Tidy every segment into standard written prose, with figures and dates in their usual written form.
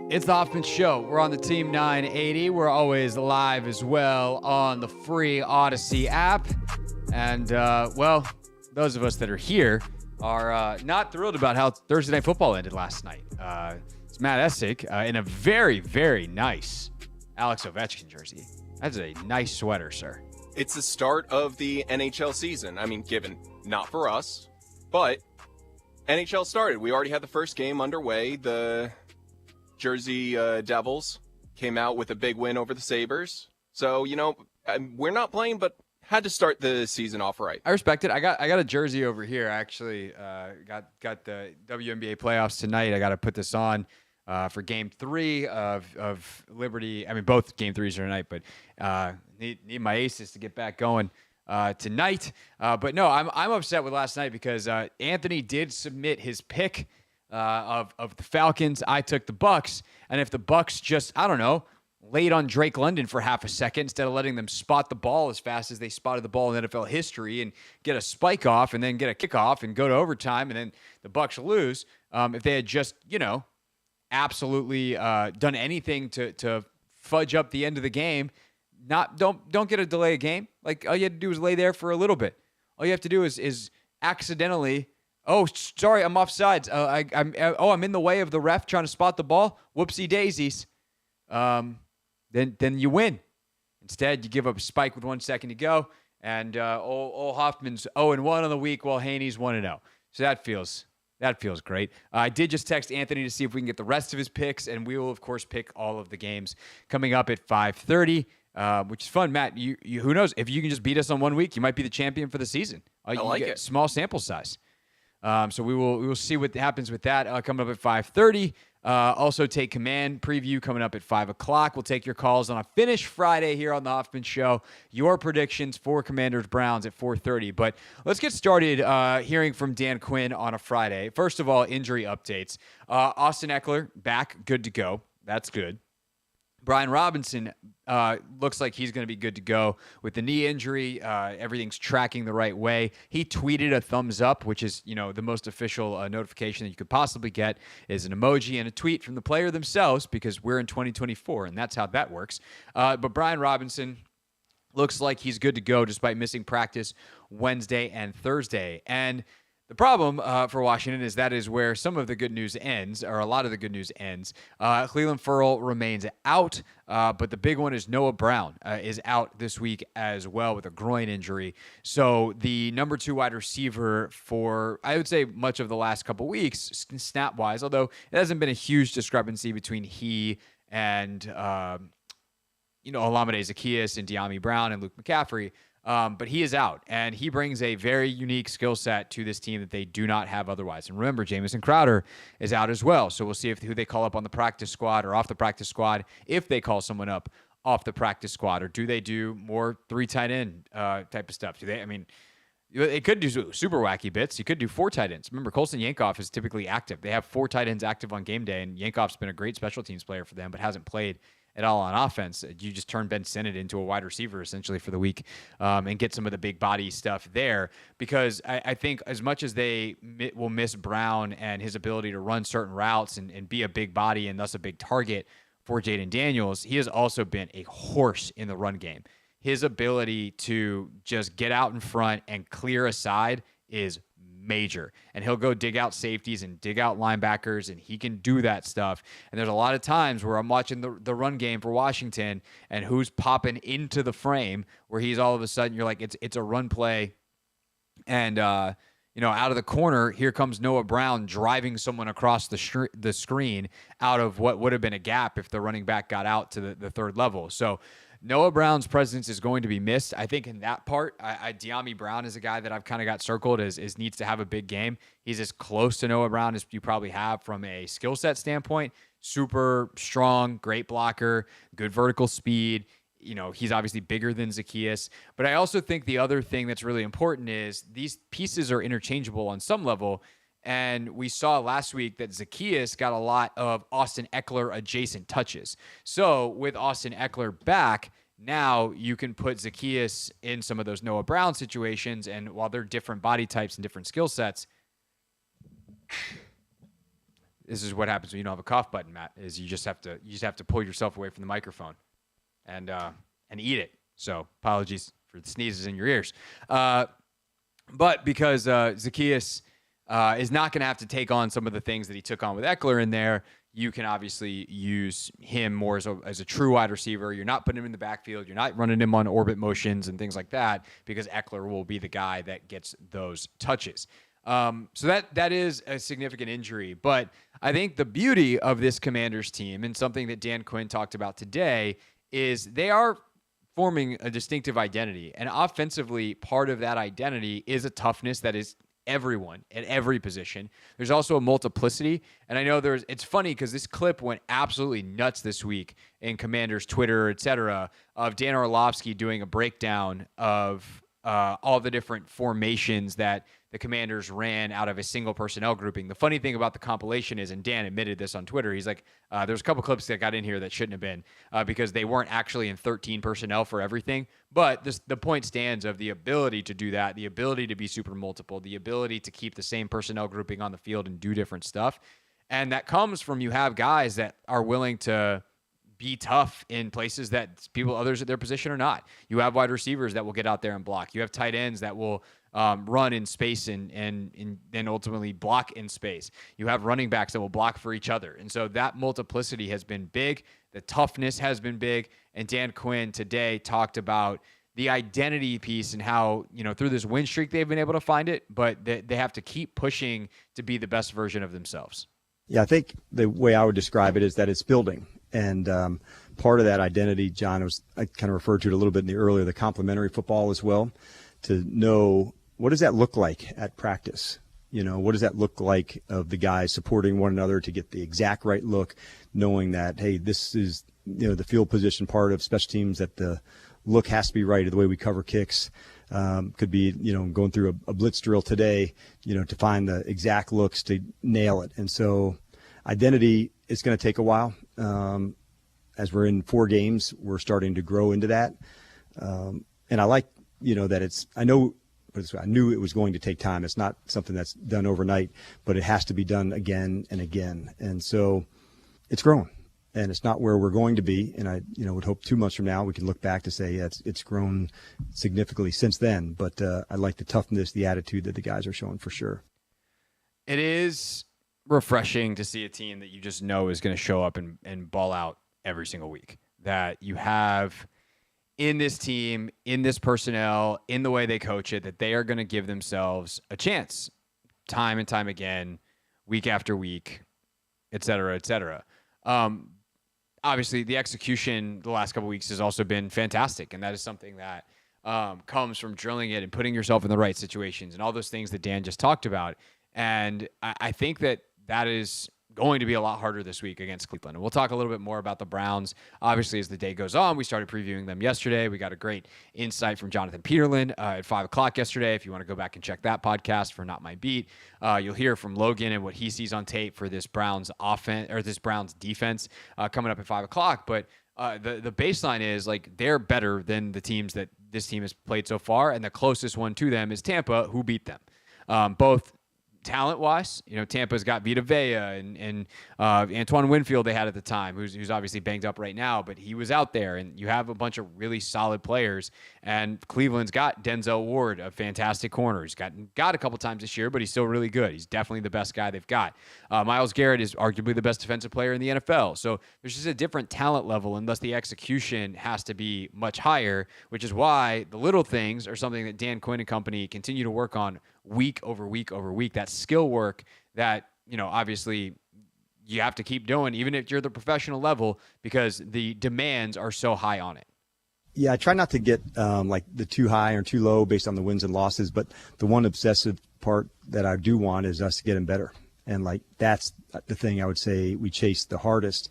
It's the Hoffman Show. We're on the Team 980. We're always live as well on the free Odyssey app. And, well, those of us that are here are not thrilled about how Thursday Night Football ended last night. It's Matt Essig in a very, very nice Alex Ovechkin jersey. That's a nice sweater, sir. It's the start of the NHL season. I mean, given not for us, but NHL started. We already had the first game underway. The Jersey Devils came out with a big win over the Sabres. So, you know, we're not playing, but had to start the season off right. I respect it. I got a jersey over here. I actually got the WNBA playoffs tonight. I got to put this on for Game 3 of Liberty. I mean, both Game 3s are tonight, but need my aces to get back going tonight. But no, I'm upset with last night because Anthony did submit his pick of the Falcons. I took the Bucks, and if the Bucks just, I don't know, laid on Drake London for half a second instead of letting them spot the ball as fast as they spotted the ball in NFL history and get a spike off and then get a kickoff and go to overtime and then the Bucks lose, if they had just, you know, absolutely done anything to fudge up the end of the game, don't get a delay a game. Like, all you had to do is lay there for a little bit. All you have to do is accidentally, oh, sorry, I'm offsides. I'm in the way of the ref trying to spot the ball. Whoopsie daisies. Then you win. Instead, you give up a spike with 1 second to go, and old Hoffman's 0-1 on the week while Haney's 1-0. So that feels great. I did just text Anthony to see if we can get the rest of his picks, and we will, of course, pick all of the games coming up at 5:30, which is fun. Matt, you who knows? If you can just beat us on 1 week, you might be the champion for the season. I like it. Small sample size. So we will see what happens with that coming up at 5:30. Also take command preview coming up at 5 o'clock. We'll take your calls on a finish Friday here on the Hoffman Show. Your predictions for Commanders Browns at 4:30. But let's get started hearing from Dan Quinn on a Friday. First of all, injury updates. Austin Eckler back, good to go. That's good. Brian Robinson looks like he's going to be good to go with the knee injury. Everything's tracking the right way. He tweeted a thumbs up, which is, you know, the most official notification that you could possibly get is an emoji and a tweet from the player themselves because we're in 2024 and that's how that works. But Brian Robinson looks like he's good to go despite missing practice Wednesday and Thursday. And the problem for Washington is that is where some of the good news ends, or a lot of the good news ends. Cleveland Ferrell remains out, but the big one is Noah Brown is out this week as well with a groin injury. So the number 2 wide receiver for, I would say, much of the last couple weeks, snap-wise, although it hasn't been a huge discrepancy between he and, Olamide Zaccheaus and De'Ami Brown and Luke McCaffrey. But he is out, and he brings a very unique skill set to this team that they do not have otherwise. And remember, Jamison Crowder is out as well, so we'll see who they call up on the practice squad or off the practice squad, if they call someone up off the practice squad, or do they do more 3 tight end type of stuff? They could do super wacky bits. You could do 4 tight ends. Remember, Colson Yankoff is typically active. They have 4 tight ends active on game day, and Yankoff's been a great special teams player for them, but hasn't played at all on offense. You just turn Ben Sinnott into a wide receiver essentially for the week and get some of the big body stuff there, because I think as much as they will miss Brown and his ability to run certain routes and be a big body and thus a big target for Jaden Daniels, he has also been a horse in the run game. His ability to just get out in front and clear a side is major, and he'll go dig out safeties and dig out linebackers, and he can do that stuff. And there's a lot of times where I'm watching the run game for Washington and who's popping into the frame where he's all of a sudden, you're like, it's a run play, and out of the corner, here comes Noah Brown driving someone across the screen out of what would have been a gap if the running back got out to the third level. So Noah Brown's presence is going to be missed. I think in that part, De'Ami Brown is a guy that I've kind of got circled as needs to have a big game. He's as close to Noah Brown as you probably have from a skill set standpoint. Super strong, great blocker, good vertical speed. he's obviously bigger than Zacchaeus. But I also think the other thing that's really important is these pieces are interchangeable on some level. And we saw last week that Zacchaeus got a lot of Austin Eckler adjacent touches. So with Austin Eckler back, now you can put Zacchaeus in some of those Noah Brown situations. And while they're different body types and different skill sets, this is what happens when you don't have a cough button, Matt, is you just have to pull yourself away from the microphone and eat it. So apologies for the sneezes in your ears. But because Zacchaeus is not going to have to take on some of the things that he took on with Eckler in there, you can obviously use him more as a true wide receiver. You're not putting him in the backfield. You're not running him on orbit motions and things like that because Eckler will be the guy that gets those touches. So that is a significant injury. But I think the beauty of this Commanders team, and something that Dan Quinn talked about today, is they are forming a distinctive identity. And offensively, part of that identity is a toughness that is everyone at every position. There's also a multiplicity. And I know it's funny because this clip went absolutely nuts this week in Commanders Twitter, et cetera, of Dan Orlovsky doing a breakdown of all the different formations that the Commanders ran out of a single personnel grouping. The funny thing about the compilation is, and Dan admitted this on Twitter, he's like, there's a couple clips that got in here that shouldn't have been because they weren't actually in 13 personnel for everything. But the point stands of the ability to do that, the ability to be super multiple, the ability to keep the same personnel grouping on the field and do different stuff. And that comes from you have guys that are willing to be tough in places that others at their position are not. You have wide receivers that will get out there and block. You have tight ends that will run in space and then ultimately block in space. You have running backs that will block for each other. And so that multiplicity has been big. The toughness has been big. And Dan Quinn today talked about the identity piece and how, through this win streak, they've been able to find it, but they have to keep pushing to be the best version of themselves. Yeah, I think the way I would describe it is that it's building. And part of that identity, John, I kind of referred to it a little bit in the earlier, the complementary football as well, to know what does that look like at practice? What does that look like of the guys supporting one another to get the exact right look, knowing that, hey, this is, the field position part of special teams, that the look has to be right, the way we cover kicks. Could be, going through a blitz drill today, to find the exact looks to nail it. And so identity is going to take a while. As we're in 4 games, we're starting to grow into that. And I like, that I knew it was going to take time. It's not something that's done overnight, but it has to be done again and again. And so it's growing. And it's not where we're going to be. And I, would hope 2 months from now we can look back to say, yeah, it's grown significantly since then. But I like the toughness, the attitude that the guys are showing for sure. It is refreshing to see a team that you just know is going to show up and ball out every single week. That you have in this team, in this personnel, in the way they coach it, that they are going to give themselves a chance time and time again, week after week, et cetera, et cetera. Obviously, the execution the last couple of weeks has also been fantastic, and that is something that comes from drilling it and putting yourself in the right situations and all those things that Dan just talked about. And I think that is going to be a lot harder this week against Cleveland. And we'll talk a little bit more about the Browns. Obviously, as the day goes on, we started previewing them yesterday. We got a great insight from Jonathan Peterlin at 5 o'clock yesterday. If you want to go back and check that podcast for Not My Beat, you'll hear from Logan and what he sees on tape for this Browns offense or this Browns defense coming up at 5 o'clock. But the baseline is like they're better than the teams that this team has played so far. And the closest one to them is Tampa, who beat them. Both talent-wise, Tampa's got Vita Vea and Antoine Winfield they had at the time, who's obviously banged up right now, but he was out there, and you have a bunch of really solid players. And Cleveland's got Denzel Ward, a fantastic corner. He's got a couple times this year, but he's still really good. He's definitely the best guy they've got. Myles Garrett is arguably the best defensive player in the NFL. So there's just a different talent level, and thus the execution has to be much higher, which is why the little things are something that Dan Quinn and company continue to work on week over week over week. That skill work that, obviously you have to keep doing, even if you're the professional level, because the demands are so high on it. Yeah, I try not to get like the too high or too low based on the wins and losses, but the one obsessive part that I do want is us to get them better. And like that's the thing I would say we chase the hardest.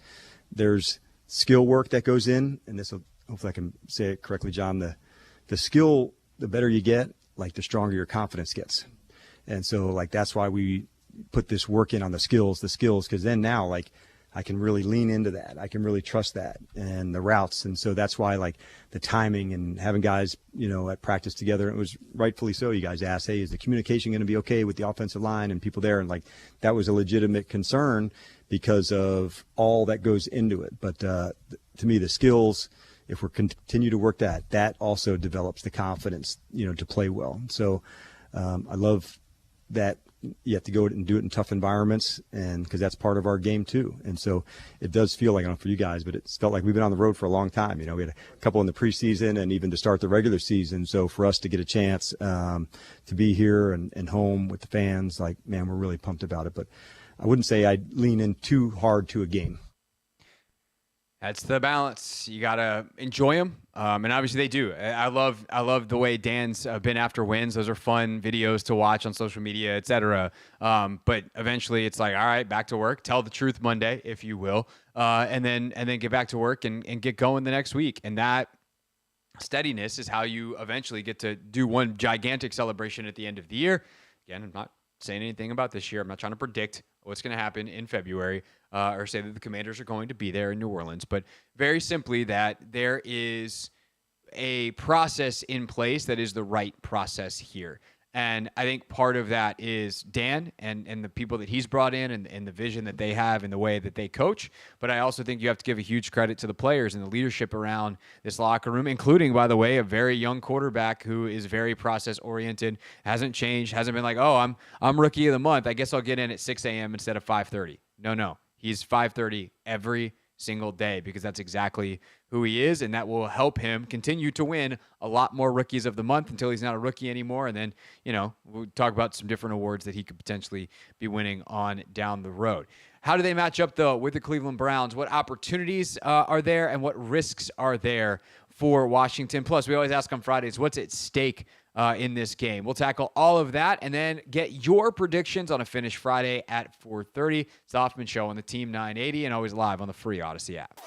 There's skill work that goes in, and this will hopefully I can say it correctly, John, the skill, the better you get, like the stronger your confidence gets. And so like, that's why we put this work in on the skills, because then now like I can really lean into that. I can really trust that and the routes. And so that's why like the timing and having guys, at practice together, it was rightfully so. You guys asked, hey, is the communication going to be okay with the offensive line and people there? And like, that was a legitimate concern because of all that goes into it. But to me, the skills, if we continue to work that also develops the confidence, to play well. So I love that you have to go and do it in tough environments, and because that's part of our game too. And so it does feel like, I don't know for you guys, but it's felt like we've been on the road for a long time. We had a couple in the preseason and even to start the regular season. So for us to get a chance to be here and home with the fans, like, man, we're really pumped about it. But I wouldn't say I'd lean in too hard to a game. That's the balance. You gotta enjoy them, and obviously they do. I love the way Dan's been after wins. Those are fun videos to watch on social media, etc. But eventually, it's like, all right, back to work. Tell the truth Monday, if you will, and then get back to work and get going the next week. And that steadiness is how you eventually get to do one gigantic celebration at the end of the year. Again, I'm not saying anything about this year. I'm not trying to predict what's going to happen in February or say that the Commanders are going to be there in New Orleans, but very simply that there is a process in place that is the right process here. And I think part of that is Dan and the people that he's brought in and the vision that they have and the way that they coach. But I also think you have to give a huge credit to the players and the leadership around this locker room, including, by the way, a very young quarterback who is very process-oriented, hasn't changed, hasn't been like, oh, I'm rookie of the month. I guess I'll get in at 6 a.m. instead of 5:30. No. He's 5:30 every single day because that's exactly who he is, and that will help him continue to win a lot more rookies of the month until he's not a rookie anymore. And then, we'll talk about some different awards that he could potentially be winning on down the road. How do they match up, though, with the Cleveland Browns? What opportunities are there and what risks are there for Washington? Plus, we always ask on Fridays, what's at stake in this game? We'll tackle all of that and then get your predictions on a finish Friday at 4:30. It's the Hoffman Show on the Team 980 and always live on the free Odyssey app.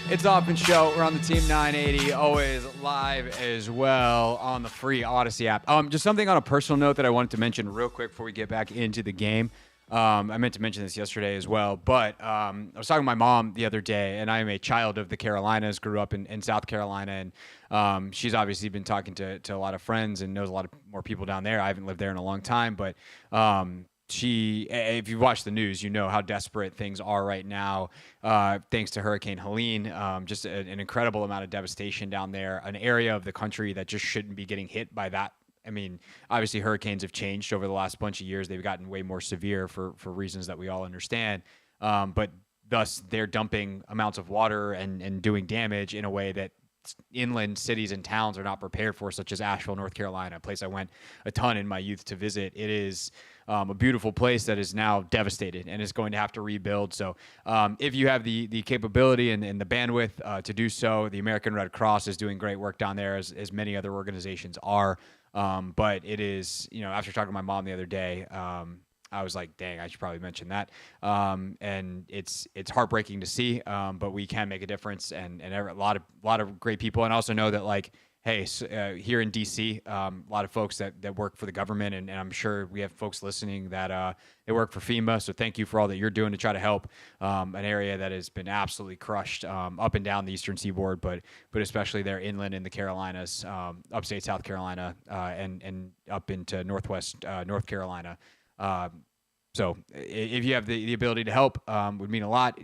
It's Hoffman Show. We're on the Team 980, always live as well on the free Odyssey app. Just something on a personal note that I wanted to mention real quick before we get back into the game. I meant to mention this yesterday as well, but I was talking to my mom the other day, and I am a child of the Carolinas, grew up in South Carolina, and she's obviously been talking to a lot of friends and knows a lot of more people down there. I haven't lived there in a long time, but if you watch the news, you know how desperate things are right now, thanks to Hurricane Helene. Just an incredible amount of devastation down there, an area of the country that just shouldn't be getting hit by that. I mean, obviously hurricanes have changed over the last bunch of years. They've gotten way more severe for reasons that we all understand. But thus they're dumping amounts of water and doing damage in a way that inland cities and towns are not prepared for, such as Asheville, North Carolina, a place I went a ton in my youth to visit. It is a beautiful place that is now devastated and is going to have to rebuild. So if you have the capability and the bandwidth to do so, the American Red Cross is doing great work down there, as many other organizations are. But it is, after talking to my mom the other day, I was like, dang, I should probably mention that. And it's heartbreaking to see, but we can make a difference, and a lot of great people. And I also know that, like, hey, here in DC, a lot of folks that work for the government, and I'm sure we have folks listening that they work for FEMA. So thank you for all that you're doing to try to help an area that has been absolutely crushed up and down the Eastern Seaboard, but especially there inland in the Carolinas, upstate South Carolina, and up into Northwest North Carolina. So if you have the ability to help, would mean a lot.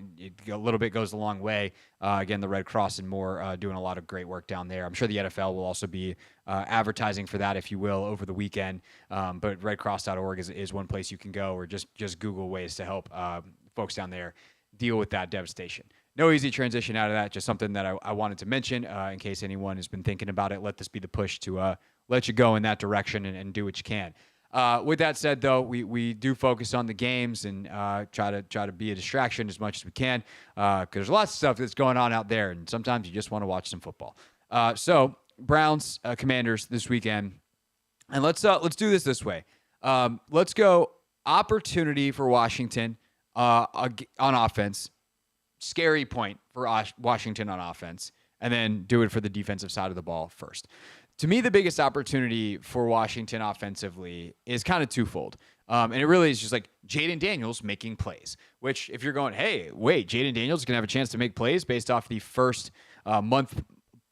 A little bit goes a long way. Again, the Red Cross and more doing a lot of great work down there. I'm sure the NFL will also be advertising for that, if you will, over the weekend. But redcross.org is one place you can go, or just Google ways to help folks down there deal with that devastation. No easy transition out of that. Just something that I wanted to mention in case anyone has been thinking about it. Let this be the push to let you go in that direction and do what you can. With that said, though, we do focus on the games and try to be a distraction as much as we can, because there's lots of stuff that's going on out there, and sometimes you just want to watch some football. So Browns Commanders this weekend, and let's do this way. Let's go opportunity for Washington on offense, scary point for Washington on offense, and then do it for the defensive side of the ball first. To me, the biggest opportunity for Washington offensively is kind of twofold. And it really is just like Jaden Daniels making plays, which if you're going, hey, wait, Jaden Daniels is going to have a chance to make plays based off the first month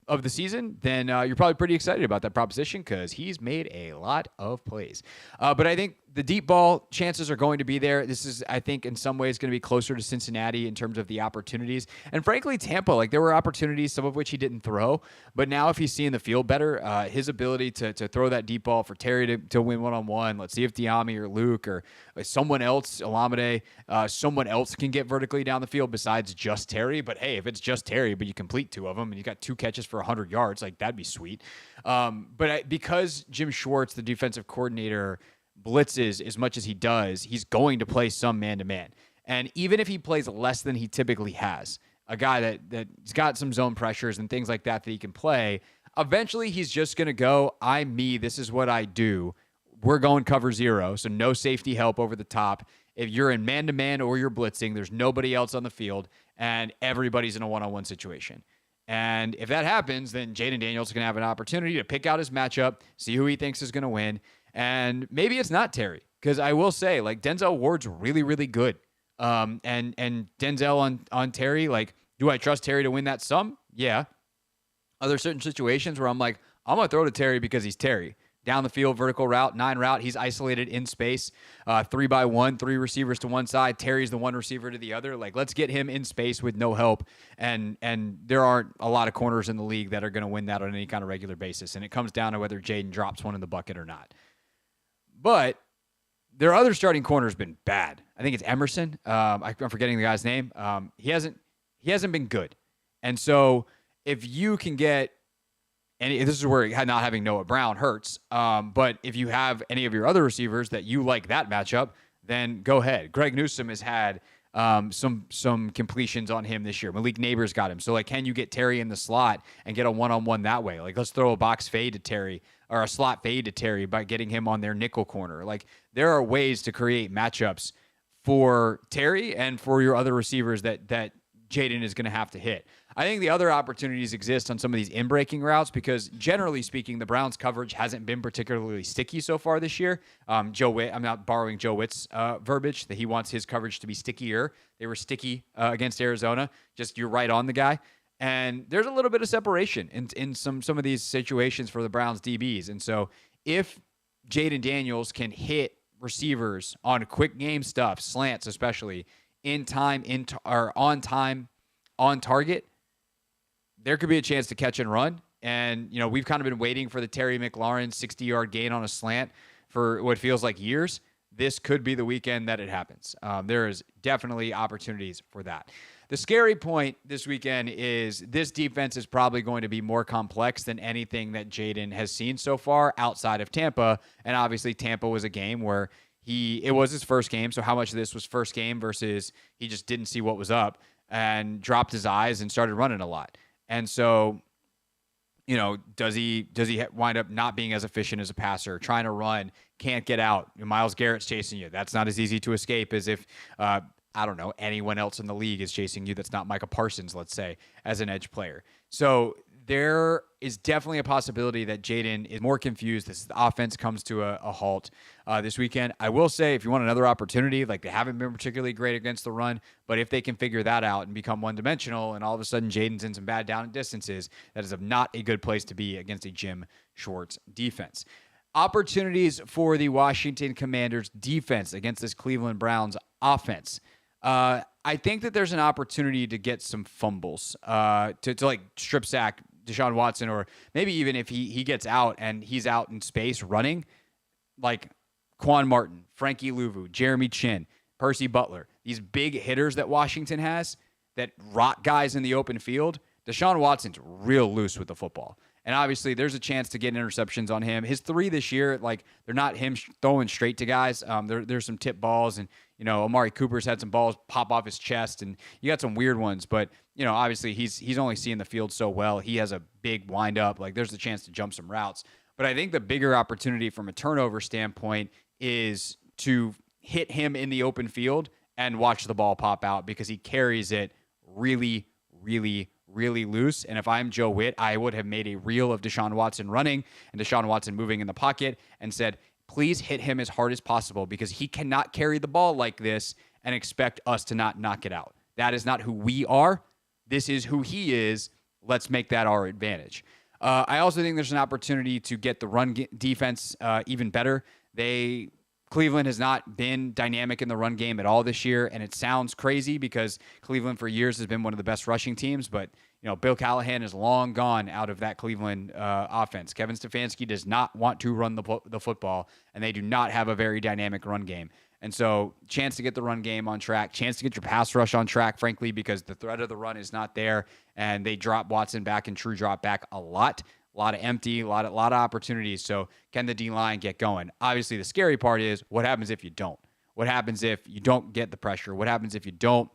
of the season, then you're probably pretty excited about that proposition because he's made a lot of plays. But I think the deep ball chances are going to be there. This is, I think, in some ways going to be closer to Cincinnati in terms of the opportunities. And frankly, Tampa, like there were opportunities, some of which he didn't throw. But now if he's seeing the field better, his ability to throw that deep ball for Terry to win one-on-one, let's see if Diami or Luke or someone else, Olamide, someone else can get vertically down the field besides just Terry. But hey, if it's just Terry, but you complete two of them and you got 2 catches for 100 yards, like that'd be sweet. Because Jim Schwartz, the defensive coordinator, blitzes as much as he does, he's going to play some man-to-man. And even if he plays less than he typically has, a guy that's got some zone pressures and things like that he can play, eventually he's just going to go, I'm me, this is what I do. We're going cover zero, so no safety help over the top. If you're in man-to-man or you're blitzing, there's nobody else on the field, and everybody's in a one-on-one situation. And if that happens, then Jaden Daniels is going to have an opportunity to pick out his matchup, see who he thinks is going to win. And maybe it's not Terry, because I will say, like, Denzel Ward's really, really good. And Denzel on Terry, like, do I trust Terry to win that some? Yeah. Are there certain situations where I'm like, I'm going to throw to Terry because he's Terry. Down the field, vertical route, 9 route. He's isolated in space, 3-by-1, 3 receivers to one side. Terry's the 1 receiver to the other. Like, let's get him in space with no help. And there aren't a lot of corners in the league that are going to win that on any kind of regular basis. And it comes down to whether Jaden drops one in the bucket or not. But their other starting corner has been bad. I think it's Emerson. I'm forgetting the guy's name. He hasn't been good. And so if you can get, and this is where not having Noah Brown hurts, but if you have any of your other receivers that you like that matchup, then go ahead. Greg Newsome has had some completions on him this year. Malik Neighbors got him. So, like, can you get Terry in the slot and get a one-on-one that way? Like, let's throw a box fade to Terry or a slot fade to Terry by getting him on their nickel corner. Like, there are ways to create matchups for Terry and for your other receivers that Jaden is going to have to hit. I think the other opportunities exist on some of these in-breaking routes because, generally speaking, the Browns' coverage hasn't been particularly sticky so far this year. Joe Witt, I'm not borrowing Joe Witt's verbiage that he wants his coverage to be stickier. They were sticky against Arizona. Just you're right on the guy. And there's a little bit of separation in some of these situations for the Browns DBs. And so if Jaden Daniels can hit receivers on quick game stuff, slants especially, in time, or on time, on target, there could be a chance to catch and run. And, you know, we've kind of been waiting for the Terry McLaurin 60-yard gain on a slant for what feels like years. This could be the weekend that it happens. There is definitely opportunities for that. The scary point this weekend is this defense is probably going to be more complex than anything that Jaden has seen so far outside of Tampa. And obviously Tampa was a game where it was his first game. So how much of this was first game versus he just didn't see what was up and dropped his eyes and started running a lot. And so, you know, does he wind up not being as efficient as a passer, trying to run, can't get out? Myles Garrett's chasing you. That's not as easy to escape as if, I don't know, anyone else in the league is chasing you that's not Micah Parsons, let's say, as an edge player. So there is definitely a possibility that Jaden is more confused as the offense comes to a halt this weekend. I will say, if you want another opportunity, like they haven't been particularly great against the run, but if they can figure that out and become one-dimensional and all of a sudden Jaden's in some bad down and distances, that is not a good place to be against a Jim Schwartz defense. Opportunities for the Washington Commanders defense against this Cleveland Browns offense. I think that there's an opportunity to get some fumbles, to like strip sack Deshaun Watson, or maybe even if he gets out and he's out in space running, like Quan Martin, Frankie Louvu, Jeremy Chin, Percy Butler, these big hitters that Washington has that rot guys in the open field. Deshaun Watson's real loose with the football. And obviously, there's a chance to get interceptions on him. His 3 this year, like, they're not him throwing straight to guys. There's some tip balls, and, you know, Amari Cooper's had some balls pop off his chest, and you got some weird ones. But, you know, obviously, he's only seeing the field so well. He has a big wind-up. Like, there's a chance to jump some routes. But I think the bigger opportunity from a turnover standpoint is to hit him in the open field and watch the ball pop out because he carries it really, really, really loose. And if I'm Joe Witt, I would have made a reel of Deshaun Watson running and Deshaun Watson moving in the pocket and said, please hit him as hard as possible because he cannot carry the ball like this and expect us to not knock it out. That is not who we are. This is who he is. Let's make that our advantage. I also think there's an opportunity to get the run defense even better. Cleveland has not been dynamic in the run game at all this year, and it sounds crazy because Cleveland for years has been one of the best rushing teams, but you know, Bill Callahan is long gone out of that Cleveland offense. Kevin Stefanski does not want to run the football, and they do not have a very dynamic run game. And so chance to get the run game on track, chance to get your pass rush on track, frankly, because the threat of the run is not there, and they drop Watson back in true drop back a lot of empty, a lot of opportunities. So can the D-line get going? Obviously, the scary part is what happens if you don't? What happens if you don't get the pressure? What happens if you don't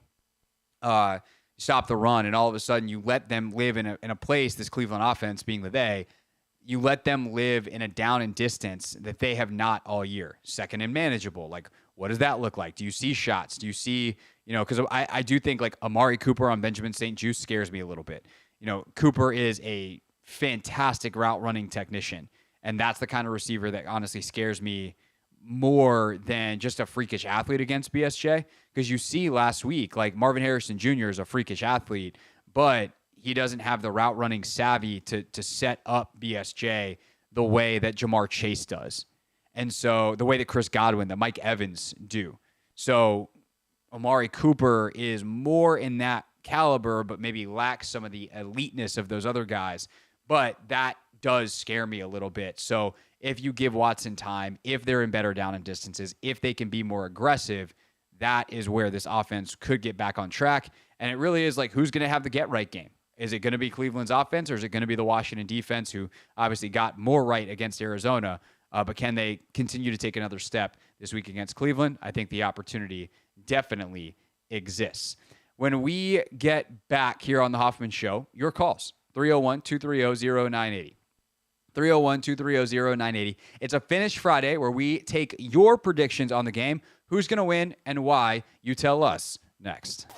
stop the run and all of a sudden you let them live in a place, this Cleveland offense being you let them live in a down and distance that they have not all year. Second and manageable. Like, what does that look like? Do you see shots? Do you see, you know, because I do think like Amari Cooper on Benjamin St. Juste scares me a little bit. You know, Cooper is a fantastic route running technician, and that's the kind of receiver that honestly scares me more than just a freakish athlete against BSJ, because you see last week, like Marvin Harrison Jr. is a freakish athlete, but he doesn't have the route running savvy to set up BSJ the way that Jamar Chase does, and so the way that Chris Godwin, that Mike Evans do. So Amari Cooper is more in that caliber, but maybe lacks some of the eliteness of those other guys. But that does scare me a little bit. So if you give Watson time, if they're in better down and distances, if they can be more aggressive, that is where this offense could get back on track. And it really is like, who's going to have the get-right game? Is it going to be Cleveland's offense, or is it going to be the Washington defense, who obviously got more right against Arizona? But can they continue to take another step this week against Cleveland? I think the opportunity definitely exists. When we get back here on the Hoffman Show, your calls, 301-230-0980. 301-230-0980. It's a Finish Friday where we take your predictions on the game, who's going to win and why. You tell us next.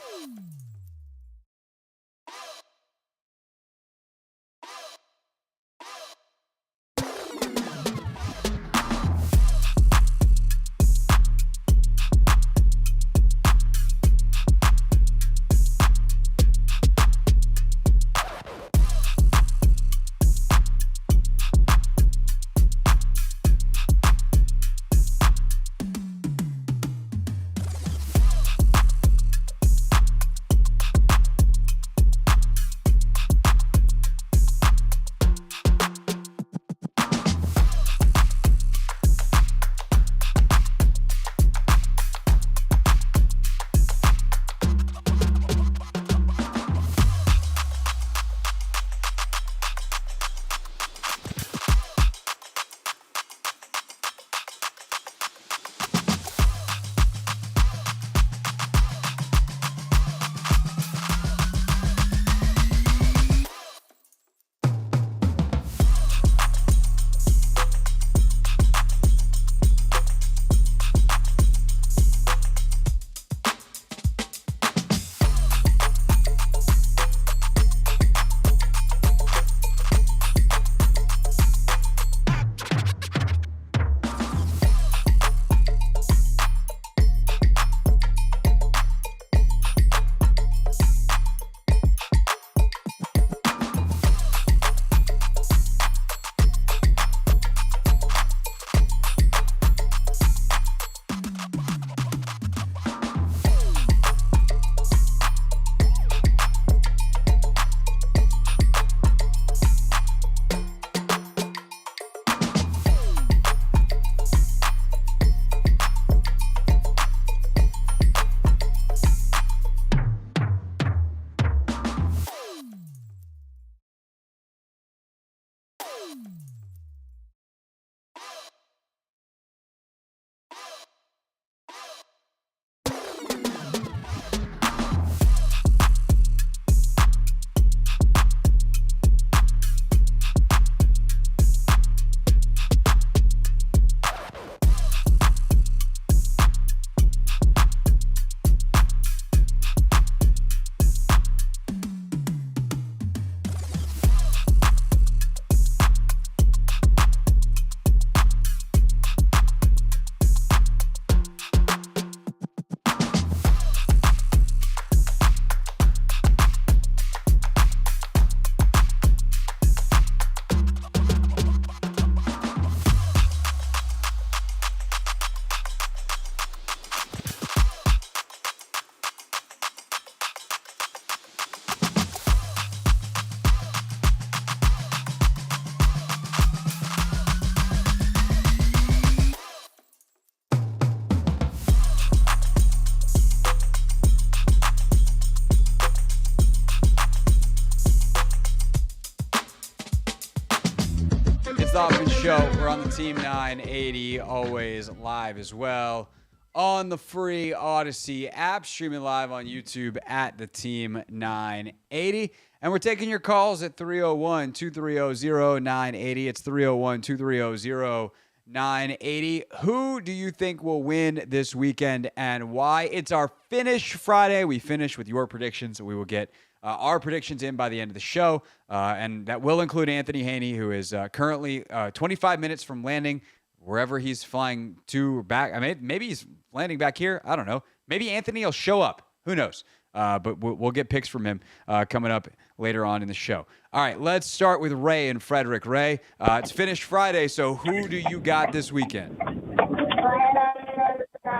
Hoffman Show. We're on the Team 980, always live as well on the free Odyssey app, streaming live on YouTube at the Team 980. And we're taking your calls at 301-230-0980. It's 301-230-0980. Who do you think will win this weekend and why? It's our Finish Friday. We finish with your predictions. We will get our predictions in by the end of the show, and that will include Anthony Haney, who is currently 25 minutes from landing wherever he's flying to or back. I mean, maybe he's landing back here. I don't know. Maybe Anthony will show up. Who knows? But we'll get picks from him coming up later on in the show. All right, let's start with Ray and Frederick. Ray, it's Finish Friday, so who do you got this weekend?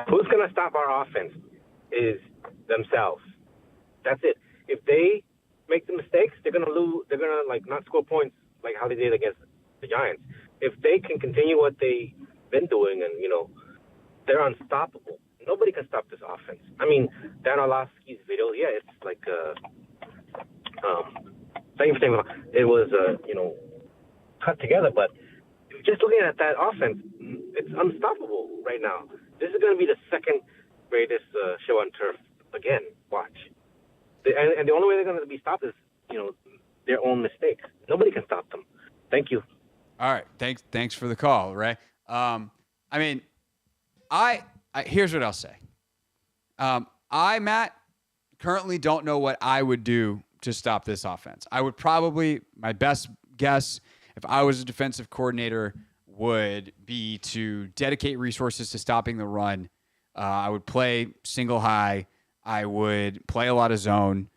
Who's going to stop our offense is themselves. That's it. If they make the mistakes, they're going to lose. They're going to not score points like how they did against the Giants. If they can continue what they've been doing, and they're unstoppable. Nobody can stop this offense. I mean, Dan Orlovsky's video, yeah, it's like it was cut together, but just looking at that offense, it's unstoppable right now. This is going to be the second greatest show on turf again. Watch. And the only way they're going to be stopped is, their own mistakes. Nobody can stop them. Thank you. All right. Thanks for the call, Ray. Here's what I'll say. Matt, currently don't know what I would do to stop this offense. I would probably, my best guess, if I was a defensive coordinator, would be to dedicate resources to stopping the run. I would play single high. I would play a lot of zone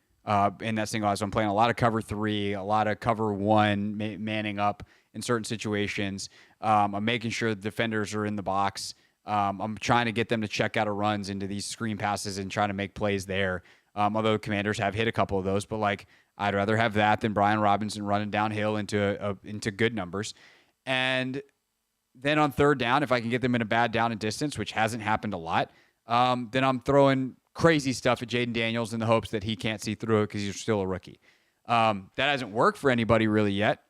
in that single high. So I'm playing a lot of cover 3, a lot of cover 1, manning up in certain situations. I'm making sure the defenders are in the box. I'm trying to get them to check out of runs into these screen passes and trying to make plays there. Although Commanders have hit a couple of those, but I'd rather have that than Brian Robinson running downhill into good numbers. And then on third down, if I can get them in a bad down and distance, which hasn't happened a lot, then I'm throwing crazy stuff at Jaden Daniels in the hopes that he can't see through it because he's still a rookie. That hasn't worked for anybody really yet.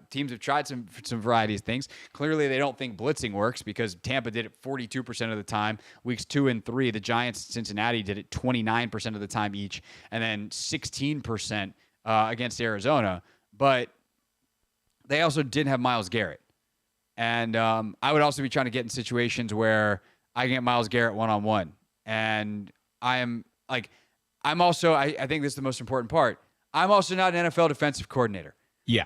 Teams have tried some variety of things. Clearly, they don't think blitzing works because Tampa did it 42% of the time. Weeks 2 and 3, the Giants and Cincinnati did it 29% of the time each, and then 16% against Arizona. But they also didn't have Myles Garrett. And I would also be trying to get in situations where I can get Myles Garrett one-on-one. And I think this is the most important part. I'm also not an NFL defensive coordinator. Yeah.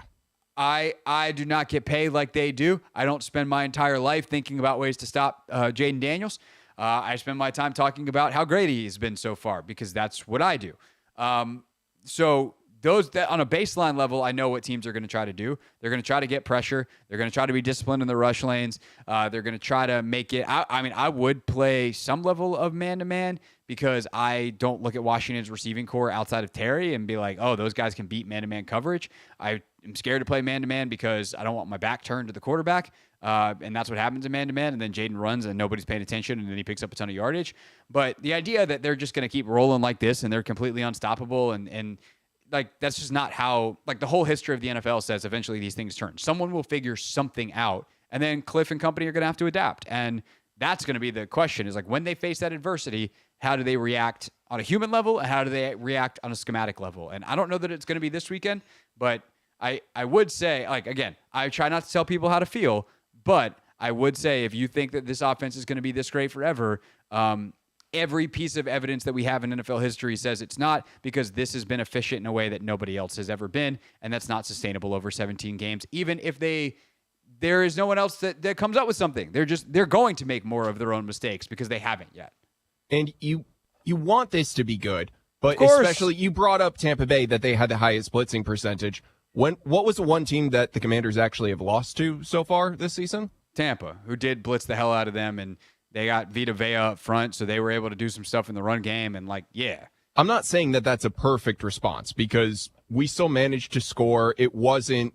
I do not get paid like they do. I don't spend my entire life thinking about ways to stop Jaden Daniels. I spend my time talking about how great he's been so far because that's what I do. So those that on a baseline level, I know what teams are going to try to do. They're going to try to get pressure. They're going to try to be disciplined in the rush lanes. They're going to try to make it. I would play some level of man-to-man because I don't look at Washington's receiving core outside of Terry and be like, oh, those guys can beat man-to-man coverage. I'm scared to play man-to-man because I don't want my back turned to the quarterback. And that's what happens in man-to-man. And then Jaden runs and nobody's paying attention and then he picks up a ton of yardage. But the idea that they're just going to keep rolling like this and they're completely unstoppable and that's just not how, the whole history of the NFL says eventually these things turn. Someone will figure something out, and then Cliff and company are going to have to adapt. And that's going to be the question is when they face that adversity, how do they react on a human level and how do they react on a schematic level? And I don't know that it's going to be this weekend, but I would say, again, I try not to tell people how to feel, but I would say if you think that this offense is going to be this great forever, every piece of evidence that we have in NFL history says it's not because this has been efficient in a way that nobody else has ever been, and that's not sustainable over 17 games. Even if there is no one else that comes up with something. They're going to make more of their own mistakes because they haven't yet. And you want this to be good, but especially you brought up Tampa Bay that they had the highest blitzing percentage. What was the one team that the Commanders actually have lost to so far this season? Tampa, who did blitz the hell out of them, and they got Vita Vea up front, so they were able to do some stuff in the run game, and I'm not saying that that's a perfect response because we still managed to score. It was a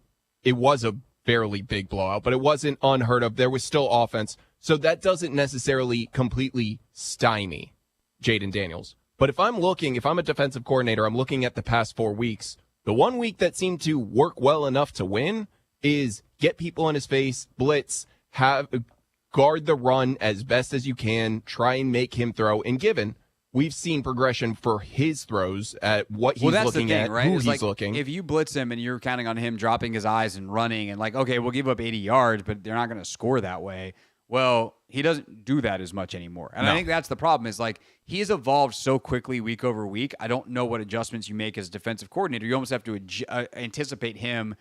fairly big blowout, but it wasn't unheard of. There was still offense, so that doesn't necessarily completely stymie Jaden Daniels. But if I'm a defensive coordinator, I'm looking at the past 4 weeks. The 1 week that seemed to work well enough to win is get people in his face, blitz, guard the run as best as you can, try and make him throw. And given we've seen progression for his throws at what he's looking at, right? who It's he's like, looking. if you blitz him and you're counting on him dropping his eyes and running and like, okay, we'll give up 80 yards, but they're not going to score that way. Well, he doesn't do that as much anymore. And No. I think that's the problem is like he's evolved so quickly week over week. I don't know what adjustments you make as a defensive coordinator. You almost have to anticipate him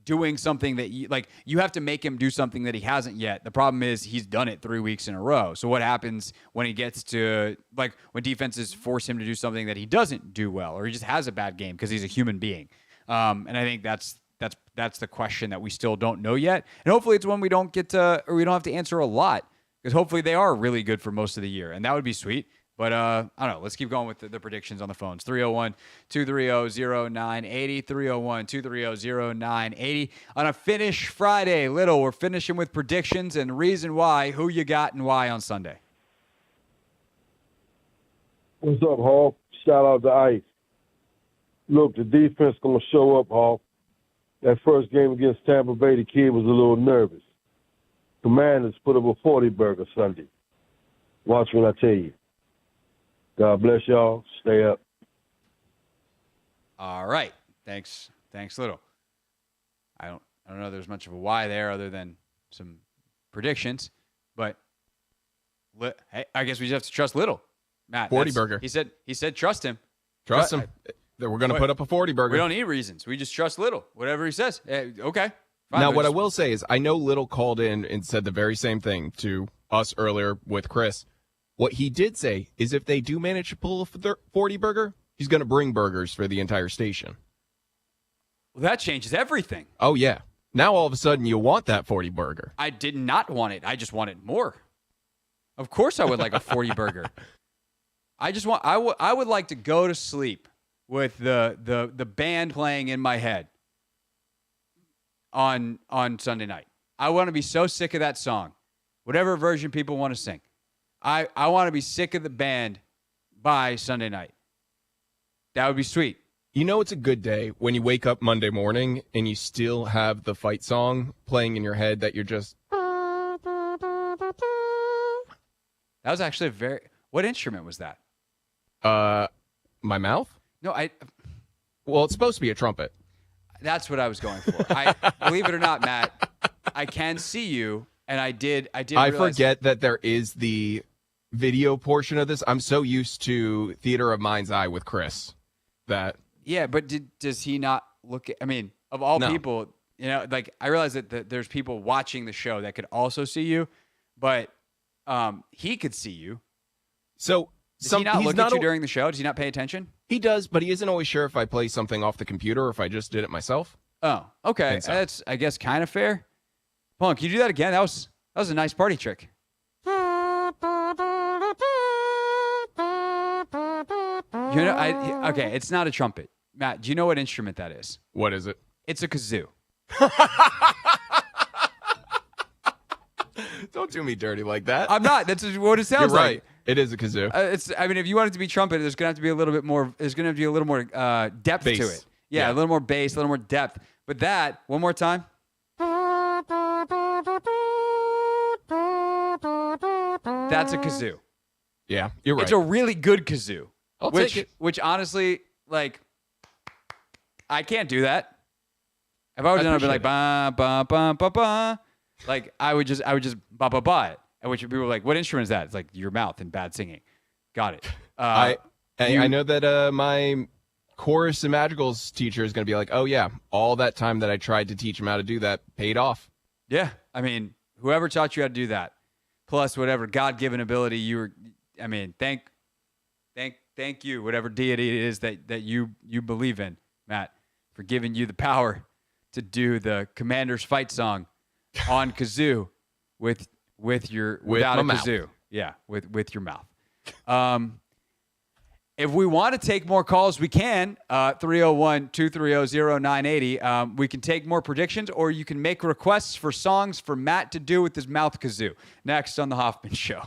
doing something that you have to make him do something that he hasn't yet. The problem is he's done it 3 weeks in a row. So what happens when he gets to like when defenses force him to do something that he doesn't do well, or he just has a bad game because he's a human being? And I think that's the question that we still don't know yet. And hopefully it's one we don't get to, or we don't have to answer a lot, because hopefully they are really good for most of the year, and that would be sweet. But I don't know. Let's keep going with the predictions on the phones. 301-230-0980, 301-230-0980. On a Finish Friday, Little, we're finishing with predictions and reason why, who you got and why on Sunday. What's up, Hawk? Shout out to Ice. Look, the defense going to show up, Hawk. That first game against Tampa Bay, the kid was a little nervous. Commanders put up a 40-burger Sunday. Watch when I tell you. God bless y'all. Stay up. All right. Thanks, Little. I don't know there's much of a why there other than some predictions, but hey, I guess we just have to trust Little. Matt, 40 burger. He said trust him. Trust him. We're going to put up a 40 burger. We don't need reasons. We just trust Little. Whatever he says. Okay. Fine. Now, what I will say is I know Little called in and said the very same thing to us earlier with Chris. What he did say is if they do manage to pull a 40 burger, he's going to bring burgers for the entire station. Well, that changes everything. Oh, yeah. Now, all of a sudden, you want that 40 burger. I did not want it. I just wanted more. Of course I would like a 40 burger. I would like to go to sleep with the band playing in my head on Sunday night. I want to be so sick of that song, whatever version people want to sing. I want to be sick of the band by Sunday night. That would be sweet. You know it's a good day when you wake up Monday morning and you still have the fight song playing in your head that you're just... That was actually what instrument was that? My mouth? No, Well, it's supposed to be a trumpet. That's what I was going for. Believe it or not, Matt, I can see you, and I did. I forget that there is the video portion of this. I'm so used to Theater of Mind's Eye with Chris that. Yeah, but does he not look at? I mean, of all people, like I realize that there's people watching the show that could also see you, but he could see you. So does he not look at you during the show? Does he not pay attention? He does, but he isn't always sure if I play something off the computer or if I just did it myself. Oh, okay. So. That's, I guess, kind of fair. Punk, you do that again? That was a nice party trick. Okay, it's not a trumpet. Matt, do you know what instrument that is? What is it? It's a kazoo. Don't do me dirty like that. I'm not. That's what it sounds You're like. right. It is a kazoo. I mean, if you want it to be trumpet, there's going to have to be a little bit more. There's going to have to be a little more depth bass. to it. Yeah, a little more bass, a little more depth. But that, one more time. That's a kazoo. Yeah, you're right. It's a really good kazoo. I'll take it. Which honestly, like, I can't do that. If I was done, I'd be like ba ba ba ba ba. Like I would just ba ba ba it. And which people were like, "What instrument is that?" It's like your mouth and bad singing. Got it. I know that my chorus and madrigals teacher is going to be like, "Oh yeah, all that time that I tried to teach him how to do that paid off." Yeah, I mean, whoever taught you how to do that, plus whatever God-given ability you were. I mean, thank you, whatever deity it is that you believe in, Matt, for giving you the power to do the Commander's fight song on kazoo without a kazoo. Yeah, with your mouth. If we want to take more calls, we can. 301-230-0980. We can take more predictions, or you can make requests for songs for Matt to do with his mouth kazoo. Next on the Hoffman Show.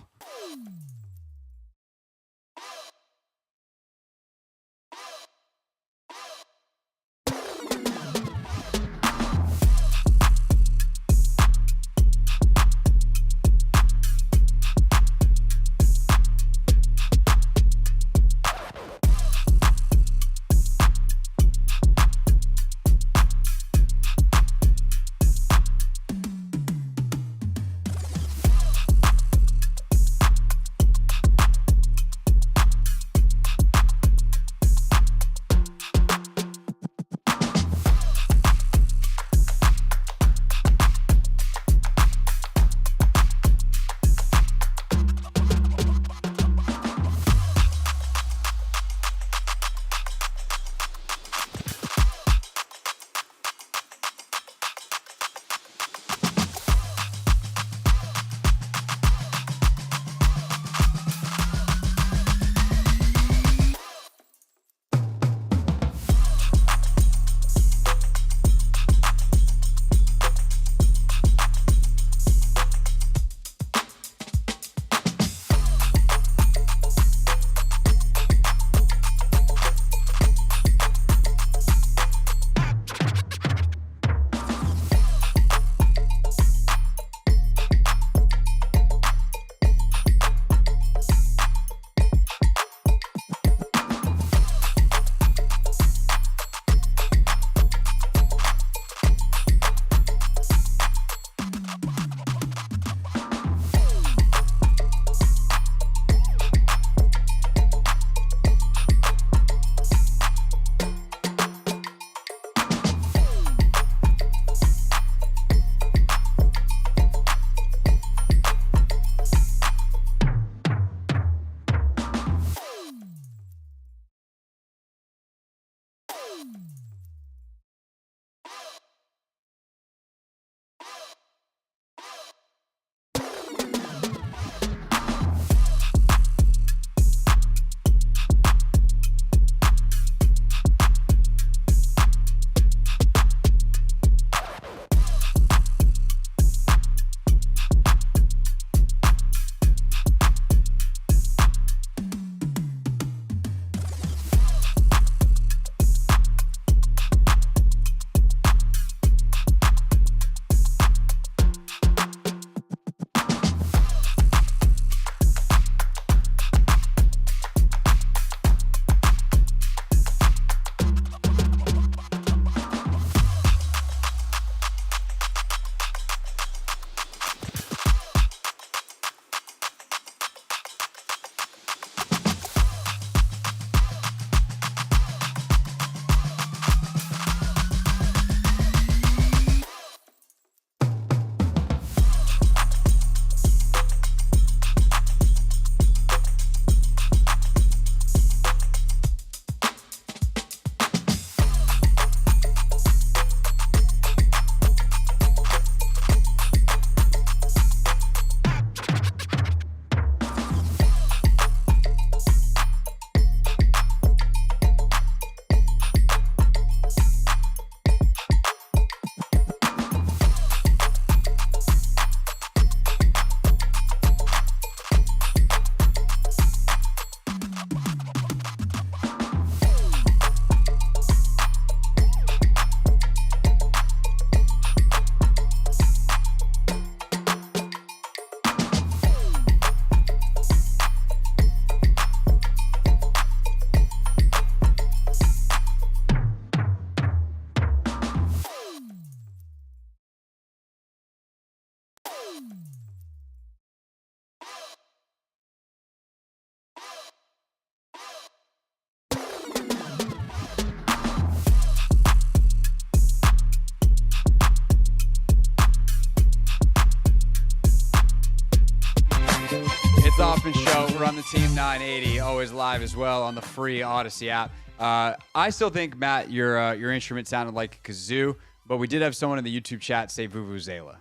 Team 980, always live as well on the free Odyssey app. I still think, Matt, your instrument sounded like a kazoo, but we did have someone in the YouTube chat say vuvuzela.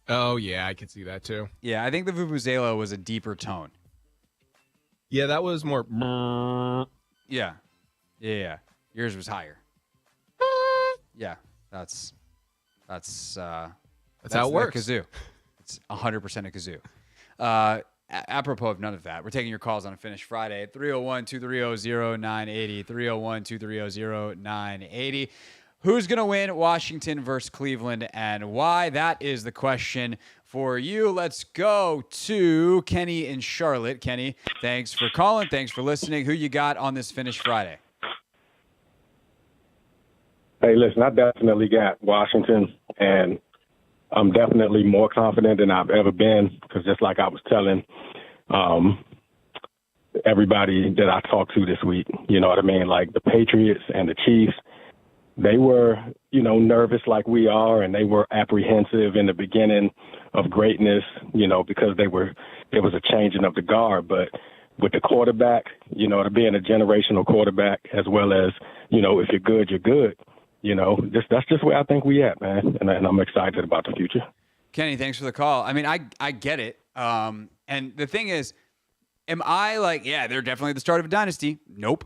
Oh, yeah, I could see that too. Yeah, I think the vuvuzela was a deeper tone. Yeah, that was more. Yeah. Yours was higher. Yeah, that's how it works. A kazoo. It's 100% a kazoo. Apropos of none of that, we're taking your calls on a Finish Friday at 301-230-0980, 301-230-0980. Who's going to win Washington versus Cleveland and why? That is the question for you. Let's go to Kenny in Charlotte. Kenny, thanks for calling. Thanks for listening. Who you got on this Finish Friday? Hey, listen, I definitely got Washington, and I'm definitely more confident than I've ever been because just like I was telling everybody that I talked to this week, you know what I mean? Like the Patriots and the Chiefs, they were, nervous like we are, and they were apprehensive in the beginning of greatness, because it was a changing of the guard. But with the quarterback, to being a generational quarterback, as well as, if you're good, you're good. That's just where I think we at, man. And I'm excited about the future. Kenny, thanks for the call. I mean, I get it. And the thing is, am I like, yeah, they're definitely the start of a dynasty? Nope.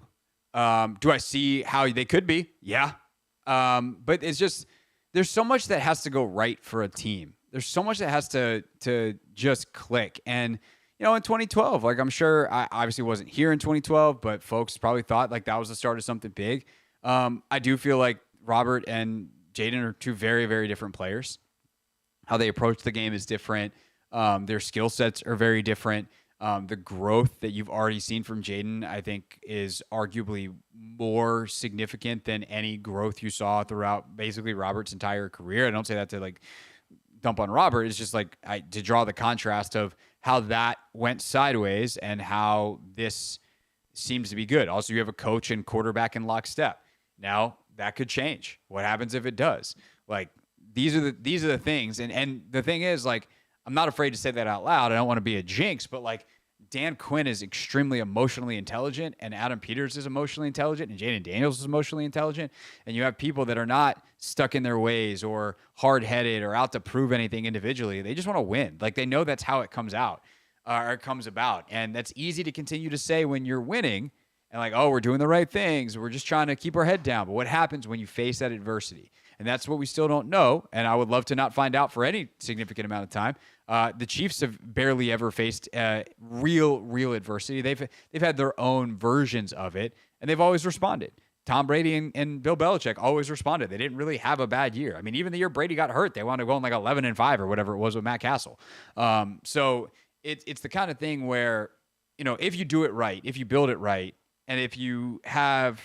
Do I see how they could be? Yeah. But it's just, there's so much that has to go right for a team. There's so much that has to just click. And, in 2012, like I'm sure I obviously wasn't here in 2012, but folks probably thought like that was the start of something big. I do feel like Robert and Jaden are two very, very different players. How they approach the game is different. Their skill sets are very different. The growth that you've already seen from Jaden, I think, is arguably more significant than any growth you saw throughout basically Robert's entire career. I don't say that to like dump on Robert. It's just like to draw the contrast of how that went sideways and how this seems to be good. Also, you have a coach and quarterback in lockstep. Now that could change. What happens if it does? Like these are the things. And the thing is, like, I'm not afraid to say that out loud. I don't want to be a jinx, but like Dan Quinn is extremely emotionally intelligent, and Adam Peters is emotionally intelligent, and Jaden Daniels is emotionally intelligent. And you have people that are not stuck in their ways or hard-headed or out to prove anything individually. They just want to win. Like they know that's how it comes out or it comes about. And that's easy to continue to say when you're winning and like, oh, we're doing the right things. We're just trying to keep our head down. But what happens when you face that adversity? And that's what we still don't know. And I would love to not find out for any significant amount of time. The Chiefs have barely ever faced real adversity. They've had their own versions of it, and they've always responded. Tom Brady and Bill Belichick always responded. They didn't really have a bad year. I mean, even the year Brady got hurt, they wound up going like 11-5 or whatever it was with Matt Castle. So it's the kind of thing where, if you do it right, if you build it right, and if you have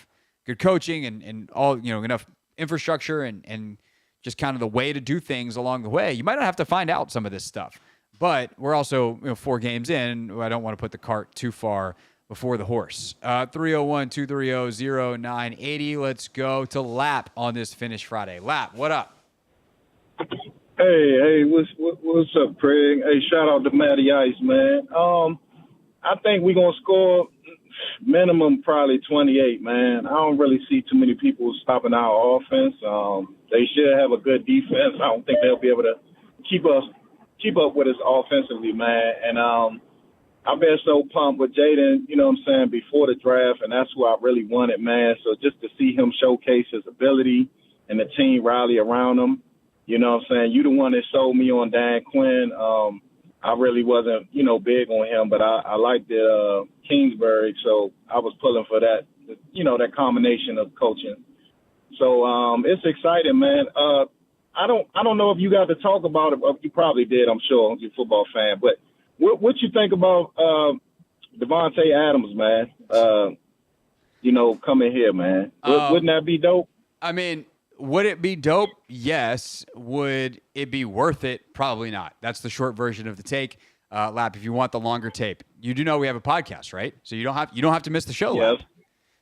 good coaching and all, enough infrastructure and just kind of the way to do things along the way, you might not have to find out some of this stuff. But we're also 4 games in. I don't want to put the cart too far before the horse. 301-230-0980. Let's go to Lap on this Finish Friday. Lap, what up? Hey, what's up, Craig? Hey, shout out to Matty Ice, man. I think we're gonna score minimum probably 28, man. I don't really see too many people stopping our offense. They should have a good defense. I don't think they'll be able to keep up with us offensively, man. And I've been so pumped with Jaden, before the draft, and that's who I really wanted, man. So just to see him showcase his ability and the team rally around him, you the one that sold me on Dan Quinn. I really wasn't, big on him, but I liked it, Kingsbury, so I was pulling for that, that combination of coaching. So it's exciting, man. I don't know if you got to talk about it. You probably did, I'm sure, you're a football fan. But what you think about Devontae Adams, man? Coming here, man. Wouldn't that be dope? I mean, would it be dope? Yes. Would it be worth it? Probably not. That's the short version of the take. Lap, if you want the longer tape, you do know we have a podcast, right? So you don't have to miss the show. Yes. Lap.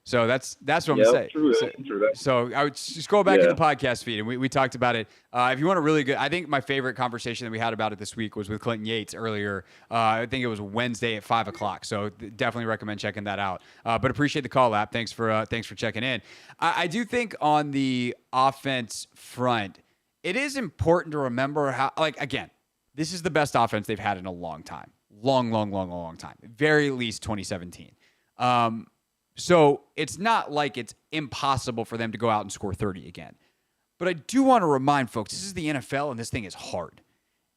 So that's what I'm gonna say. True that. So I would just go back to Yeah. the podcast feed, and we talked about it. If you want a really good, I think my favorite conversation that we had about it this week was with Clinton Yates earlier. I think it was Wednesday at 5:00. So definitely recommend checking that out. But appreciate the call, Lap. Thanks for checking in. I do think on the offense front, it is important to remember how, like, again, this is the best offense they've had in a long time, long time, very least 2017. So it's not like it's impossible for them to go out and score 30 again. But I do want to remind folks, this is the NFL and this thing is hard.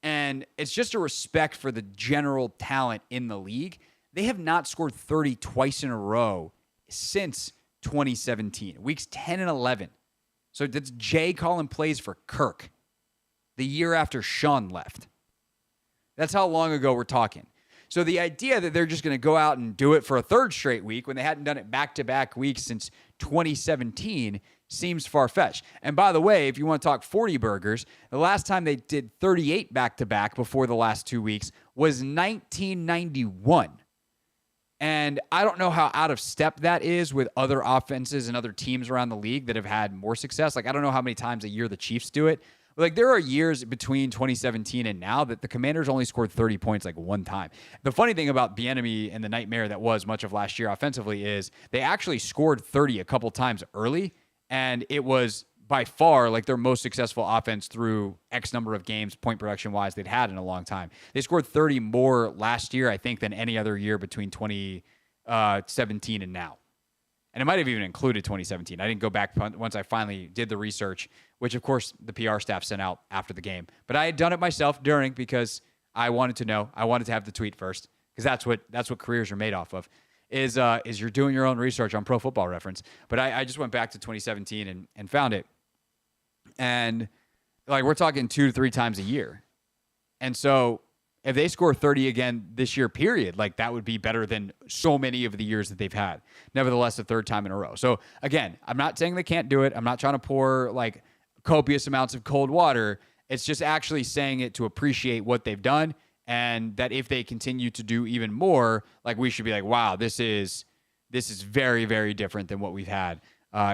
And it's just a respect for the general talent in the league. They have not scored 30 twice in a row since 2017, weeks 10 and 11. So that's Jay calling plays for Kirk the year after Sean left. That's how long ago we're talking. So the idea that they're just going to go out and do it for a third straight week when they hadn't done it back-to-back weeks since 2017 seems far-fetched. And by the way, if you want to talk 40 burgers, the last time they did 38 back-to-back before the last 2 weeks was 1991. And I don't know how out of step that is with other offenses and other teams around the league that have had more success. Like, I don't know how many times a year the Chiefs do it. Like, there are years between 2017 and now that the Commanders only scored 30 points like one time. The funny thing about Bieniemy and the nightmare that was much of last year offensively is they actually scored 30 a couple times early, and it was by far like their most successful offense through X number of games, point production-wise, they'd had in a long time. They scored 30 more last year, I think, than any other year between 2017 and now. And it might have even included 2017. I didn't go back once I finally did the research, which, of course, the PR staff sent out after the game. But I had done it myself during because I wanted to know. I wanted to have the tweet first because that's what careers are made off of, is you're doing your own research on Pro Football Reference. But I just went back to 2017 and found it. And, like, we're talking 2 to 3 times a year. And so if they score 30 again this year, period, like, that would be better than so many of the years that they've had. Nevertheless, a third time in a row. So, again, I'm not saying they can't do it. I'm not trying to pour, like, copious amounts of cold water. It's just actually saying it to appreciate what they've done, and that if they continue to do even more, like, we should be like, wow, this is very, very different than what we've had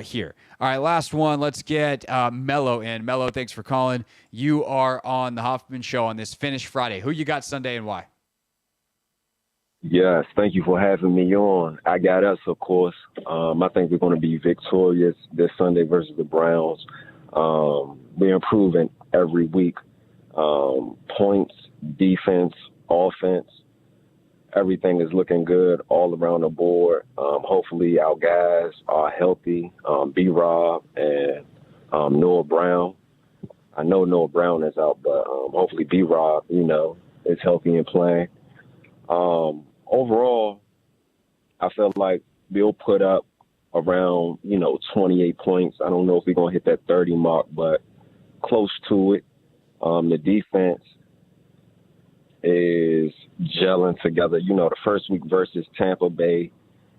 here. All right, last one. Let's get Mello in. Mello, thanks for calling. You are on the Hoffman Show on this Finish Friday. Who you got Sunday and why? Yes, thank you for having me on. I got us, of course. I think we're going to be victorious this Sunday versus the Browns. We're improving every week. Points, defense, offense, everything is looking good all around the board. Hopefully our guys are healthy. B-Rob and Noah Brown. I know Noah Brown is out, but hopefully B-Rob, is healthy and playing. Overall, I felt like we'll put up around, 28 points. I don't know if we're going to hit that 30 mark, but close to it. The defense is gelling together. The first week versus Tampa Bay,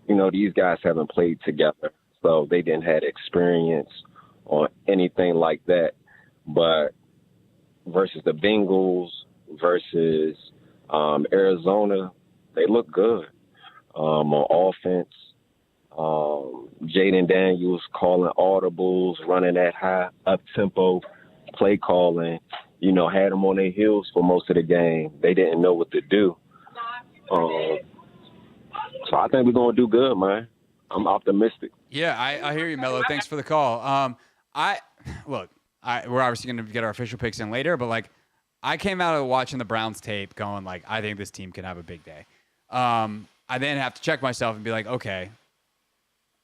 these guys haven't played together, so they didn't have experience on anything like that. But versus the Bengals, versus Arizona, they look good on offense. Jaden Daniels calling audibles, running that high up-tempo play calling, had them on their heels for most of the game. They didn't know what to do. So I think we're going to do good, man. I'm optimistic. Yeah, I hear you, Mello. Thanks for the call. We're obviously going to get our official picks in later, but, like, I came out of watching the Browns tape going, like, I think this team can have a big day. I then have to check myself and be like, okay,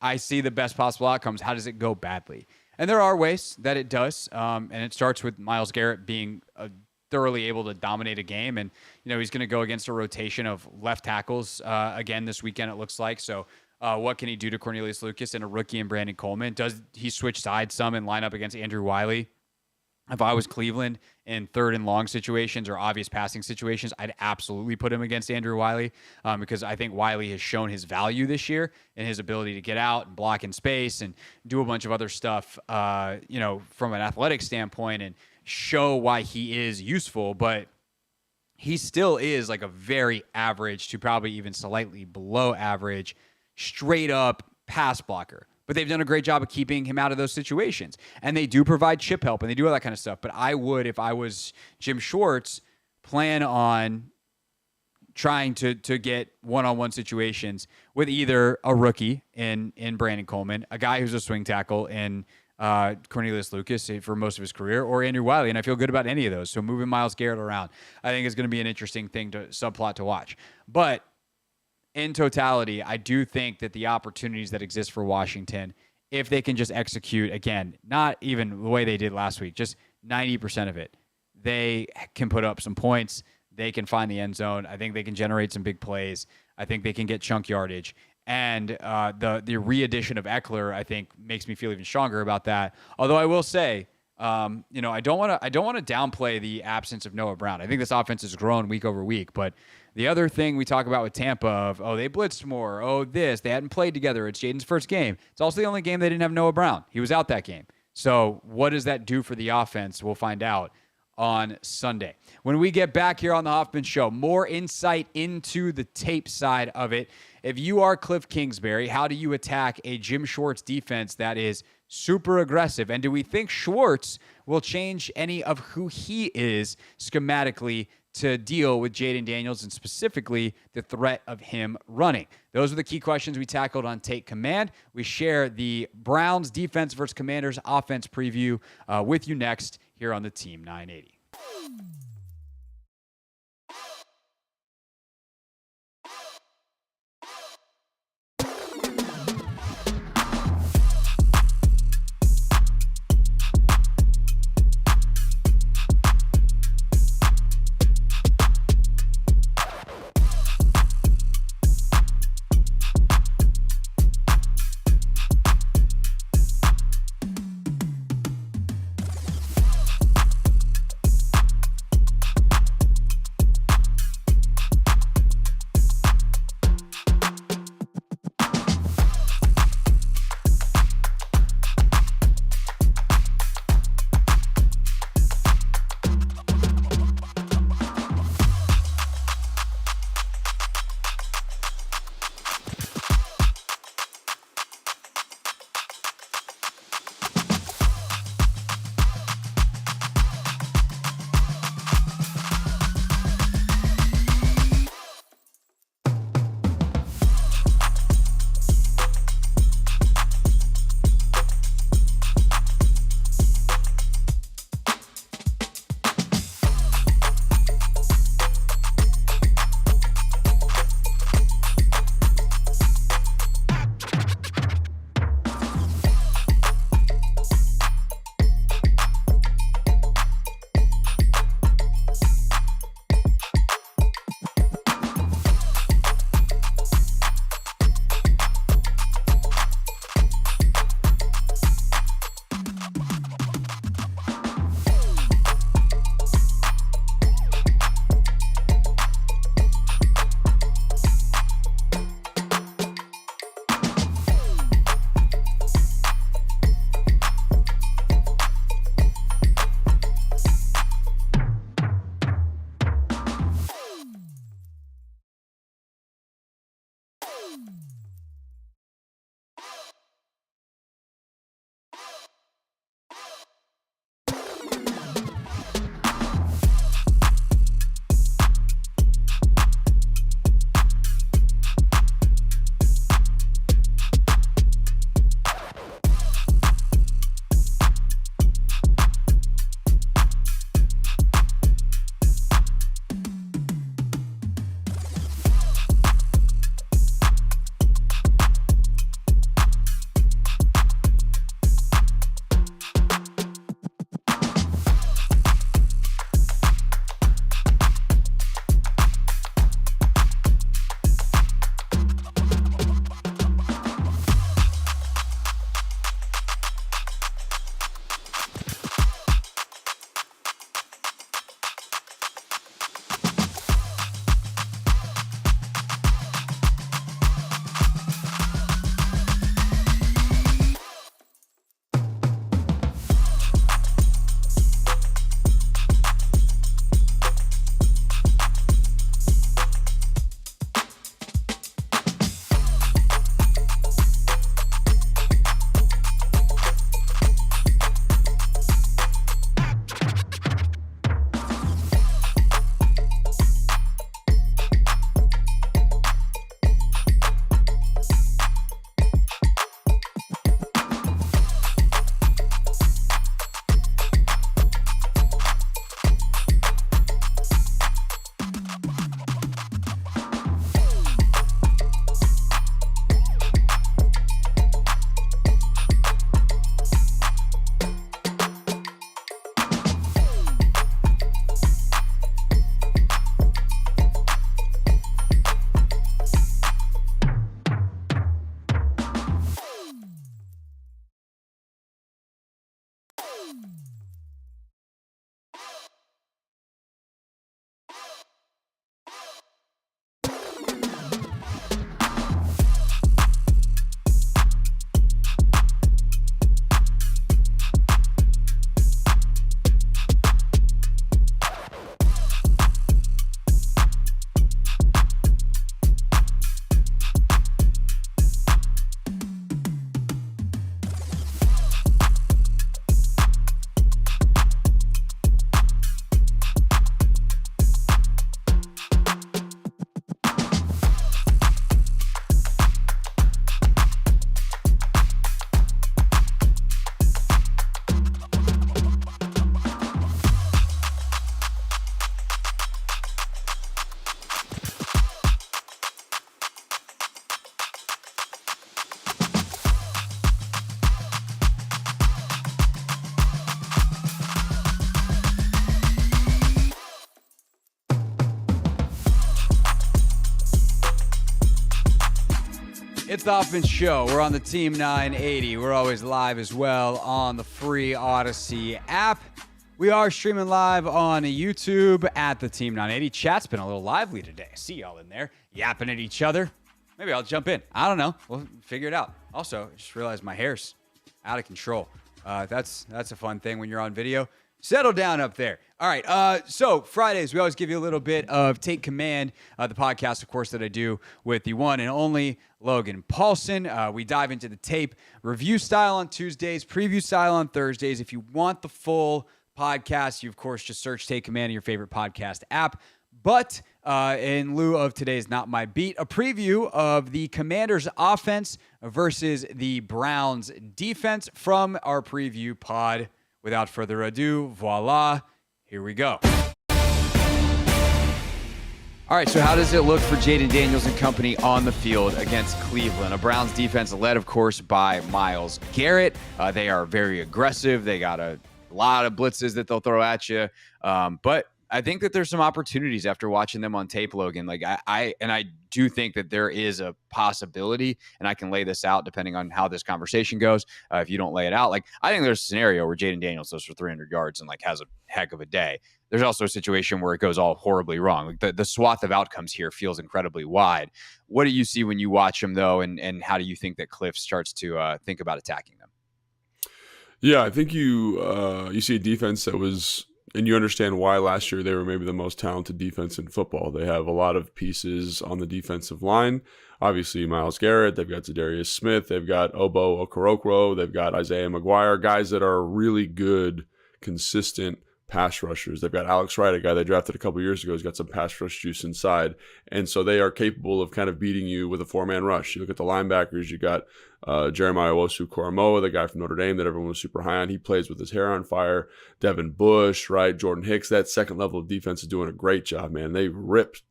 I see the best possible outcomes. How does it go badly? And there are ways that it does, and it starts with Myles Garrett being thoroughly able to dominate a game. And, he's going to go against a rotation of left tackles again this weekend, it looks like. So what can he do to Cornelius Lucas and a rookie in Brandon Coleman? Does he switch sides some and line up against Andrew Wiley? If I was Cleveland in third and long situations or obvious passing situations, I'd absolutely put him against Andrew Wiley because I think Wiley has shown his value this year and his ability to get out and block in space and do a bunch of other stuff, from an athletic standpoint and show why he is useful. But he still is like a very average to probably even slightly below average, straight up pass blocker, but they've done a great job of keeping him out of those situations. And they do provide chip help and they do all that kind of stuff. But I would, if I was Jim Schwartz, plan on trying to get one-on-one situations with either a rookie in Brandon Coleman, a guy who's a swing tackle in Cornelius Lucas for most of his career, or Andrew Wiley, and I feel good about any of those. So moving Myles Garrett around, I think is going to be an interesting thing to subplot to watch. But in totality, I do think that the opportunities that exist for Washington, if they can just execute, again, not even the way they did last week, just 90% of it, they can put up some points. They can find the end zone. I think they can generate some big plays. I think they can get chunk yardage. And the re-addition of Eckler, I think, makes me feel even stronger about that. Although I will say, I don't want to downplay the absence of Noah Brown. I think this offense has grown week over week. But the other thing we talk about with Tampa of, they blitzed more. They hadn't played together. It's Jaden's first game. It's also the only game they didn't have Noah Brown. He was out that game. So what does that do for the offense? We'll find out on Sunday. When we get back here on the Hoffman Show, more insight into the tape side of it. If you are Cliff Kingsbury, how do you attack a Jim Schwartz defense that is super aggressive? And do we think Schwartz will change any of who he is schematically to deal with Jaden Daniels and specifically the threat of him running? Those are the key questions we tackled on Take Command. We share the Browns defense versus Commanders offense preview with you next here on the Team 980. It's the Hoffman Show. We're on the Team 980. We're always live as well on the free Odyssey app. We are streaming live on YouTube at the Team 980. Chat's been a little lively today. I see y'all in there yapping at each other. Maybe I'll jump in. I don't know. We'll figure it out. Also, I just realized my hair's out of control. That's a fun thing when you're on video. Settle down up there. All right. So Fridays, we always give you a little bit of Take Command, the podcast, of course, that I do with the one and only Logan Paulson. We dive into the tape review style on Tuesdays, preview style on Thursdays. If you want the full podcast, you, of course, just search Take Command in your favorite podcast app. But in lieu of today's Not My Beat, a preview of the Commanders offense versus the Browns defense from our preview pod. Without further ado, voila, here we go. All right, so how does it look for Jaden Daniels and company on the field against Cleveland? A Browns defense led, of course, by Myles Garrett. They are very aggressive. They got a lot of blitzes that they'll throw at you. But I think that there's some opportunities after watching them on tape, Logan. Like I do think that there is a possibility, and I can lay this out depending on how this conversation goes. If you don't lay it out, like I think there's a scenario where Jaden Daniels goes for 300 yards and like has a heck of a day. There's also a situation where it goes all horribly wrong. Like the swath of outcomes here feels incredibly wide. What do you see when you watch them though, and how do you think that Cliff starts to think about attacking them? Yeah, I think you see a defense that was. And you understand why last year they were maybe the most talented defense in football. They have a lot of pieces on the defensive line. Obviously, Myles Garrett. They've got Zadarius Smith. They've got Obo Okorokoro. They've got Isaiah McGuire. Guys that are really good, consistent pass rushers. They've got Alex Wright, a guy they drafted a couple years ago. He's got some pass rush juice inside. And so they are capable of kind of beating you with a four-man rush. You look at the linebackers. You got Jeremiah Owusu-Koramoah, the guy from Notre Dame that everyone was super high on. He plays with his hair on fire. Devin Bush, right? Jordan Hicks. That second level of defense is doing a great job, man.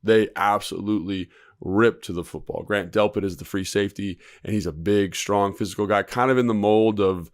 They absolutely rip to the football. Grant Delpit is the free safety, and he's a big, strong, physical guy, kind of in the mold of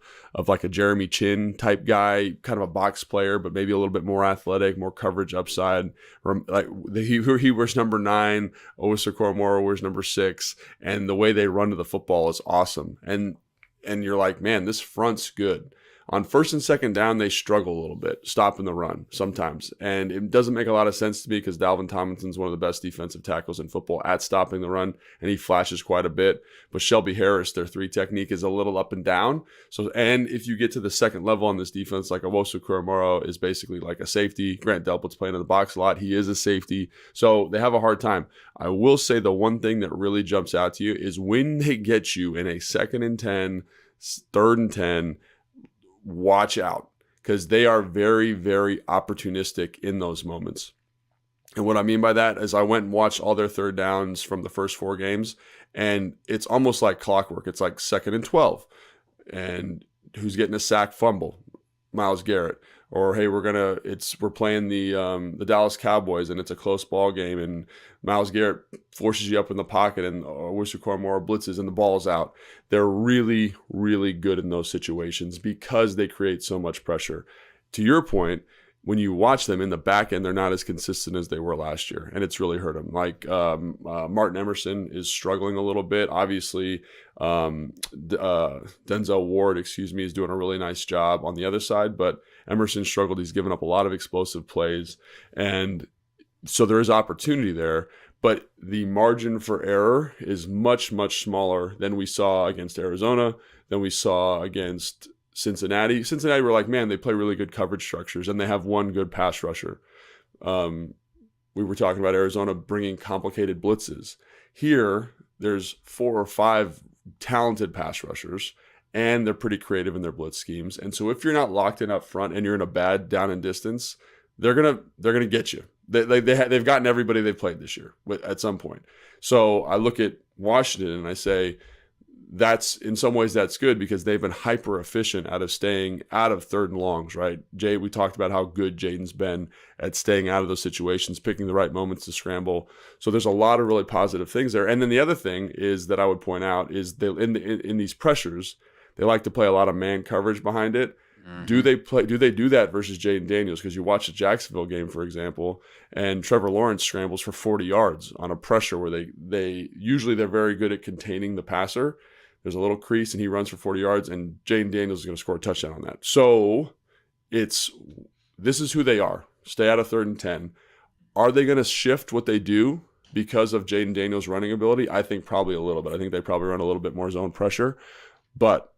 like a Jeremy Chin type guy, kind of a box player, but maybe a little bit more athletic, more coverage upside. Like he wears number 9, Owusu-Koramoah wears number 6, and the way they run to the football is awesome. And you're like, man, this front's good. On first and second down, they struggle a little bit, stopping the run sometimes. And it doesn't make a lot of sense to me because Dalvin Tomlinson's one of the best defensive tackles in football at stopping the run, and he flashes quite a bit. But Shelby Harris, their 3 technique is a little up and down. And if you get to the second level on this defense, like Owusu-Koramoah is basically like a safety. Grant Delpit's playing in the box a lot. He is a safety. So they have a hard time. I will say the one thing that really jumps out to you is when they get you in a 2nd and 10, 3rd and 10, watch out because they are very, very opportunistic in those moments. And what I mean by that is I went and watched all their 3rd downs from the first 4 games, and it's almost like clockwork. It's like 2nd and 12. And who's getting a sack fumble? Myles Garrett. Or hey, we're playing the Dallas Cowboys and it's a close ball game and Myles Garrett forces you up in the pocket and Owusu-Koramoah blitzes and the ball's out. They're really, really good in those situations because they create so much pressure. To your point, when you watch them in the back end, they're not as consistent as they were last year, and it's really hurt them. Like Martin Emerson is struggling a little bit. Obviously, Denzel Ward, is doing a really nice job on the other side, but Emerson struggled. He's given up a lot of explosive plays, and so there is opportunity there. But the margin for error is much, much smaller than we saw against Arizona, than we saw against Cincinnati. Cincinnati were like, man, they play really good coverage structures and they have one good pass rusher. We were talking about Arizona bringing complicated blitzes. Here, there's 4 or 5 talented pass rushers and they're pretty creative in their blitz schemes. And so if you're not locked in up front and you're in a bad down and distance, they're gonna get you. They've gotten everybody they've played this year at some point. So I look at Washington and I say, that's in some ways that's good because they've been hyper efficient out of staying out of 3rd and longs, right? Jay, we talked about how good Jaden's been at staying out of those situations, picking the right moments to scramble. So there's a lot of really positive things there. And then the other thing is that I would point out is in these pressures, they like to play a lot of man coverage behind it. Do they do that versus Jaden Daniels? Because you watch the Jacksonville game, for example, and Trevor Lawrence scrambles for 40 yards on a pressure where they're very good at containing the passer. There's a little crease and he runs for 40 yards, and Jaden Daniels is going to score a touchdown on that. So this is who they are. Stay out of 3rd and 10. Are they going to shift what they do because of Jaden Daniels' running ability? I think probably a little bit. I think they probably run a little bit more zone pressure, but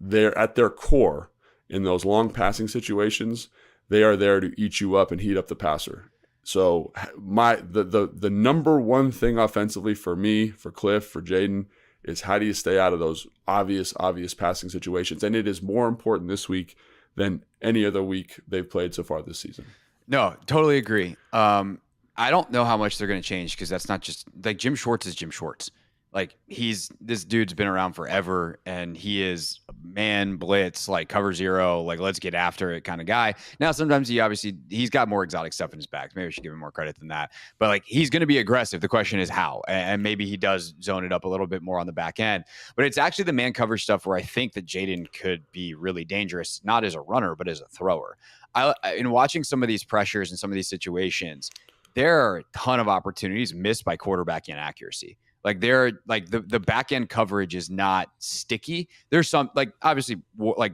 they're at their core in those long passing situations. They are there to eat you up and heat up the passer. So the number one thing offensively for me, for Cliff, for Jaden, is how do you stay out of those obvious passing situations? And it is more important this week than any other week they've played so far this season. No, totally agree. I don't know how much they're going to change because that's not just like Jim Schwartz is Jim Schwartz. Like this dude's been around forever and he is man blitz, like cover zero, like let's get after it kind of guy. Now, sometimes he's got more exotic stuff in his back. Maybe I should give him more credit than that, but like he's going to be aggressive. The question is how, and maybe he does zone it up a little bit more on the back end, but it's actually the man coverage stuff where I think that Jaden could be really dangerous, not as a runner, but as a thrower. In watching some of these pressures and some of these situations, there are a ton of opportunities missed by quarterback inaccuracy. Like the back end coverage is not sticky. There's some obviously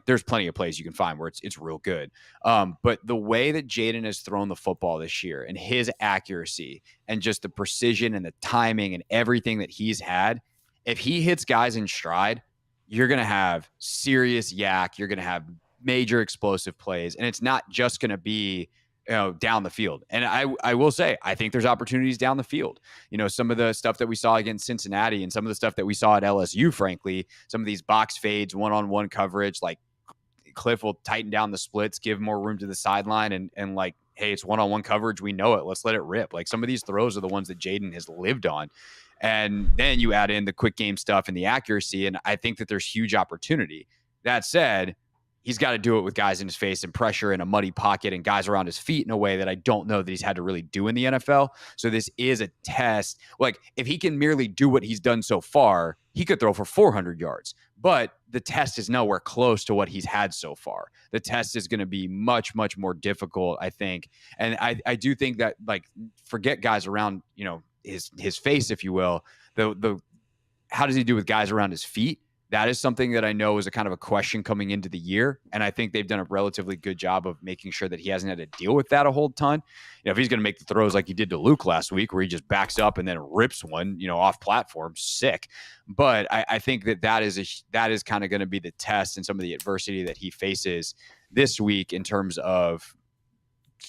there's plenty of plays you can find where it's real good. But the way that Jaden has thrown the football this year and his accuracy and just the precision and the timing and everything that he's had, if he hits guys in stride, you're going to have serious yak. You're going to have major explosive plays, and it's not just going to be down the field. And I will say, I think there's opportunities down the field. Some of the stuff that we saw against Cincinnati and some of the stuff that we saw at LSU, frankly, some of these box fades, one-on-one coverage, like Cliff will tighten down the splits, give more room to the sideline and like, hey, it's one-on-one coverage. We know it. Let's let it rip. Like some of these throws are the ones that Jaden has lived on. And then you add in the quick game stuff and the accuracy. And I think that there's huge opportunity. That said, he's got to do it with guys in his face and pressure in a muddy pocket and guys around his feet in a way that I don't know that he's had to really do in the NFL. So this is a test. Like if he can merely do what he's done so far, he could throw for 400 yards. But the test is nowhere close to what he's had so far. The test is going to be much, much more difficult, I think. And I do think that forget guys around, his face, if you will. The how does he do with guys around his feet? That is something that I know is a kind of a question coming into the year. And I think they've done a relatively good job of making sure that he hasn't had to deal with that a whole ton. If he's going to make the throws like he did to Luke last week, where he just backs up and then rips one, off platform, sick. But I think that is kind of going to be the test and some of the adversity that he faces this week in terms of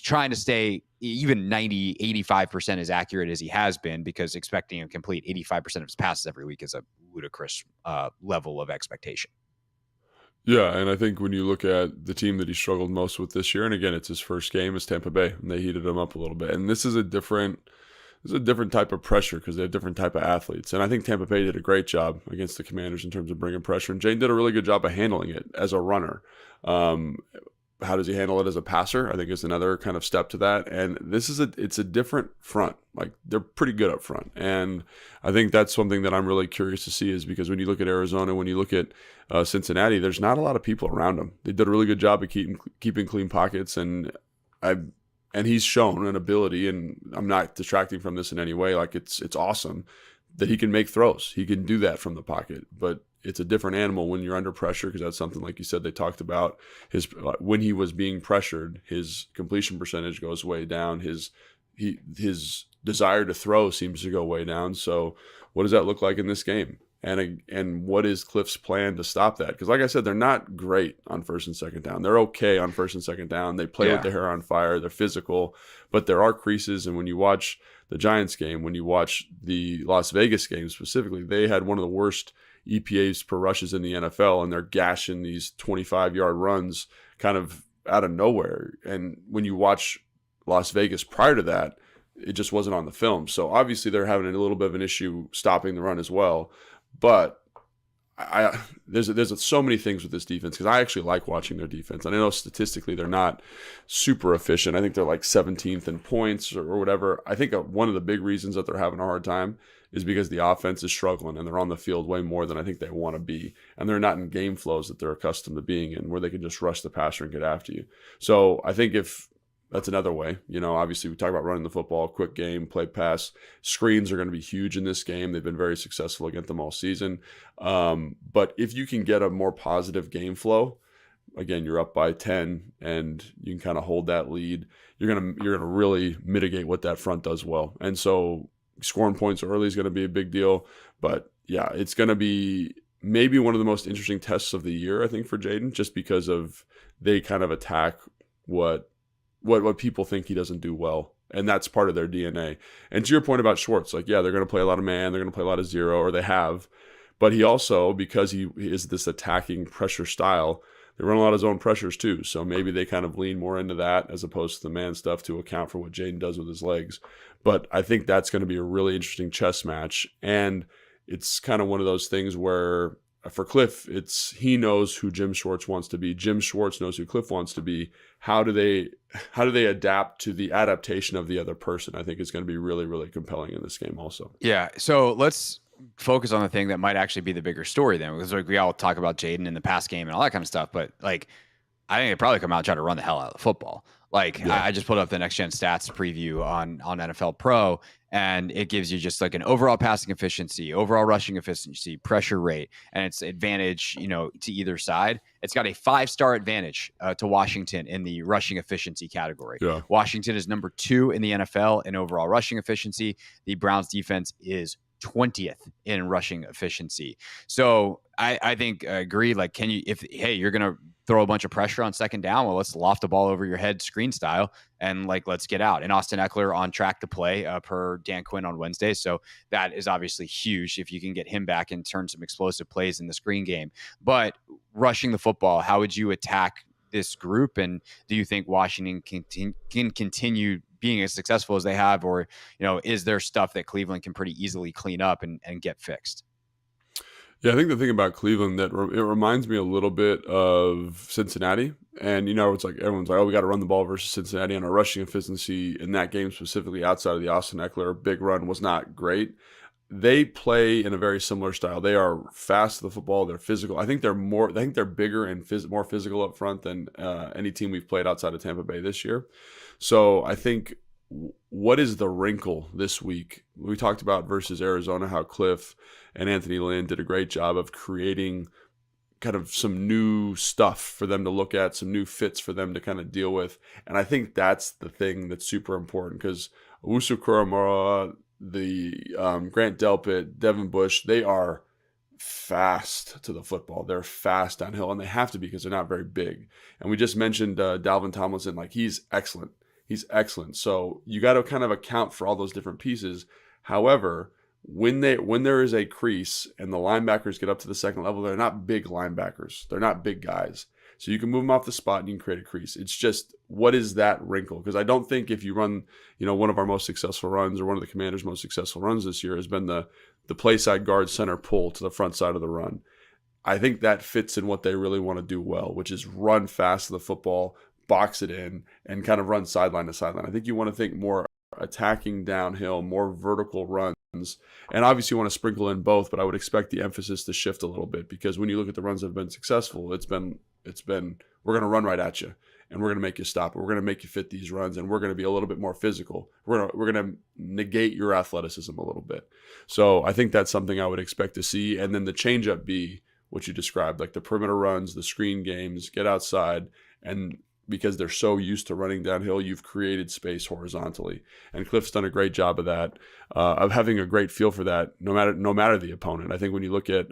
trying to stay even 90, 85% as accurate as he has been, because expecting him to complete 85% of his passes every week is a ludicrous level of expectation. Yeah, and I think when you look at the team that he struggled most with this year, and again, it's his first game, is Tampa Bay, and they heated him up a little bit. And this is a different type of pressure because they have different type of athletes. And I think Tampa Bay did a great job against the Commanders in terms of bringing pressure, and Jane did a really good job of handling it as a runner. How does he handle it as a passer? I think is another kind of step to that. And it's a different front. Like they're pretty good up front. And I think that's something that I'm really curious to see, is because when you look at Arizona, when you look at Cincinnati, there's not a lot of people around them. They did a really good job of keeping clean pockets. And he's shown an ability, and I'm not detracting from this in any way. Like it's awesome that he can make throws. He can do that from the pocket, but it's a different animal when you're under pressure, because that's something, like you said, they talked about when he was being pressured, his completion percentage goes way down. His desire to throw seems to go way down. So what does that look like in this game? And what is Cliff's plan to stop that? Because like I said, they're not great on first and second down. They're okay on first and second down. They play with their hair on fire. They're physical, but there are creases. And when you watch the Giants game, when you watch the Las Vegas game specifically, they had one of the worst EPAs per rushes in the NFL, and they're gashing these 25-yard runs kind of out of nowhere. And when you watch Las Vegas prior to that, it just wasn't on the film. So obviously they're having a little bit of an issue stopping the run as well. But there's so many things with this defense, because I actually like watching their defense. And I know statistically they're not super efficient. I think they're like 17th in points or whatever. I think one of the big reasons that they're having a hard time is because the offense is struggling and they're on the field way more than I think they want to be. And they're not in game flows that they're accustomed to being in where they can just rush the passer and get after you. So I think if that's another way, obviously we talk about running the football, quick game, play pass. Screens are going to be huge in this game. They've been very successful against them all season. But if you can get a more positive game flow, again, you're up by 10 and you can kind of hold that lead. You're gonna really mitigate what that front does well. And so scoring points early is going to be a big deal. But yeah, it's going to be maybe one of the most interesting tests of the year, I think, for Jaden, just because of they kind of attack what people think he doesn't do well. And that's part of their DNA. And to your point about Schwartz, like, yeah, they're going to play a lot of man, they're going to play a lot of zero, or they have. But he also, because he is this attacking pressure style, they run a lot of zone pressures too. So maybe they kind of lean more into that as opposed to the man stuff to account for what Jaden does with his legs. But I think that's going to be a really interesting chess match. And it's kind of one of those things where for Cliff, he knows who Jim Schwartz wants to be. Jim Schwartz knows who Cliff wants to be. How do they adapt to the adaptation of the other person? I think is going to be really, really compelling in this game also. Yeah. So let's focus on the thing that might actually be the bigger story then, because like we all talk about Jaden in the pass game and all that kind of stuff, but like I think they probably come out and try to run the hell out of the football. Like I just pulled up the next gen stats preview on NFL Pro, and it gives you just like an overall passing efficiency, overall rushing efficiency, pressure rate, and its advantage, to either side. It's got a 5-star advantage to Washington in the rushing efficiency category. Yeah. Washington is number 2 in the NFL in overall rushing efficiency. The Browns defense is 20th in rushing efficiency. So I think agree. Like, you're going to throw a bunch of pressure on second down, well, let's loft the ball over your head screen style and let's get out. And Austin Eckler on track to play per Dan Quinn on Wednesday. So that is obviously huge if you can get him back and turn some explosive plays in the screen game. But rushing the football, how would you attack this group? And do you think Washington can continue being as successful as they have, or, is there stuff that Cleveland can pretty easily clean up and get fixed? Yeah, I think the thing about Cleveland that it reminds me a little bit of Cincinnati. And, it's like everyone's like, oh, we got to run the ball versus Cincinnati. And our rushing efficiency in that game specifically outside of the Austin Eckler big run was not great. They play in a very similar style. They are fast to the football. They're physical. I think they're bigger and more physical up front than any team we've played outside of Tampa Bay this year. So I think what is the wrinkle this week? We talked about versus Arizona, how Cliff and Anthony Lynn did a great job of creating kind of some new stuff for them to look at, some new fits for them to kind of deal with. And I think that's the thing that's super important, because Owusu Koramoah, the Grant Delpit, Devin Bush, they are fast to the football. They're fast downhill, and they have to be because they're not very big. And we just mentioned Dalvin Tomlinson. Like, he's excellent. He's excellent. So you got to kind of account for all those different pieces. However, when there is a crease and the linebackers get up to the second level, they're not big linebackers. They're not big guys. So you can move them off the spot and you can create a crease. It's just, what is that wrinkle? Because I don't think if you run, one of our most successful runs, or one of the Commanders' most successful runs this year has been the play side guard center pull to the front side of the run. I think that fits in what they really want to do well, which is run fast to the football, box it in, and kind of run sideline to sideline. I think you want to think more attacking downhill, more vertical runs. And obviously you want to sprinkle in both, but I would expect the emphasis to shift a little bit, because when you look at the runs that have been successful, it's been we're going to run right at you, and we're going to make you stop. We're going to make you fit these runs, and we're going to be a little bit more physical. We're going to negate your athleticism a little bit. So I think that's something I would expect to see. And then the changeup be what you described, like the perimeter runs, the screen games, get outside, and because they're so used to running downhill, you've created space horizontally. And Cliff's done a great job of that, of having a great feel for that, no matter the opponent. I think when you look at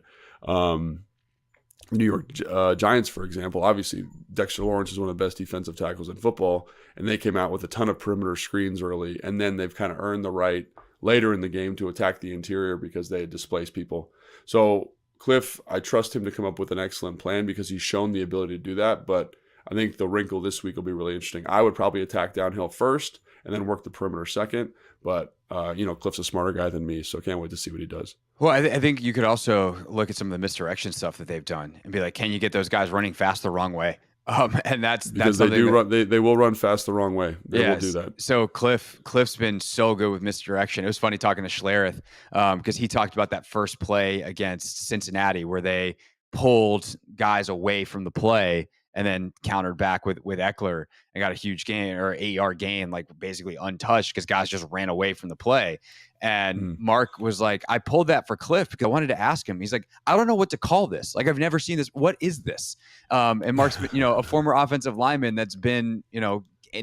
New York Giants, for example, obviously Dexter Lawrence is one of the best defensive tackles in football, and they came out with a ton of perimeter screens early, and then they've kind of earned the right later in the game to attack the interior because they had displaced people. So Cliff, I trust him to come up with an excellent plan because he's shown the ability to do that, but I think the wrinkle this week will be really interesting. I would probably attack downhill first and then work the perimeter second. But, Cliff's a smarter guy than me, so can't wait to see what he does. Well, I think you could also look at some of the misdirection stuff that they've done and be like, can you get those guys running fast the wrong way? And that's because they something do run. They will run fast the wrong way. They will do that. So Cliff's been so good with misdirection. It was funny talking to Schlereth because he talked about that first play against Cincinnati where they pulled guys away from the play and then countered back with Eckler and got a huge gain or 8-yard gain, like basically untouched because guys just ran away from the play. And Mark was like, I pulled that for Cliff because I wanted to ask him. He's like, I don't know what to call this. Like, I've never seen this. What is this? And Mark's, a former offensive lineman that's been,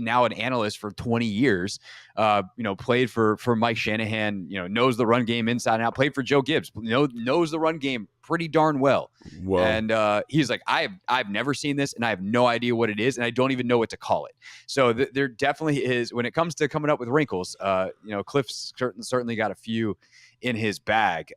now an analyst for 20 years, played for Mike Shanahan, knows the run game inside and out, played for Joe Gibbs, knows the run game pretty darn well. Wow. And he's like, I've never seen this and I have no idea what it is. And I don't even know what to call it. So there definitely is, when it comes to coming up with wrinkles, Cliff's certainly got a few in his bag.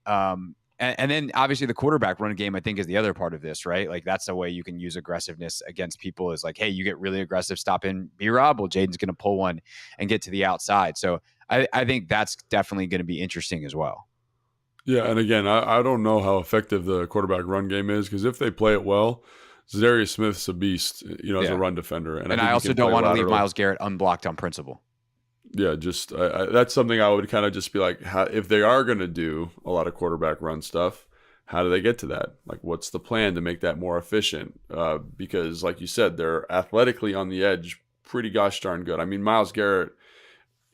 And then obviously the quarterback run game, I think, is the other part of this, right? Like that's the way you can use aggressiveness against people is like, hey, you get really aggressive, stop in B-Rob. Well, Jaden's going to pull one and get to the outside. So I think that's definitely going to be interesting as well. Yeah, and again, I don't know how effective the quarterback run game is because if they play it well, Zadarius Smith's a beast, as a run defender. And I also don't want to leave Myles Garrett unblocked on principle. Yeah, just that's something I would kind of just be like, if they are going to do a lot of quarterback run stuff, how do they get to that? Like, what's the plan to make that more efficient? Because, like you said, they're athletically on the edge pretty gosh darn good. I mean, Myles Garrett,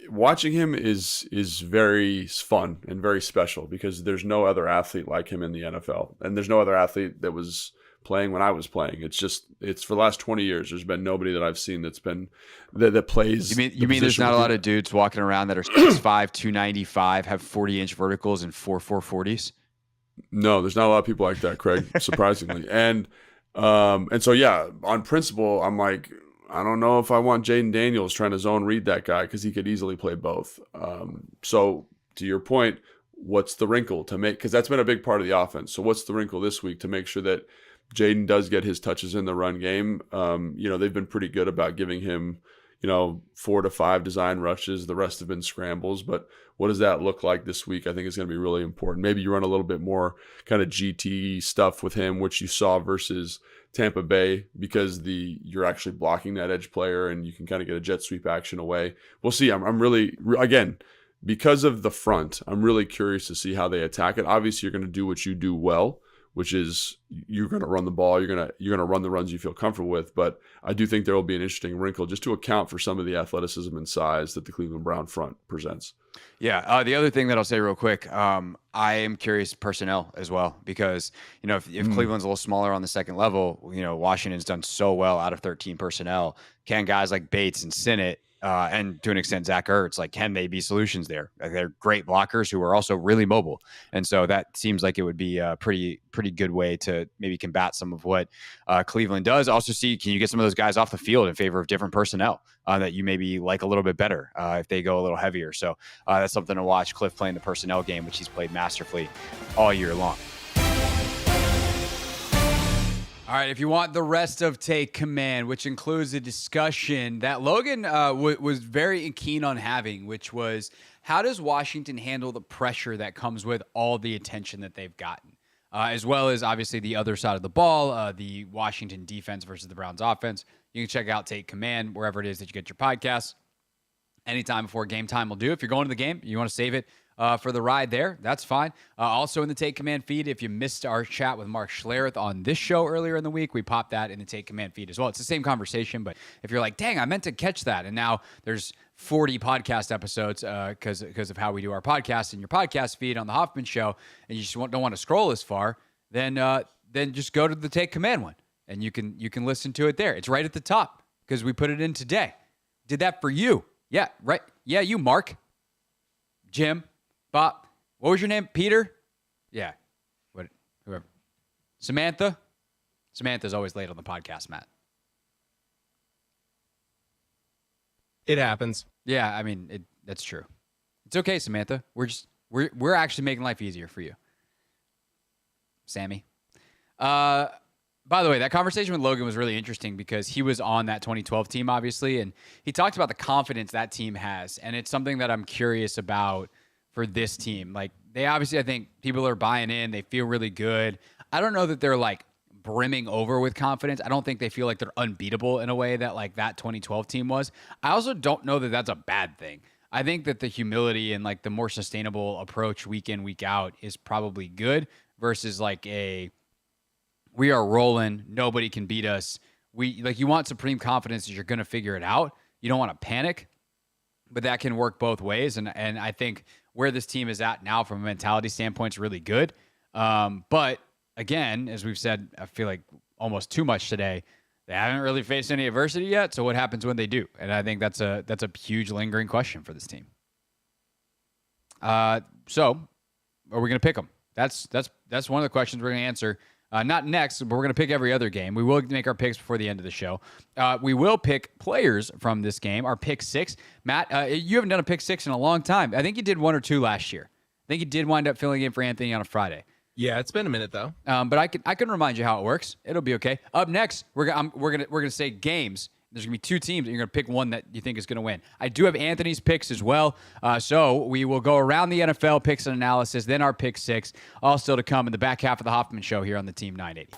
watching him is very fun and very special because there's no other athlete like him in the NFL, and there's no other athlete that was playing when I was playing. It's for the last 20 years. There's been nobody that I've seen that's been that plays. You mean there's not a lot of dudes walking around that are 6'5", 295, have 40-inch verticals and 4.40s? No, there's not a lot of people like that, Craig, surprisingly. And so yeah, on principle, I'm like, I don't know if I want Jaden Daniels trying to zone read that guy because he could easily play both. So to your point, what's the wrinkle to make? Because that's been a big part of the offense. So what's the wrinkle this week to make sure that Jaden does get his touches in the run game? They've been pretty good about giving him, 4 to 5 design rushes. The rest have been scrambles. But what does that look like this week? I think is going to be really important. Maybe you run a little bit more kind of GT stuff with him, which you saw versus Tampa Bay, because you're actually blocking that edge player and you can kind of get a jet sweep action away. We'll see. I'm really, again, because of the front, I'm really curious to see how they attack it. Obviously, you're going to do what you do well, which is you're going to run the ball. You're going to run the runs you feel comfortable with. But I do think there will be an interesting wrinkle just to account for some of the athleticism and size that the Cleveland Brown front presents. Yeah. The other thing that I'll say real quick, I am curious personnel as well, because, if Cleveland's a little smaller on the second level, Washington's done so well out of 13 personnel. Can guys like Bates and Sinnott, and to an extent, Zach Ertz, like, can they be solutions there? Like, they're great blockers who are also really mobile. And so that seems like it would be a pretty good way to maybe combat some of what Cleveland does. Also see, can you get some of those guys off the field in favor of different personnel that you maybe like a little bit better if they go a little heavier? So that's something to watch. Cliff playing the personnel game, which he's played masterfully all year long. All right, if you want the rest of Take Command, which includes a discussion that Logan was very keen on having, which was how does Washington handle the pressure that comes with all the attention that they've gotten, as well as obviously the other side of the ball, the Washington defense versus the Browns offense. You can check out Take Command wherever it is that you get your podcasts. Anytime before game time will do. If you're going to the game, you want to save it for the ride there, that's fine. Also in the Take Command feed, if you missed our chat with Mark Schlereth on this show earlier in the week, we popped that in the Take Command feed as well. It's the same conversation, but if you're like, dang, I meant to catch that, and now there's 40 podcast episodes because of how we do our podcast in your podcast feed on the Hoffman Show, and you just don't want to scroll as far, then just go to the Take Command one, and you can listen to it there. It's right at the top because we put it in today. Did that for you. Yeah, right. Yeah, you, Mark. Jim. Bob, what was your name? Peter? Yeah. Whoever. Samantha? Samantha's always late on the podcast, Matt. It happens. Yeah, I mean, that's true. It's okay, Samantha. We're actually making life easier for you. Sammy. By the way, that conversation with Logan was really interesting because he was on that 2012 team, obviously, and he talked about the confidence that team has, and it's something that I'm curious about for this team. Like, they obviously, I think people are buying in. They feel really good. I don't know that they're like brimming over with confidence. I don't think they feel like they're unbeatable in a way that like that 2012 team was. I also don't know that that's a bad thing. I think that the humility and like the more sustainable approach week in, week out is probably good versus like we are rolling, nobody can beat us. You want supreme confidence that you're going to figure it out. You don't want to panic, but that can work both ways. And I think where this team is at now from a mentality standpoint is really good. But again, as we've said, I feel like almost too much today, they haven't really faced any adversity yet. So what happens when they do? And I think that's a huge lingering question for this team. So are we going to pick them? That's one of the questions we're going to answer. Not next, but we're going to pick every other game. We will make our picks before the end of the show. We will pick players from this game, our pick six. Matt, you haven't done a pick six in a long time. I think you did one or two last year. I think you did wind up filling in for Anthony on a Friday. Yeah, it's been a minute though. But I can remind you how it works. It'll be okay. Up next, we're gonna say games. There's gonna be two teams, and you're gonna pick one that you think is gonna win. I do have Anthony's picks as well, so we will go around the NFL picks and analysis, then our pick six, all still to come in the back half of the Hoffman Show here on the Team 980.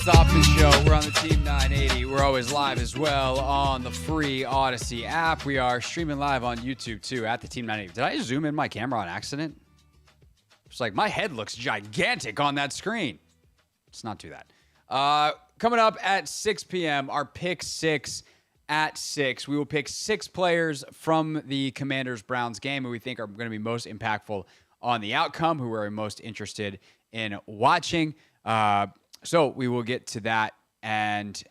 Hoffman Show. We're on the Team 980. We're always live as well on the free Odyssey app. We are streaming live on YouTube too at the Team 980. Did I zoom in my camera on accident? It's like my head looks gigantic on that screen. Let's not do that. Coming up at 6 p.m., our pick 6 at 6. We will pick 6 players from the Commanders-Browns game who we think are going to be most impactful on the outcome, who we're most interested in watching. So we will get to that and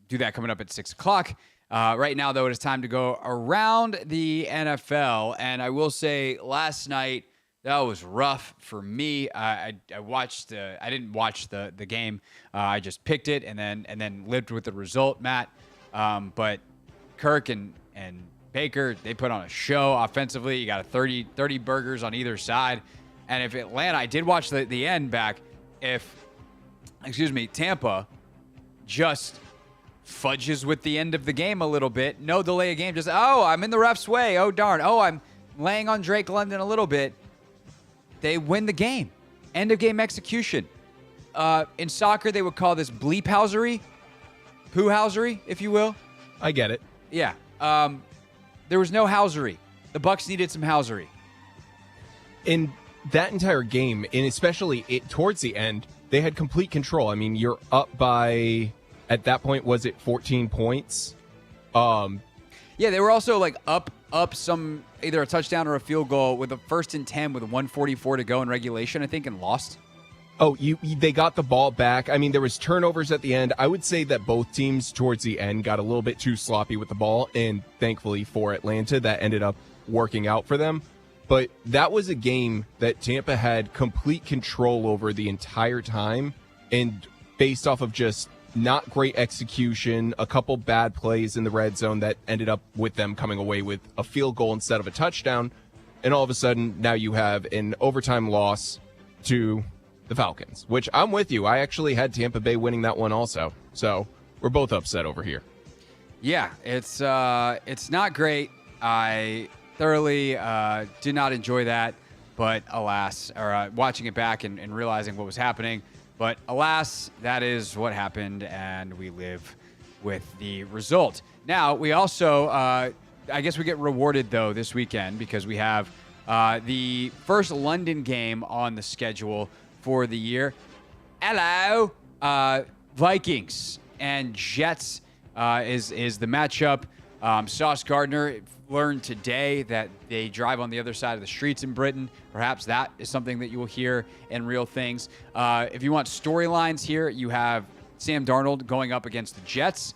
do that coming up at 6 o'clock. Right now, though, it is time to go around the NFL. And I will say last night, that was rough for me. I watched. I didn't watch the game. I just picked it and then lived with the result, Matt. But Kirk and Baker, they put on a show offensively. You got a 30 burgers on either side. And if Atlanta, I did watch the end back. Tampa just fudges with the end of the game a little bit. No delay of game. Just, I'm in the ref's way. Oh, darn. Oh, I'm laying on Drake London a little bit. They win the game. End of game execution. In soccer, they would call this bleephousery. Poo-housery, if you will. I get it. Yeah. There was no housery. The Bucs needed some housery. In that entire game, and especially towards the end, they had complete control. I mean, you're up by, at that point, was it 14 points? Yeah, they were also like up some, either a touchdown or a field goal with a 1st and 10 with 1:44 to go in regulation, I think, and lost. Oh, they got the ball back. I mean, there was turnovers at the end. I would say that both teams towards the end got a little bit too sloppy with the ball, and thankfully for Atlanta, that ended up working out for them. But that was a game that Tampa had complete control over the entire time, and based off of just not great execution, a couple bad plays in the red zone that ended up with them coming away with a field goal instead of a touchdown, and all of a sudden now you have an overtime loss to the Falcons, which I'm with you. I actually had Tampa Bay winning that one also, so we're both upset over here. Yeah, it's not great. I thoroughly did not enjoy that, but alas, or watching it back and realizing what was happening. But alas, that is what happened, and we live with the result. Now, we also, I guess we get rewarded, though, this weekend because we have the first London game on the schedule for the year. Hello, Vikings and Jets is the matchup. Sauce Gardner learned today that they drive on the other side of the streets in Britain. Perhaps that is something that you will hear in Real Things. If you want storylines here, you have Sam Darnold going up against the Jets,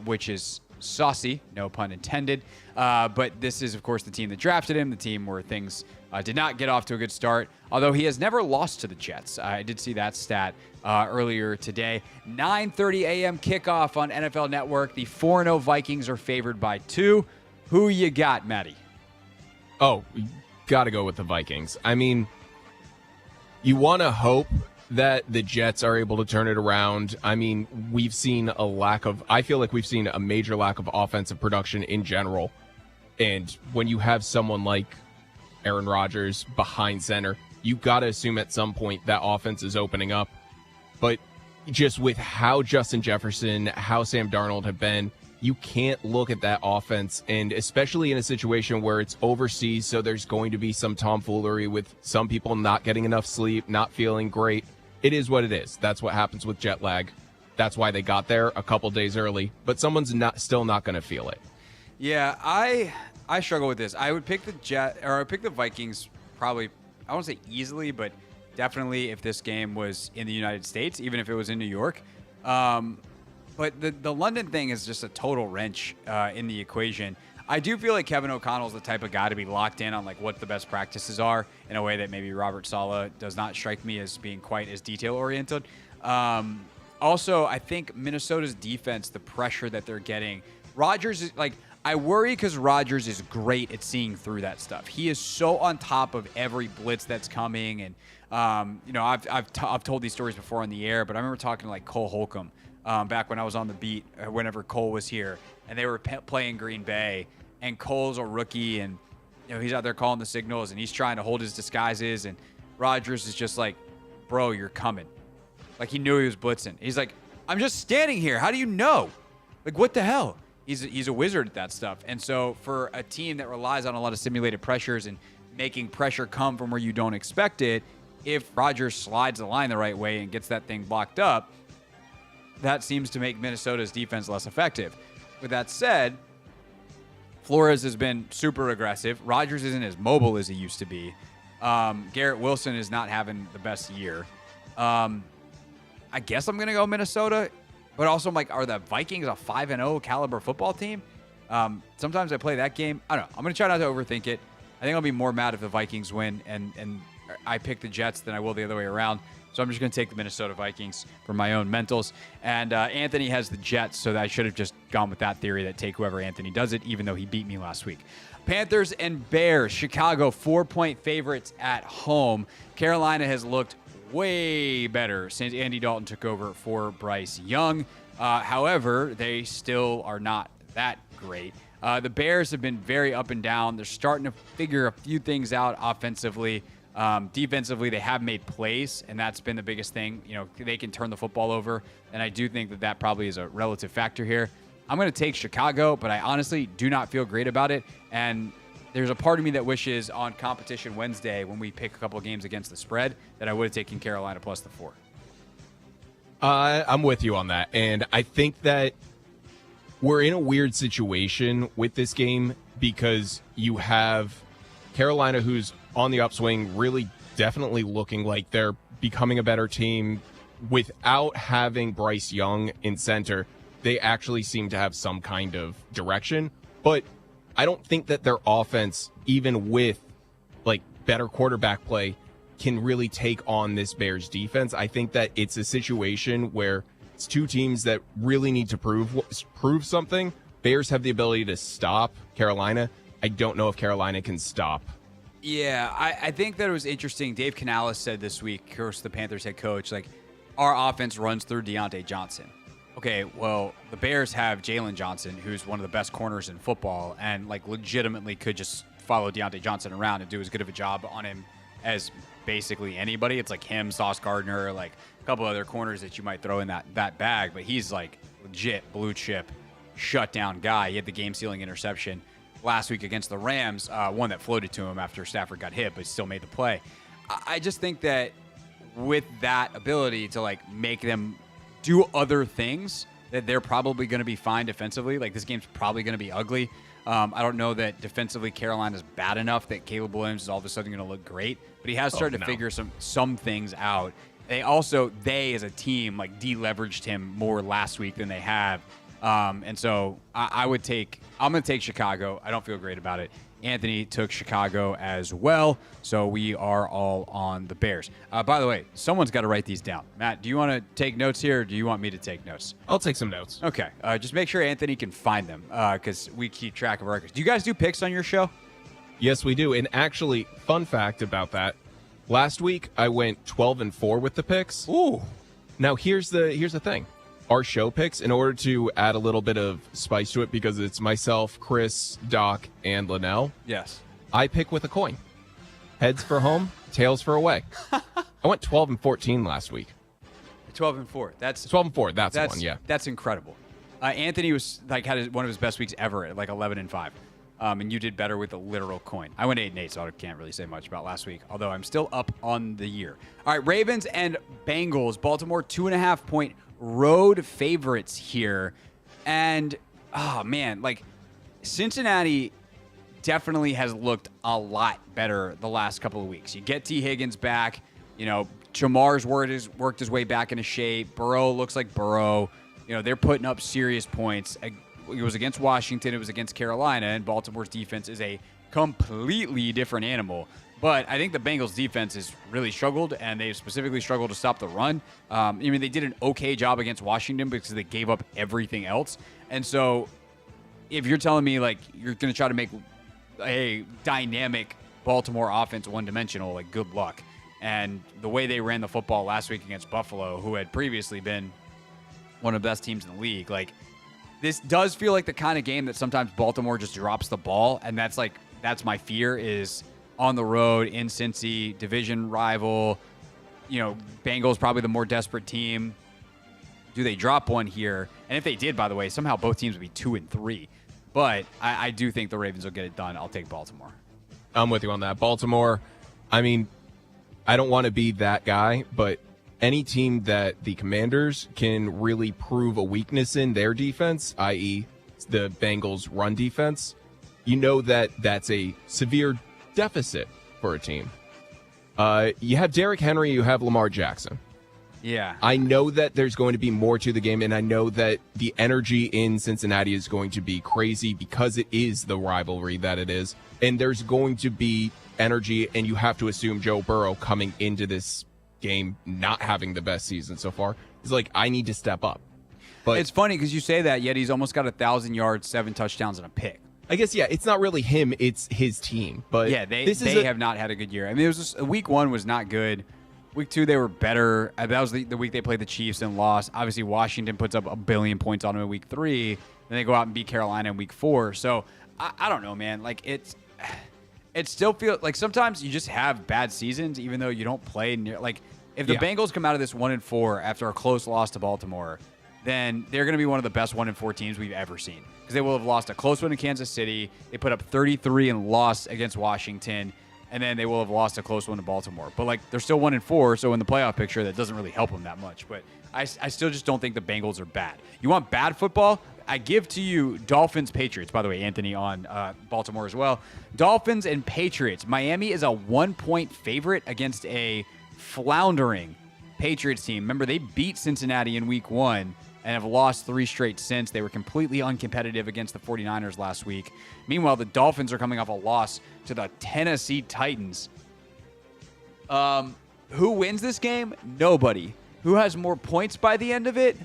which is saucy, no pun intended. But this is, of course, the team that drafted him, the team where things did not get off to a good start, although he has never lost to the Jets. I did see that stat earlier today. 9:30 a.m. kickoff on NFL Network. The 4-0 Vikings are favored by 2. Who you got, Matty? Oh, we got to go with the Vikings. I mean, you want to hope that the Jets are able to turn it around. I mean, we've seen I feel like we've seen a major lack of offensive production in general. And when you have someone like Aaron Rodgers behind center, you got to assume at some point that offense is opening up. But just with how Justin Jefferson, how Sam Darnold have been, you can't look at that offense, and especially in a situation where it's overseas, so there's going to be some tomfoolery with some people not getting enough sleep, not feeling great. It is what it is. That's what happens with jet lag. That's why they got there a couple days early, but someone's still not going to feel it. Yeah, I struggle with this. I would pick the Vikings probably, I won't say easily, but definitely if this game was in the United States, even if it was in New York. But the London thing is just a total wrench in the equation. I do feel like Kevin O'Connell's the type of guy to be locked in on like what the best practices are in a way that maybe Robert Saleh does not strike me as being quite as detail oriented. Also, I think Minnesota's defense, the pressure that they're getting, Rodgers is like, I worry because Rodgers is great at seeing through that stuff. He is so on top of every blitz that's coming, and I've told these stories before on the air, but I remember talking to like Cole Holcomb back when I was on the beat, whenever Cole was here, and they were playing Green Bay, and Cole's a rookie, and he's out there calling the signals, and he's trying to hold his disguises, and Rodgers is just like, bro, you're coming. Like he knew he was blitzing. He's like, I'm just standing here. How do you know? Like, what the hell? He's a wizard at that stuff. And so for a team that relies on a lot of simulated pressures and making pressure come from where you don't expect it, if Rodgers slides the line the right way and gets that thing blocked up, that seems to make Minnesota's defense less effective. With that said, Flores has been super aggressive. Rodgers isn't as mobile as he used to be. Garrett Wilson is not having the best year. I guess I'm going to go Minnesota, but also I'm like, are the Vikings a 5-0 caliber football team? Sometimes I play that game. I don't know. I'm going to try not to overthink it. I think I'll be more mad if the Vikings win and I pick the Jets than I will the other way around. So I'm just going to take the Minnesota Vikings for my own mentals. And Anthony has the Jets, so I should have just gone with that theory that take whoever Anthony does it, even though he beat me last week. Panthers and Bears. Chicago, 4-point favorites at home. Carolina has looked way better since Andy Dalton took over for Bryce Young. However, they still are not that great. The Bears have been very up and down. They're starting to figure a few things out offensively. Defensively, they have made plays, and that's been the biggest thing. You know, they can turn the football over, and I do think that probably is a relative factor here. I'm going to take Chicago, but I honestly do not feel great about it, and there's a part of me that wishes on Competition Wednesday, when we pick a couple of games against the spread, that I would have taken Carolina plus the 4. I'm with you on that, and I think that we're in a weird situation with this game because you have Carolina, who's on the upswing, really definitely looking like they're becoming a better team. Without having Bryce Young in center, they actually seem to have some kind of direction. But I don't think that their offense, even with like better quarterback play, can really take on this Bears defense. I think that it's a situation where it's two teams that really need to prove something. Bears have the ability to stop Carolina. I don't know if Carolina can stop. Yeah, I think that it was interesting. Dave Canales said this week, of course, the Panthers head coach, like, our offense runs through Deontay Johnson. Okay, well, the Bears have Jalen Johnson, who's one of the best corners in football, and like legitimately could just follow Deontay Johnson around and do as good of a job on him as basically anybody. It's like him, Sauce Gardner, like a couple other corners that you might throw in that bag, but he's like legit blue chip shutdown guy. He had the game-sealing interception last week against the Rams, one that floated to him after Stafford got hit, but still made the play. I just think that with that ability to like make them do other things, that they're probably going to be fine defensively. Like, this game's probably going to be ugly. I don't know that defensively Carolina's bad enough that Caleb Williams is all of a sudden going to look great, but he has started to figure some things out. They as a team, like, deleveraged him more last week than they have. And so I'm going to take Chicago. I don't feel great about it. Anthony took Chicago as well. So we are all on the Bears. By the way, someone's got to write these down. Matt, do you want to take notes here, or do you want me to take notes? I'll take some notes. Okay. Just make sure Anthony can find them, because we keep track of our records. Do you guys do picks on your show? Yes, we do. And actually, fun fact about that. Last week, I went 12-4 with the picks. Ooh. Now, here's the thing. Our show picks, in order to add a little bit of spice to it, because it's myself, Chris, Doc, and Linnell. Yes. I pick with a coin. Heads for home, tails for away. I went 12-14 last week. 12-4. That's 12-4. That's the one. Yeah. That's incredible. Anthony was had one of his best weeks ever at like 11-5. And you did better with a literal coin. I went 8-8, so I can't really say much about last week, although I'm still up on the year. All right, Ravens and Bengals. Baltimore 2.5-point road favorites here. And, oh, man, like, Cincinnati definitely has looked a lot better the last couple of weeks. You get T. Higgins back. You know, Jamar's worked his way back into shape. Burrow looks like Burrow. You know, they're putting up serious points. It was against Washington. It was against Carolina. And Baltimore's defense is a completely different animal. But I think the Bengals' defense has really struggled, and they've specifically struggled to stop the run. I mean, they did an okay job against Washington because they gave up everything else. And so if you're telling me, like, you're going to try to make a dynamic Baltimore offense one-dimensional, like, good luck. And the way they ran the football last week against Buffalo, who had previously been one of the best teams in the league, like, this does feel like the kind of game that sometimes Baltimore just drops the ball, and that's my fear is on the road in Cincy, division rival. Bengals probably the more desperate team. Do they drop one here? And if they did, by the way, somehow both teams would be 2-3. But I do think the Ravens will get it done. I'll take Baltimore. I'm with you on that. Baltimore, I mean, I don't want to be that guy, but any team that the Commanders can really prove a weakness in their defense, i.e. the Bengals' run defense, that's a severe deficit for a team. You have Derrick Henry, you have Lamar Jackson. Yeah. I know that there's going to be more to the game, and I know that the energy in Cincinnati is going to be crazy because it is the rivalry that it is. And there's going to be energy, and you have to assume Joe Burrow coming into this game not having the best season so far is like, I need to step up. But it's funny because you say that, yet he's almost got 1,000 yards, 7 touchdowns, and a pick. I guess, yeah, it's not really him, it's his team. But yeah, they have not had a good year. I mean, it was just, week 1 was not good. Week 2, they were better. That was the week they played the Chiefs and lost. Obviously, Washington puts up 1 billion points on them in week 3. Then they go out and beat Carolina in week 4. So, I don't know, man. Like, it still feels like sometimes you just have bad seasons, even though you don't play near. Like, if the Bengals come out of this 1-4 after a close loss to Baltimore, then they're going to be one of the best 1-4 teams we've ever seen. Because they will have lost a close one in Kansas City. They put up 33 and lost against Washington. And then they will have lost a close one to Baltimore. But, like, they're still 1-4, so in the playoff picture, that doesn't really help them that much. But I still just don't think the Bengals are bad. You want bad football? I give to you Dolphins-Patriots. By the way, Anthony on Baltimore as well. Dolphins and Patriots. Miami is a 1-point favorite against a floundering Patriots team. Remember, they beat Cincinnati in week 1 and have lost 3 straight since. They were completely uncompetitive against the 49ers last week. Meanwhile, the Dolphins are coming off a loss to the Tennessee Titans. Who wins this game? Nobody. Who has more points by the end of it?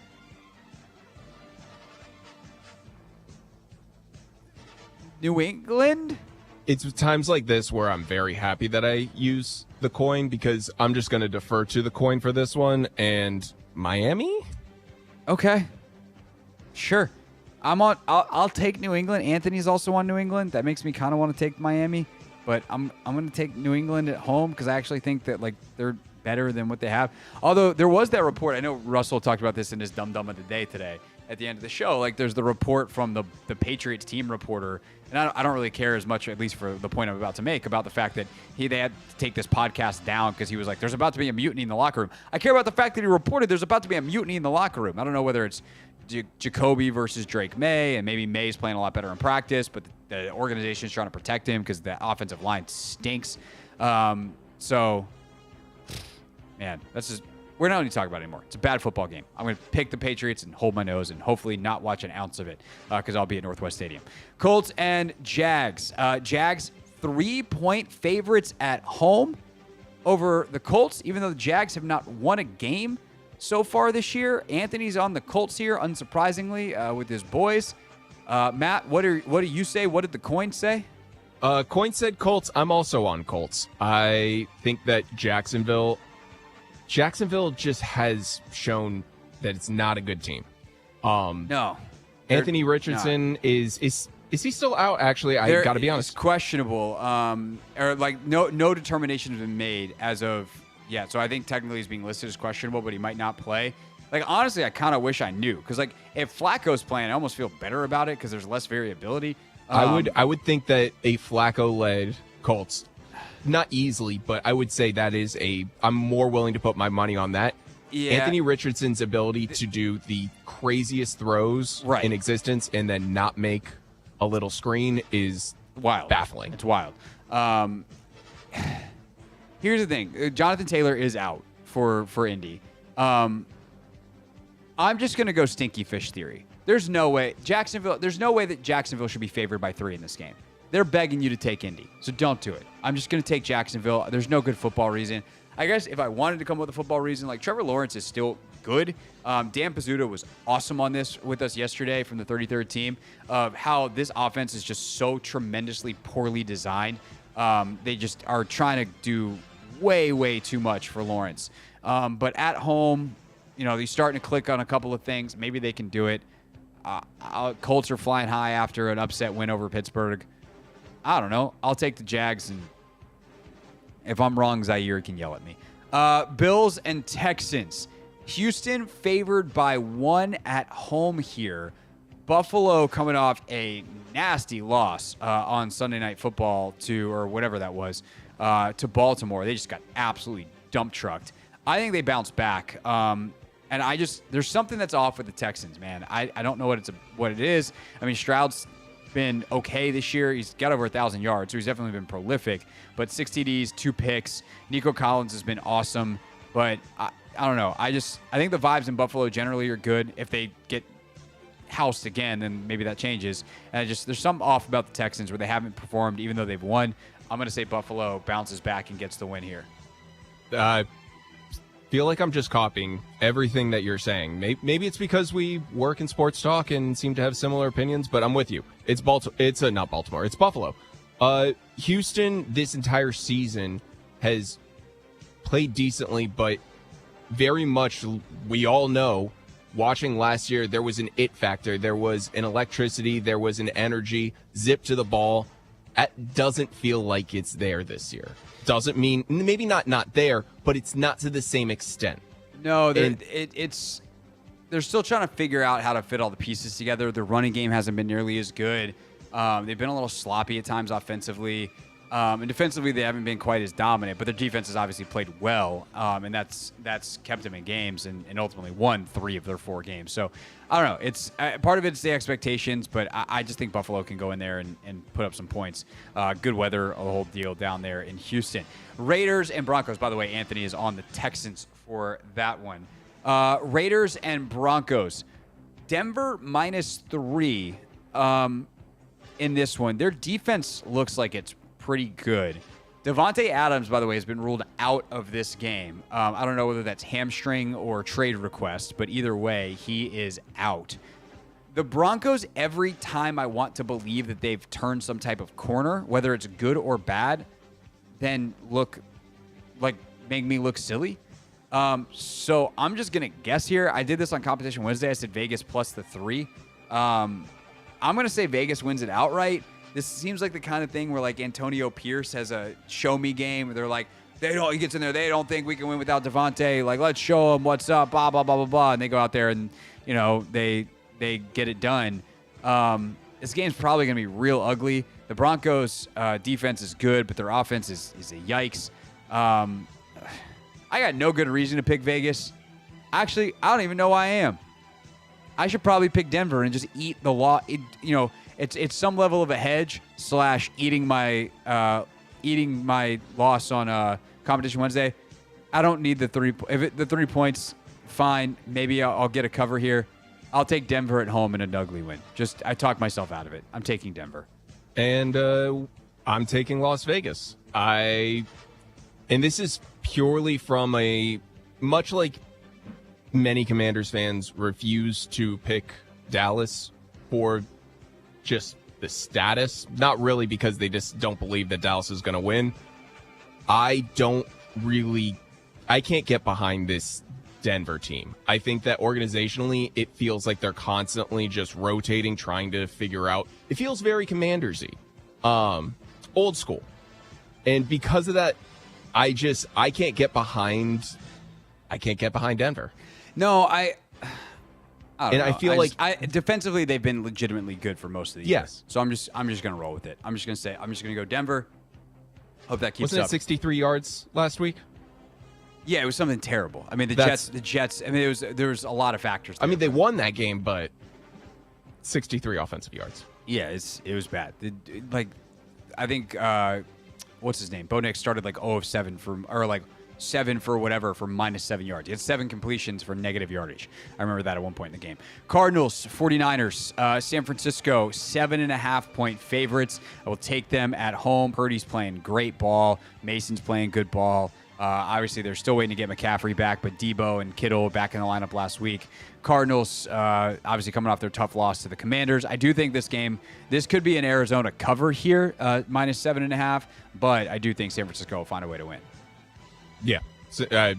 New England? It's times like this where I'm very happy that I use the coin because I'm just going to defer to the coin for this one. And Miami? Okay. Sure. I'll take New England. Anthony's also on New England. That makes me kind of want to take Miami, but I'm going to take New England at home because I actually think that like they're better than what they have. Although there was that report. I know Russell talked about this in his Dum Dum of the Day today at the end of the show. Like there's the report from the Patriots team reporter, and I don't really care as much, at least for the point I'm about to make, about the fact that they had to take this podcast down because he was like, there's about to be a mutiny in the locker room. I care about the fact that he reported there's about to be a mutiny in the locker room. I don't know whether it's Jacoby versus Drake May, and maybe May's playing a lot better in practice, but the organization's trying to protect him because the offensive line stinks. So, man, that's just, we're not going to talk about it anymore. It's a bad football game. I'm going to pick the Patriots and hold my nose and hopefully not watch an ounce of it because I'll be at Northwest Stadium. Colts and Jags. Jags 3-point favorites at home over the Colts, even though the Jags have not won a game so far this year. Anthony's on the Colts here, unsurprisingly, with his boys. Matt, what do you say? What did the coin say? Coin said Colts. I'm also on Colts. I think that Jacksonville just has shown that it's not a good team. No. Anthony Richardson is he still out? Actually, I got to be honest. It's questionable. Or like no determination has been made as of yet. So I think technically he's being listed as questionable, but he might not play. Like honestly, I kind of wish I knew because like if Flacco's playing, I almost feel better about it because there's less variability. I would think that a Flacco-led Colts, not easily, but I would say that is I'm more willing to put my money on that. Yeah. Anthony Richardson's ability to do the craziest throws in existence and then not make a little screen is wild, baffling. It's wild. Here's the thing: Jonathan Taylor is out for Indy. I'm just gonna go stinky fish theory. There's no way that Jacksonville should be favored by 3 in this game. They're begging you to take Indy, so don't do it. I'm just going to take Jacksonville. There's no good football reason. I guess if I wanted to come up with a football reason, like Trevor Lawrence is still good. Dan Pizzuto was awesome on this with us yesterday from the 33rd team of how this offense is just so tremendously poorly designed. They just are trying to do way, way too much for Lawrence. But at home, he's starting to click on a couple of things. Maybe they can do it. Colts are flying high after an upset win over Pittsburgh. I don't know. I'll take the Jags, and if I'm wrong, Zaire can yell at me. Bills and Texans. Houston favored by 1 at home here. Buffalo coming off a nasty loss on Sunday Night Football or whatever that was, to Baltimore. They just got absolutely dump trucked. I think they bounce back. And there's something that's off with the Texans, man. I don't know what it is. I mean, Stroud's been okay this year. He's got over 1,000 yards, so he's definitely been prolific. But 6 TDs, 2 picks. Nico Collins has been awesome. But I don't know. I think the vibes in Buffalo generally are good. If they get housed again, then maybe that changes. And there's something off about the Texans where they haven't performed even though they've won. I'm going to say Buffalo bounces back and gets the win here. I feel like I'm just copying everything that you're saying. Maybe it's because we work in sports talk and seem to have similar opinions, but I'm with you. It's not Baltimore. It's Buffalo. Houston this entire season has played decently, but very much we all know watching last year, there was an it factor. There was an electricity. There was an energy, zip to the ball. That doesn't feel like it's there this year. Doesn't mean, maybe not there, but it's not to the same extent. No, they're still trying to figure out how to fit all the pieces together. The running game hasn't been nearly as good. They've been a little sloppy at times offensively. And defensively, they haven't been quite as dominant, but their defense has obviously played well, and that's kept them in games and ultimately won 3 of their 4 games. So I don't know. It's part of it's the expectations, but I just think Buffalo can go in there and put up some points. Good weather, a whole deal down there in Houston. Raiders and Broncos. By the way, Anthony is on the Texans for that one. Raiders and Broncos. Denver -3 in this one. Their defense looks like it's pretty good. Devontae Adams, by the way, has been ruled out of this game. I don't know whether that's hamstring or trade request, but either way, he is out. The Broncos, every time I want to believe that they've turned some type of corner, whether it's good or bad, then make me look silly. So I'm just going to guess here. I did this on Competition Wednesday. I said Vegas plus the 3. I'm going to say Vegas wins it outright. This seems like the kind of thing where like Antonio Pierce has a show me game where they're like, he gets in there, they don't think we can win without Devontae. Like, let's show them what's up, blah, blah, blah, blah, blah. And they go out there and, they get it done. This game's probably going to be real ugly. The Broncos defense is good, but their offense is a yikes. I got no good reason to pick Vegas. Actually, I don't even know why I am. I should probably pick Denver and just eat the law. It's some level of a hedge / eating my loss on Competition Wednesday. I don't need the 3. The 3 points, fine. Maybe I'll get a cover here. I'll take Denver at home in an ugly win. I talked myself out of it. I'm taking Denver. And I'm taking Las Vegas. And this is purely from much like many Commanders fans refuse to pick Dallas for just the status, not really because they just don't believe that Dallas is going to win. I can't get behind this Denver team. I think that organizationally, it feels like they're constantly just rotating, trying to figure out. It feels very Commanders-y, old school. And because of that, I can't get behind Denver. No, I don't know. I feel defensively they've been legitimately good for most of the year. Yes. So I'm just gonna roll with it. I'm just gonna go Denver. Hope that keeps Wasn't up. it 63 yards last week? Yeah, it was something terrible. I mean, the Jets. I mean, there was a lot of factors. I mean, they won that game, but 63 offensive yards. Yeah, it was bad. I think what's his name? Bo Nix started 0 of 7 7 for whatever for -7 yards. He had 7 completions for negative yardage. I remember that at one point in the game. Cardinals, 49ers, San Francisco, 7.5 point favorites. I will take them at home. Purdy's playing great ball. Mason's playing good ball. Obviously, they're still waiting to get McCaffrey back, but Debo and Kittle back in the lineup last week. Cardinals, obviously coming off their tough loss to the Commanders. I do think this could be an Arizona cover here, -7.5, but I do think San Francisco will find a way to win. Yeah. So, I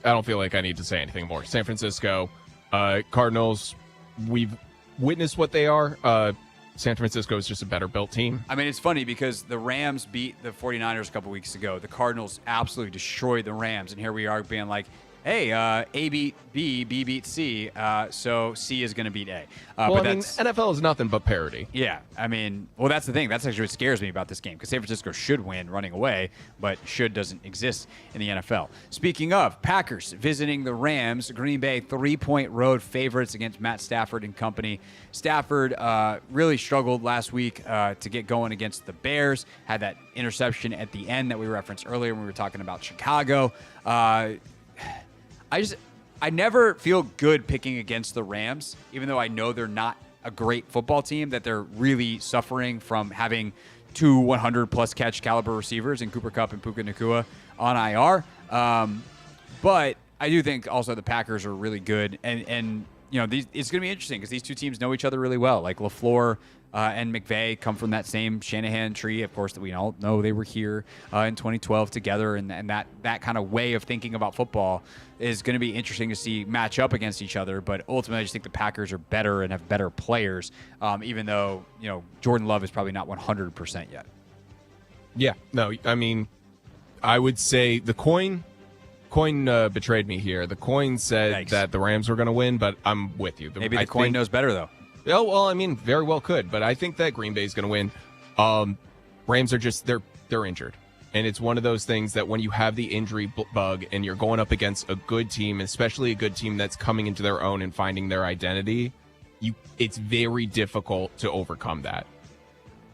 don't feel like I need to say anything more. San Francisco, Cardinals, we've witnessed what they are. San Francisco is just a better built team. I mean, it's funny because the Rams beat the 49ers a couple weeks ago. The Cardinals absolutely destroyed the Rams. And here we are being like, hey, A beat B, B beat C, so C is going to beat A. Well, I mean, NFL is nothing but parity. Yeah, I mean, well, that's the thing. That's actually what scares me about this game, because San Francisco should win running away, but should doesn't exist in the NFL. Speaking of, Packers visiting the Rams. Green Bay 3-point road favorites against Matt Stafford and company. Stafford really struggled last week to get going against the Bears. Had that interception at the end that we referenced earlier when we were talking about Chicago. I never feel good picking against the Rams, even though I know they're not a great football team, that they're really suffering from having two 100-plus catch caliber receivers in Cooper Kupp and Puka Nacua on IR. But I do think also the Packers are really good. And you know, it's going to be interesting because these two teams know each other really well. Like LaFleur and McVay come from that same Shanahan tree, of course, that we all know they were here in 2012 together, and that kind of way of thinking about football is going to be interesting to see match up against each other. But ultimately, I just think the Packers are better and have better players, even though, you know, Jordan Love is probably not 100% yet. Yeah, no, I mean, I would say the coin betrayed me here. The coin said that the Rams were going to win, but I'm with you. Maybe the coin knows better, though. Oh, well, I mean, very well could, but I think that Green Bay is going to win. Rams are just, they're injured. And it's one of those things that when you have the injury bug and you're going up against a good team, especially a good team that's coming into their own and finding their identity, it's very difficult to overcome that.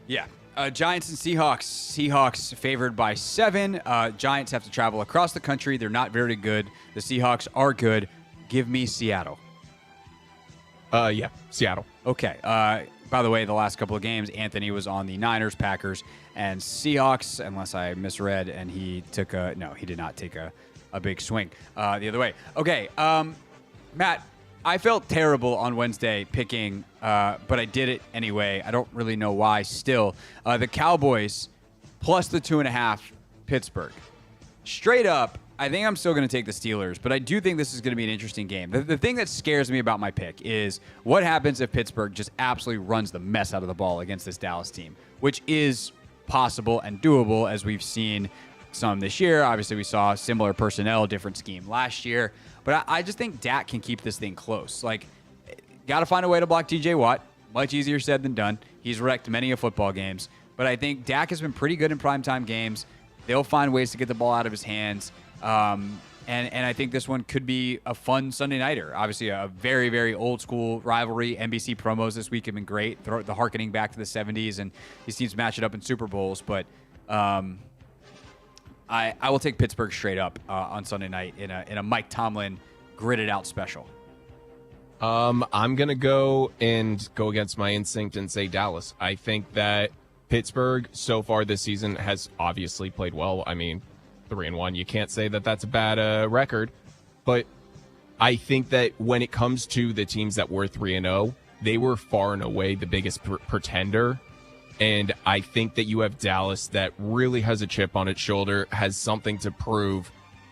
Yeah. Giants and Seahawks. Seahawks favored by 7. Giants have to travel across the country. They're not very good. The Seahawks are good. Give me Seattle. Yeah, Seattle. Okay. By the way, the last couple of games, Anthony was on the Niners, Packers, and Seahawks, unless I misread, and he took he did not take a big swing the other way. Okay. Matt, I felt terrible on Wednesday picking, but I did it anyway. I don't really know why still. The Cowboys plus the 2.5 Pittsburgh. Straight up, I think I'm still going to take the Steelers, but I do think this is going to be an interesting game. The thing that scares me about my pick is what happens if Pittsburgh just absolutely runs the mess out of the ball against this Dallas team, which is possible and doable, as we've seen some this year. Obviously, we saw similar personnel, different scheme last year, but I just think Dak can keep this thing close. Like, got to find a way to block TJ Watt. Much easier said than done. He's wrecked many of football games, but I think Dak has been pretty good in primetime games. They'll find ways to get the ball out of his hands. And I think this one could be a fun Sunday nighter. Obviously, a very, very old school rivalry. NBC promos this week have been great. The harkening back to the 70s, and these teams match it up in Super Bowls. But I will take Pittsburgh straight up on Sunday night in a Mike Tomlin gritted out special. I'm gonna go against my instinct and say Dallas. I think that Pittsburgh so far this season has obviously played well. I mean, 3-1. You can't say that that's a bad record, but I think that when it comes to the teams that were 3-0, they were far and away the biggest pretender. And I think that you have Dallas that really has a chip on its shoulder, has something to prove,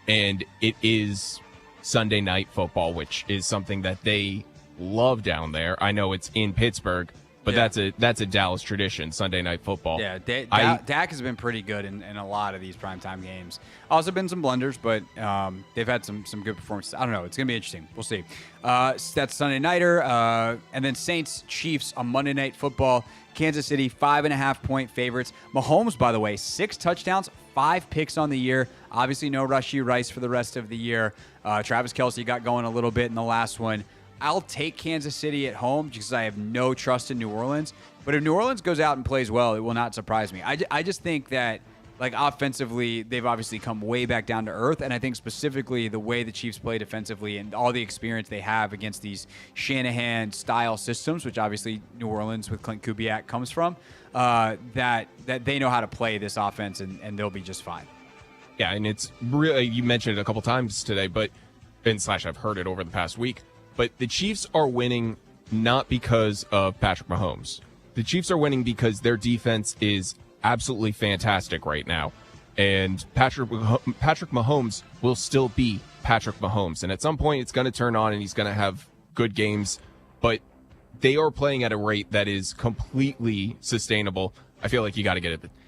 and it is Sunday night football, which is something that they love down there. I know it's in Pittsburgh, but that's a Dallas tradition, Sunday night football. Yeah, Dak has been pretty good in a lot of these primetime games. Also been some blunders, but they've had some good performances. I don't know. It's going to be interesting. We'll see. That's Sunday nighter. And then Saints, Chiefs on Monday Night Football. Kansas City, 5.5-point favorites. Mahomes, by the way, 6 touchdowns, 5 picks on the year. Obviously, no Rashee Rice for the rest of the year. Travis Kelce got going a little bit in the last one. I'll take Kansas City at home because I have no trust in New Orleans. But if New Orleans goes out and plays well, it will not surprise me. I just think that, like, offensively, they've obviously come way back down to earth. And I think specifically the way the Chiefs play defensively and all the experience they have against these Shanahan-style systems, which obviously New Orleans with Clint Kubiak comes from, that they know how to play this offense and they'll be just fine. Yeah, and it's really, you mentioned it a couple times today, but I've heard it over the past week. But the Chiefs are winning not because of Patrick Mahomes. The Chiefs are winning because their defense is absolutely fantastic right now. And Patrick Mahomes will still be Patrick Mahomes. And at some point, it's going to turn on and he's going to have good games. But they are playing at a rate that is completely sustainable. I feel like you got to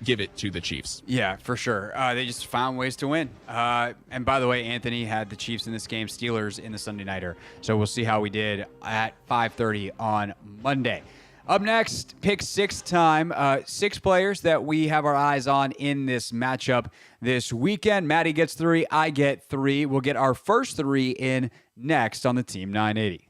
give it to the Chiefs. Yeah, for sure. They just found ways to win. And by the way, Anthony had the Chiefs in this game, Steelers in the Sunday Nighter. So we'll see how we did at 5:30 on Monday. Up next, pick six time. 6 players that we have our eyes on in this matchup this weekend. Maddie gets 3. I get 3. We'll get our first 3 in next on the Team 980.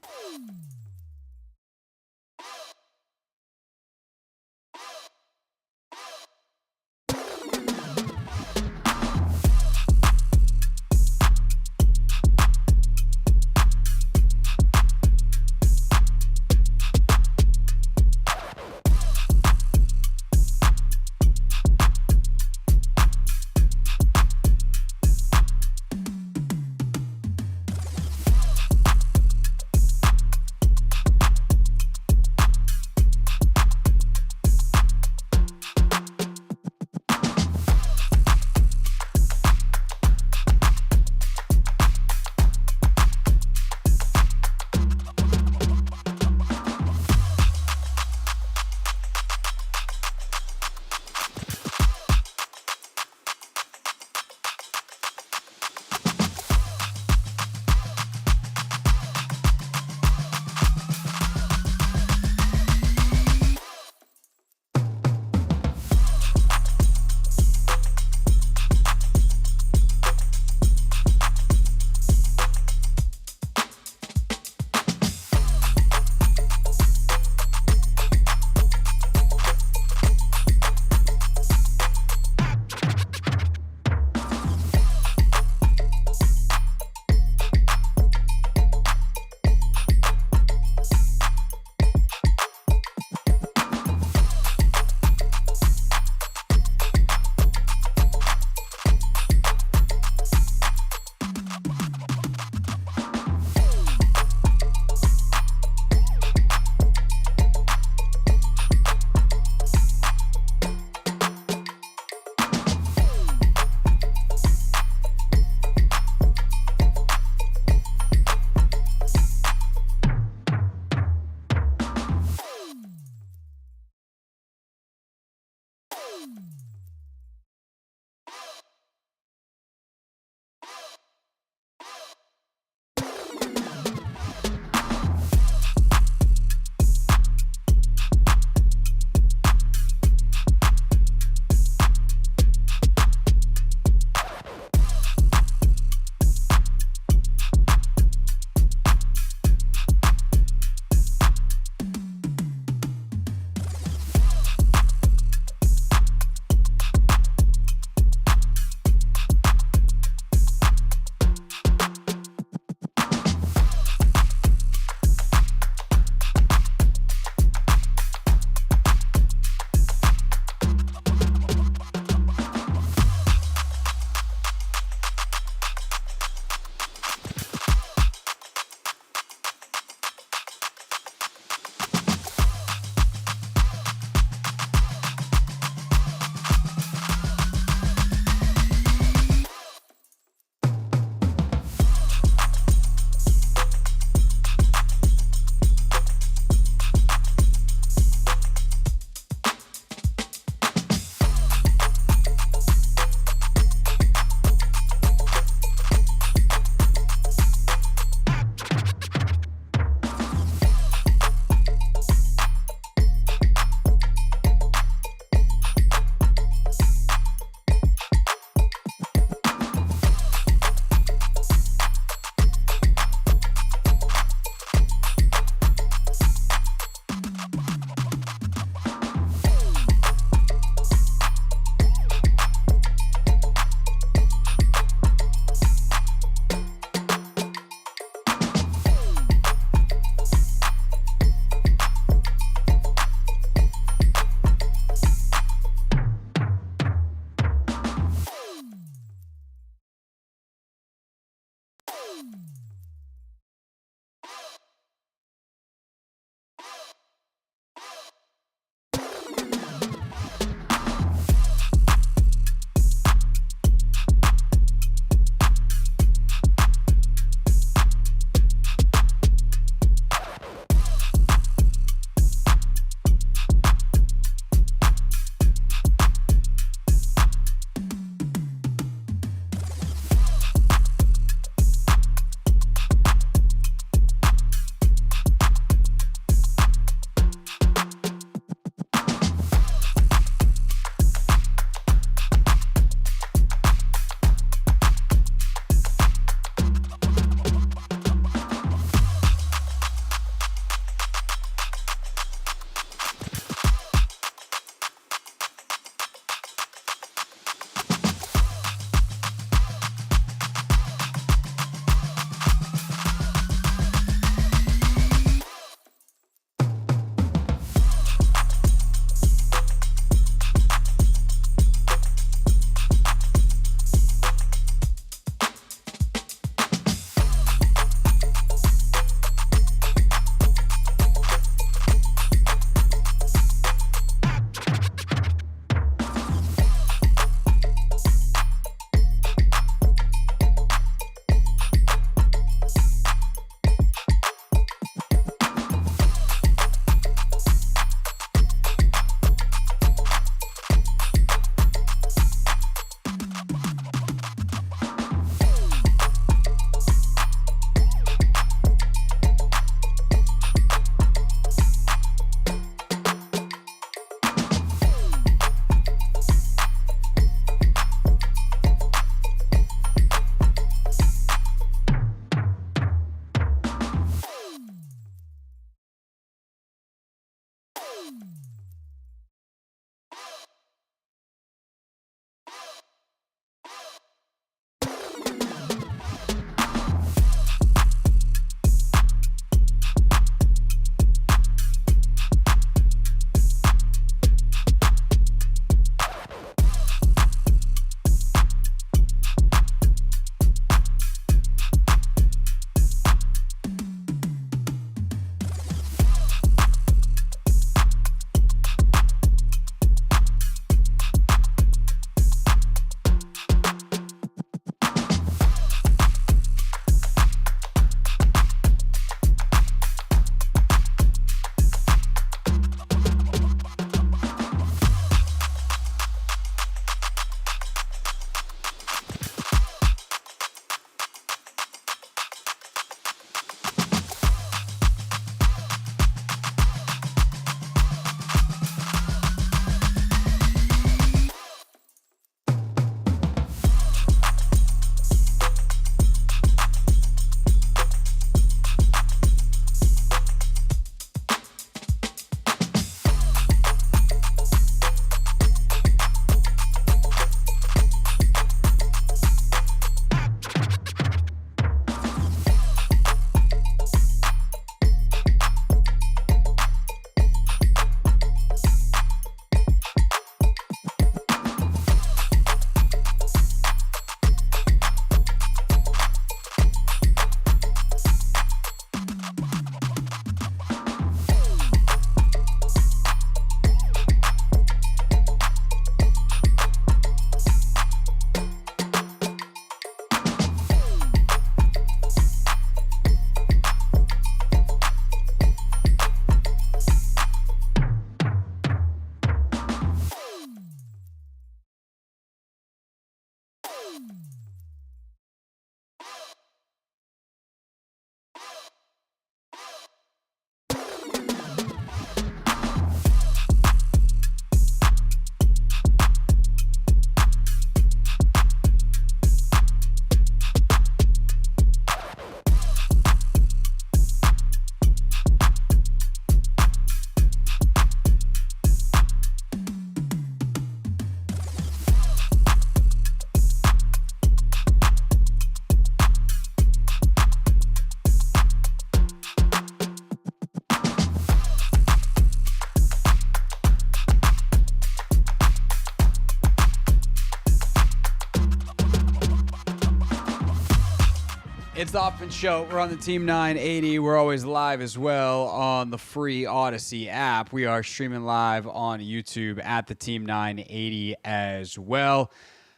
It's the Hoffman Show. We're on the Team 980. We're always live as well on the free Odyssey app. We are streaming live on YouTube at the Team 980 as well.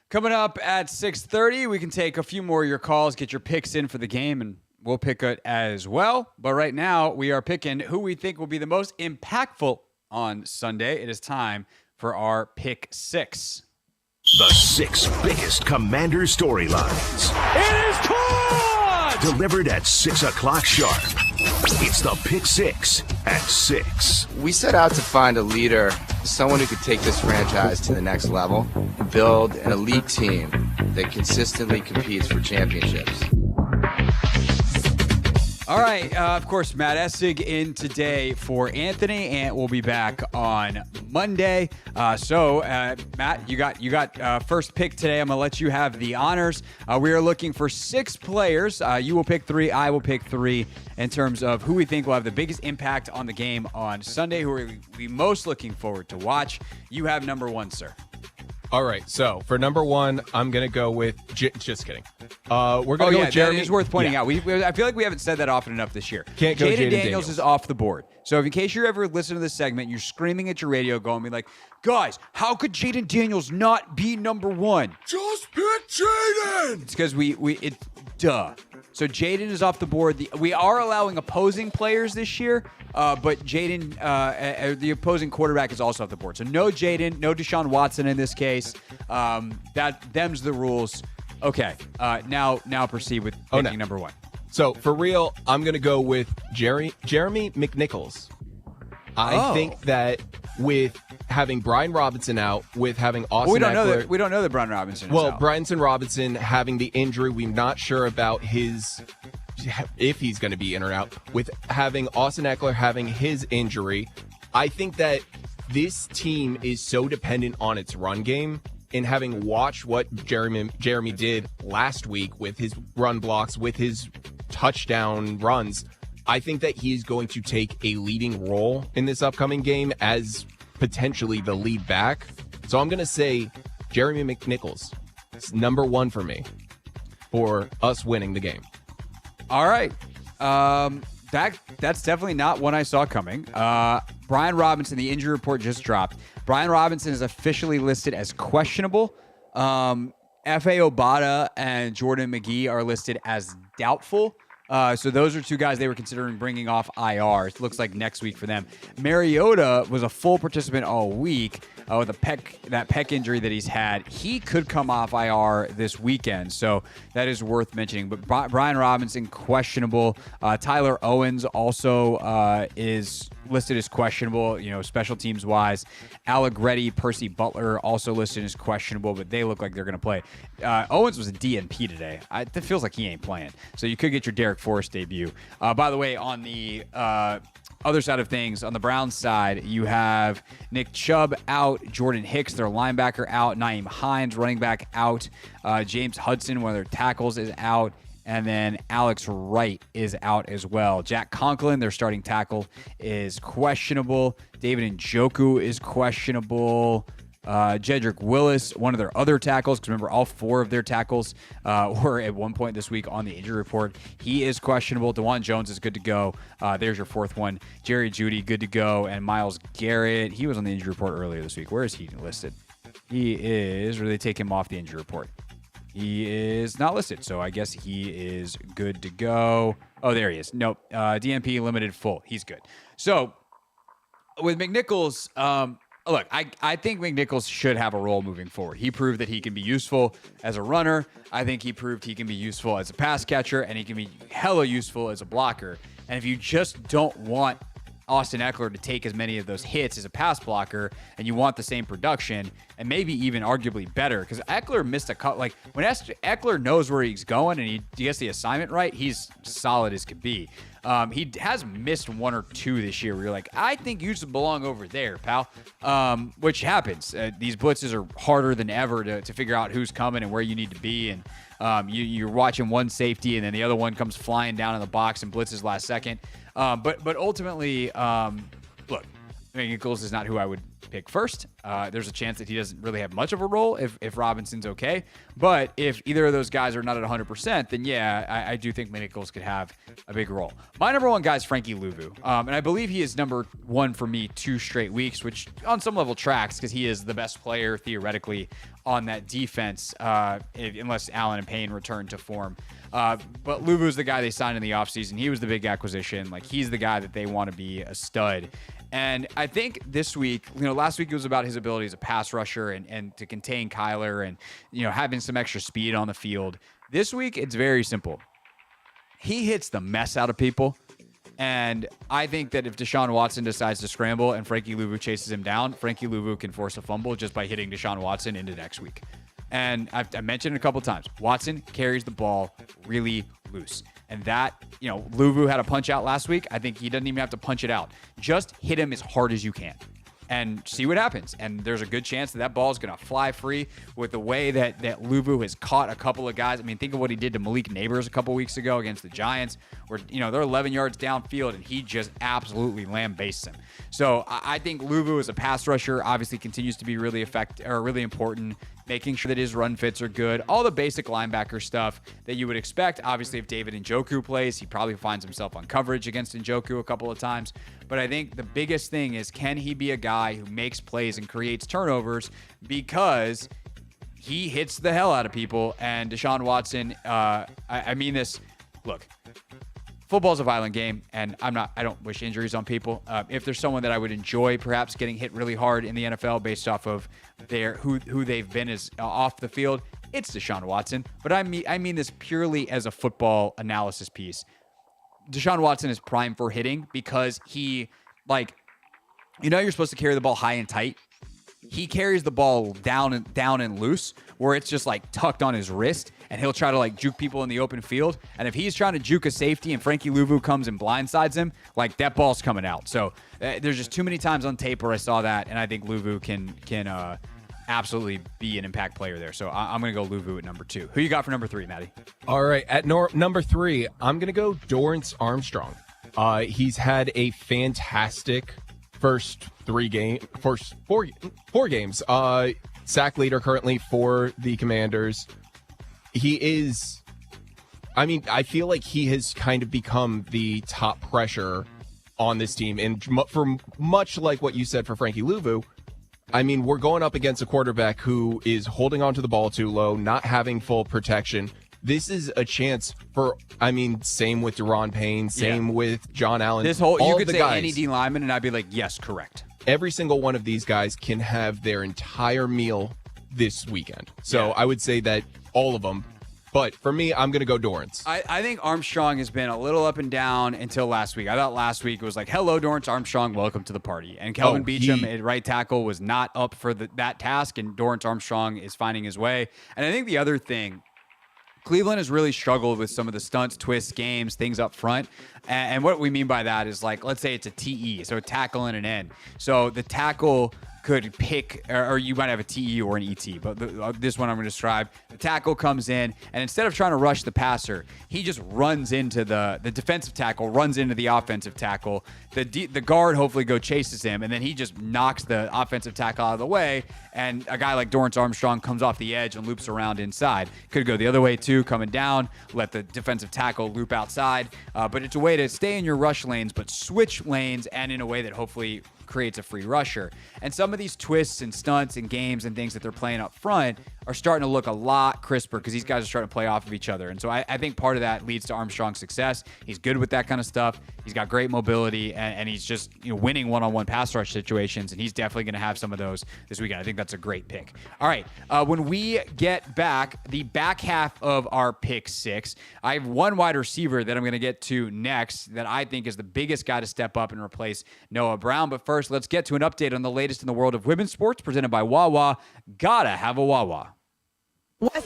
Coming up at 6:30, we can take a few more of your calls, get your picks in for the game, and we'll pick it as well. But right now, we are picking who we think will be the most impactful on Sunday. It is time for our Pick 6. The 6 biggest Commander storylines. It is caught! Delivered at 6 o'clock sharp. It's the Pick 6 at 6. We set out to find a leader, someone who could take this franchise to the next level and build an elite team that consistently competes for championships. All right, of course, Matt Essig in today for Anthony, and we'll be back on Monday. Matt, you got first pick today. I'm gonna let you have the honors. We are looking for 6 players. You will pick 3. I will pick 3 in terms of who we think will have the biggest impact on the game on Sunday. Who are we most looking forward to watch? You have number 1, sir. All right, so for number 1, I'm going to go with just kidding. We're going to go with Jeremy. That is worth pointing out. I feel like we haven't said that often enough this year. Can't go Jaden Daniels is off the board. So if in case you're ever listening to this segment, you're screaming at your radio going, like, guys, how could Jaden Daniels not be number 1? Just pick Jaden! It's because duh. So Jaden is off the board. We are allowing opposing players this year, but Jaden, the opposing quarterback, is also off the board. So no Jaden, no Deshaun Watson in this case. Them's the rules. Okay, now proceed with picking number 1. So for real, I'm going to go with Jeremy McNichols. I think that with having Brian Robinson out, with having Austin Eckler, we don't know that Brian Robinson is out. Bryson Robinson having the injury, we're not sure about if he's going to be in or out. With having Austin Eckler having his injury, I think that this team is so dependent on its run game. And having watched what Jeremy did last week with his run blocks, with his touchdown runs, I think that he's going to take a leading role in this upcoming game as potentially the lead back. So I'm going to say Jeremy McNichols. It's number 1 for me for us winning the game. All right. That's definitely not one I saw coming. Brian Robinson, the injury report just dropped. Brian Robinson is officially listed as questionable. F.A. Obata and Jordan McGee are listed as doubtful. So those are 2 guys they were considering bringing off IR. It looks like next week for them. Mariota was a full participant all week with that pec injury that he's had. He could come off IR this weekend, so that is worth mentioning. But Brian Robinson, questionable. Tyler Owens also is listed as questionable, special teams wise. Allegretti, Percy Butler also listed as questionable, but they look like they're going to play. Owens was a DNP today. It feels like he ain't playing. So you could get your Derek Forrest debut. By the way, on the other side of things, on the Browns side, you have Nick Chubb out, Jordan Hicks, their linebacker, out, Nyheim Hines, running back, out, James Hudson, one of their tackles, is out, and then Alex Wright is out as well. Jack Conklin, their starting tackle, is questionable. David Njoku is questionable. Jedrick Willis, one of their other tackles, because remember, all 4 of their tackles were at one point this week on the injury report. He is questionable. DeJuan Jones is good to go. There's your 4th one. Jerry Jeudy, good to go. And Myles Garrett, he was on the injury report earlier this week. Where is he listed? He is, or they take him off the injury report? He is not listed, so I guess he is good to go. Oh, there he is. Nope. DNP limited full. He's good. So with McNichols, look, I think McNichols should have a role moving forward. He proved that he can be useful as a runner. I think he proved he can be useful as a pass catcher, and he can be hella useful as a blocker. And if you just don't want Austin Eckler to take as many of those hits as a pass blocker, and you want the same production, and maybe even arguably better, because Eckler missed a cut. Like, when Eckler knows where he's going and he gets the assignment right, he's solid as could be. He has missed 1 or 2 this year where you're like, I think you should belong over there, pal. Which happens. These blitzes are harder than ever to figure out who's coming and where you need to be. And you're watching one safety and then the other one comes flying down in the box and blitzes last second. But ultimately, look, Nichols is not who I would pick first. There's a chance that he doesn't really have much of a role if Robinson's okay. But if either of those guys are not at 100%, then yeah, I do think Nichols could have a big role. My number one guy is Frankie Louvu. And I believe he is number one for me 2 straight weeks, which on some level tracks because he is the best player theoretically on that defense, unless Allen and Payne return to form. But Louvu is the guy they signed in the offseason. He was the big acquisition. Like, he's the guy that they want to be a stud. And I think this week, last week it was about his ability as a pass rusher and to contain Kyler and, having some extra speed on the field. This week, it's very simple. He hits the mess out of people. And I think that if Deshaun Watson decides to scramble and Frankie Louvu chases him down, Frankie Louvu can force a fumble just by hitting Deshaun Watson into next week. And I mentioned it a couple times. Watson carries the ball really loose. And that, Louvu had a punch out last week. I think he doesn't even have to punch it out. Just hit him as hard as you can and see what happens. And there's a good chance that ball is going to fly free with the way that Louvu has caught a couple of guys. I mean, think of what he did to Malik Neighbors a couple weeks ago against the Giants, where, they're 11 yards downfield and he just absolutely lambastes him. So I think Louvu as a pass rusher obviously continues to be really important, making sure that his run fits are good, all the basic linebacker stuff that you would expect. Obviously, if David Njoku plays, he probably finds himself on coverage against Njoku a couple of times. But I think the biggest thing is, can he be a guy who makes plays and creates turnovers, because he hits the hell out of people. And Deshaun Watson, I mean this, look, football's a violent game, and I don't wish injuries on people. If there's someone that I would enjoy perhaps getting hit really hard in the NFL based off of who they've been as off the field, it's Deshaun Watson. But I mean this purely as a football analysis piece. Deshaun Watson is primed for hitting because he, you're supposed to carry the ball high and tight. He carries the ball down and loose, where it's just tucked on his wrist, and he'll try to juke people in the open field. And if he's trying to juke a safety and Frankie Louvu comes and blindsides him, that ball's coming out. So there's just too many times on tape where I saw that, and I think Louvu can absolutely be an impact player there. So I'm going to go Louvu at number 2. Who you got for number 3, Maddie? All right, at number 3, I'm going to go Dorrance Armstrong. He's had a fantastic first 4 games. Sack leader currently for the Commanders. He is, I feel like he has kind of become the top pressure on this team. And for much like what you said for Frankie Louvu, we're going up against a quarterback who is holding onto the ball too low, not having full protection. This is a chance for, same with Deron Payne, same with John Allen. You could say guys, any D lineman, and I'd be like, yes, correct. Every single one of these guys can have their entire meal this weekend. So I would say that all of them. But for me, I'm going to go Dorrance. I think Armstrong has been a little up and down until last week. I thought last week it was hello, Dorrance Armstrong, welcome to the party. And Kelvin Beachum at right tackle was not up for that task, and Dorrance Armstrong is finding his way. And I think the other thing, Cleveland has really struggled with some of the stunts, twists, games, things up front. And what we mean by that is let's say it's a TE, so a tackle and an end. So the tackle could pick, or you might have a TE or an ET, but this one I'm going to describe. The tackle comes in, and instead of trying to rush the passer, he just runs into the defensive tackle, runs into the offensive tackle. The guard hopefully chases him, and then he just knocks the offensive tackle out of the way, and a guy like Dorrance Armstrong comes off the edge and loops around inside. Could go the other way too, coming down, let the defensive tackle loop outside, but it's a way to stay in your rush lanes, but switch lanes, and in a way that hopefully creates a free rusher. And some of these twists and stunts and games and things that they're playing up front are starting to look a lot crisper because these guys are starting to play off of each other. And so I think part of that leads to Armstrong's success. He's good with that kind of stuff. He's got great mobility, and he's just winning one-on-one pass rush situations, and he's definitely going to have some of those this weekend. I think that's a great pick. All right, when we get back, the back half of our pick 6, I have one wide receiver that I'm going to get to next that I think is the biggest guy to step up and replace Noah Brown. But first, let's get to an update on the latest in the world of women's sports presented by Wawa. Gotta have a Wawa. What?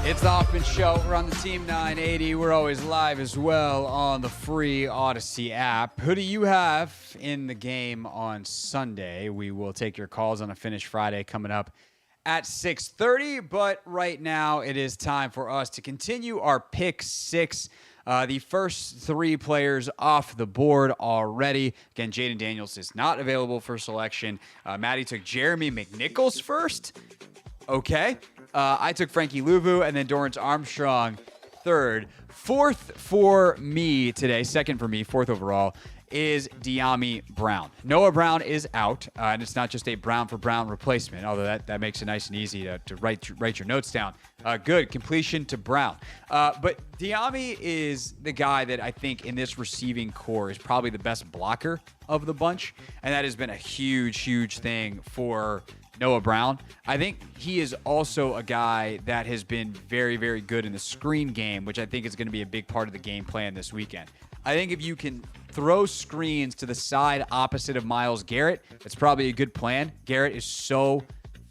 It's the Hoffman Show. We're on the Team 980. We're always live as well on the free Odyssey app. Who do you have in the game on Sunday? We will take your calls on a Finish Friday coming up at 6:30. But right now, it is time for us to continue our Pick 6. The first 3 players off the board already. Again, Jaden Daniels is not available for selection. Maddie took Jeremy McNichols first. Okay. I took Frankie Louvu and then Dorrance Armstrong third. Fourth for me today, second for me, fourth overall, is Dyami Brown. Noah Brown is out, and it's not just a Brown for Brown replacement, although that makes it nice and easy to write your notes down. Good, completion to Brown. But Dyami is the guy that I think in this receiving core is probably the best blocker of the bunch, and that has been a huge, huge thing for Noah Brown. I think he is also a guy that has been very, very good in the screen game, which I think is going to be a big part of the game plan this weekend. I think if you can throw screens to the side opposite of Myles Garrett, that's probably a good plan. Garrett is so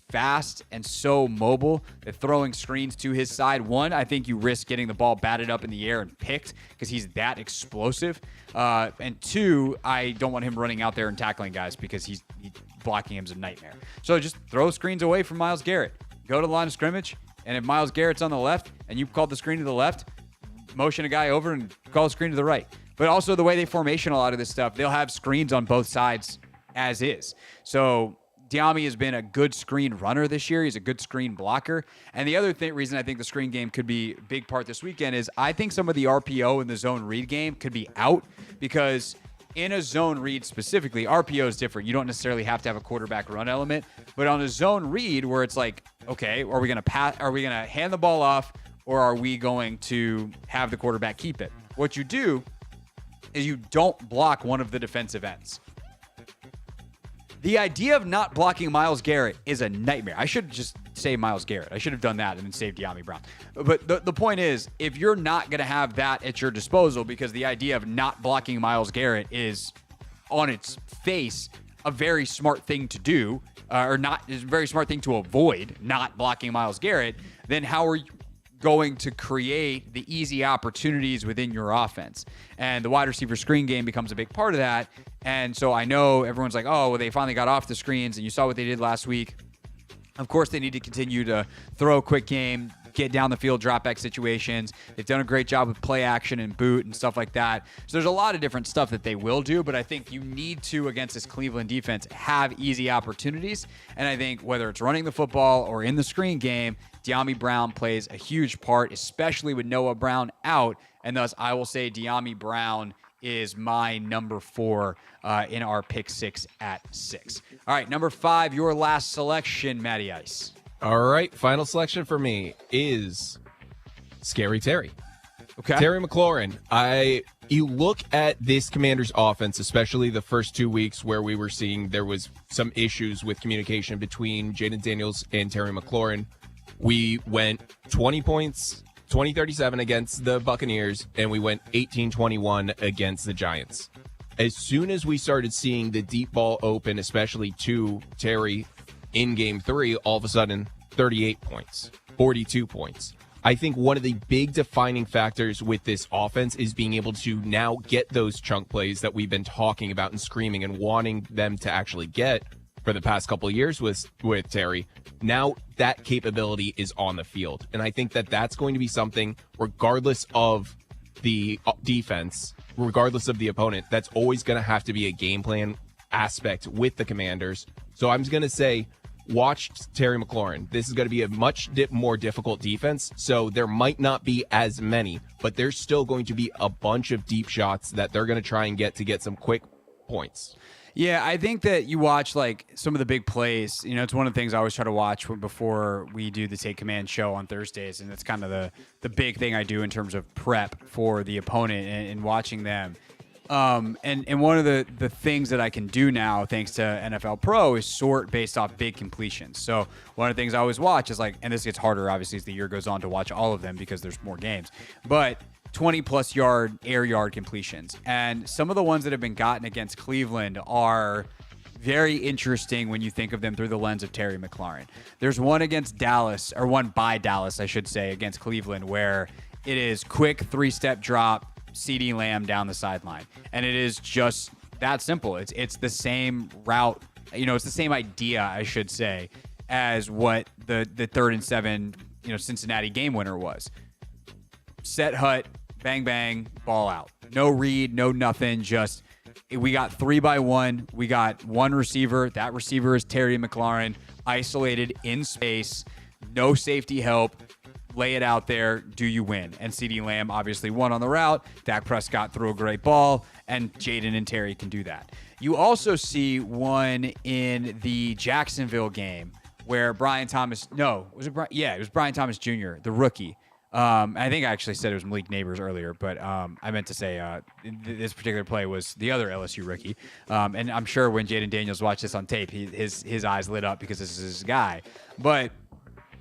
fast and so mobile that throwing screens to his side, one, I think you risk getting the ball batted up in the air and picked because he's that explosive. And two, I don't want him running out there and tackling guys because he's blocking him is a nightmare. So just throw screens away from Myles Garrett. Go to the line of scrimmage, and if Myles Garrett's on the left and you called the screen to the left, motion a guy over and call a screen to the right. But also the way they formation a lot of this stuff, they'll have screens on both sides as is. So Dyami has been a good screen runner this year. He's a good screen blocker. And the other reason I think the screen game could be a big part this weekend is I think some of the RPO and the zone read game could be out because in a zone read specifically, RPO is different. You don't necessarily have to have a quarterback run element. But on a zone read where it's like, okay, are we going to hand the ball off or are we going to have the quarterback keep it? What you do is you don't block one of the defensive ends. The idea of not blocking Myles Garrett is a nightmare. I should just say Myles Garrett. I should have done that and then saved Dyami Brown. But the point is, if you're not going to have that at your disposal, because the idea of not blocking Myles Garrett is on its face a very smart thing to do, is a very smart thing to avoid not blocking Myles Garrett, then how are you going to create the easy opportunities within your offense? And the wide receiver screen game becomes a big part of that. And so I know everyone's like, oh, well, they finally got off the screens, and you saw what they did last week. Of course, they need to continue to throw a quick game, get down the field, drop back situations. They've done a great job with play action and boot and stuff like that. So there's a lot of different stuff that they will do, but I think you need to, against this Cleveland defense, have easy opportunities. And I think whether it's running the football or in the screen game, Dyami Brown plays a huge part, especially with Noah Brown out. And thus, I will say Dyami Brown is my number 4 in our pick 6 at 6. All right, number 5, your last selection, Matty Ice. All right, final selection for me is Scary Terry. Okay. Terry McLaurin. You look at this Commanders offense, especially the first 2 weeks where we were seeing there was some issues with communication between Jaden Daniels and Terry McLaurin. We went 20 points, 20-37 against the Buccaneers, and we went 18-21 against the Giants. As soon as we started seeing the deep ball open, especially to Terry in game 3, all of a sudden 38 points, 42 points. I think one of the big defining factors with this offense is being able to now get those chunk plays that we've been talking about and screaming and wanting them to actually get for the past couple of years with Terry. Now that capability is on the field. And I think that that's going to be something, regardless of the defense, regardless of the opponent, that's always going to have to be a game plan aspect with the Commanders. So I'm just going to say, watch Terry McLaurin. This is going to be a much more difficult defense, so there might not be as many, but there's still going to be a bunch of deep shots that they're going to try and get some quick points. Yeah, I think that you watch like some of the big plays. You know, it's one of the things I always try to watch before we do the Take Command show on Thursdays, and that's kind of the big thing I do in terms of prep for the opponent and watching them. And one of the things that I can do now, thanks to NFL Pro, is sort based off big completions. So one of the things I always watch is like, and this gets harder obviously as the year goes on to watch all of them because there's more games, but 20-plus air yard completions. And some of the ones that have been gotten against Cleveland are very interesting when you think of them through the lens of Terry McLaurin. There's one against Dallas, or one by Dallas, I should say, against Cleveland, where it is quick 3-step drop, CeeDee Lamb down the sideline. And it is just that simple. It's the same route, it's the same idea, I should say, as what the 3rd and 7, Cincinnati game winner was. Set hut, bang, bang, ball out. No read, no nothing, just we got 3-by-1. We got one receiver. That receiver is Terry McLaurin, isolated in space, no safety help. Lay it out there. Do you win? And CeeDee Lamb obviously won on the route. Dak Prescott threw a great ball, and Jaden and Terry can do that. You also see one in the Jacksonville game where Brian Thomas, it was Brian Thomas Jr., the rookie. I think I actually said it was Malik Neighbors earlier, but I meant to say this particular play was the other LSU rookie. And I'm sure when Jaden Daniels watched this on tape, his eyes lit up because this is his guy. But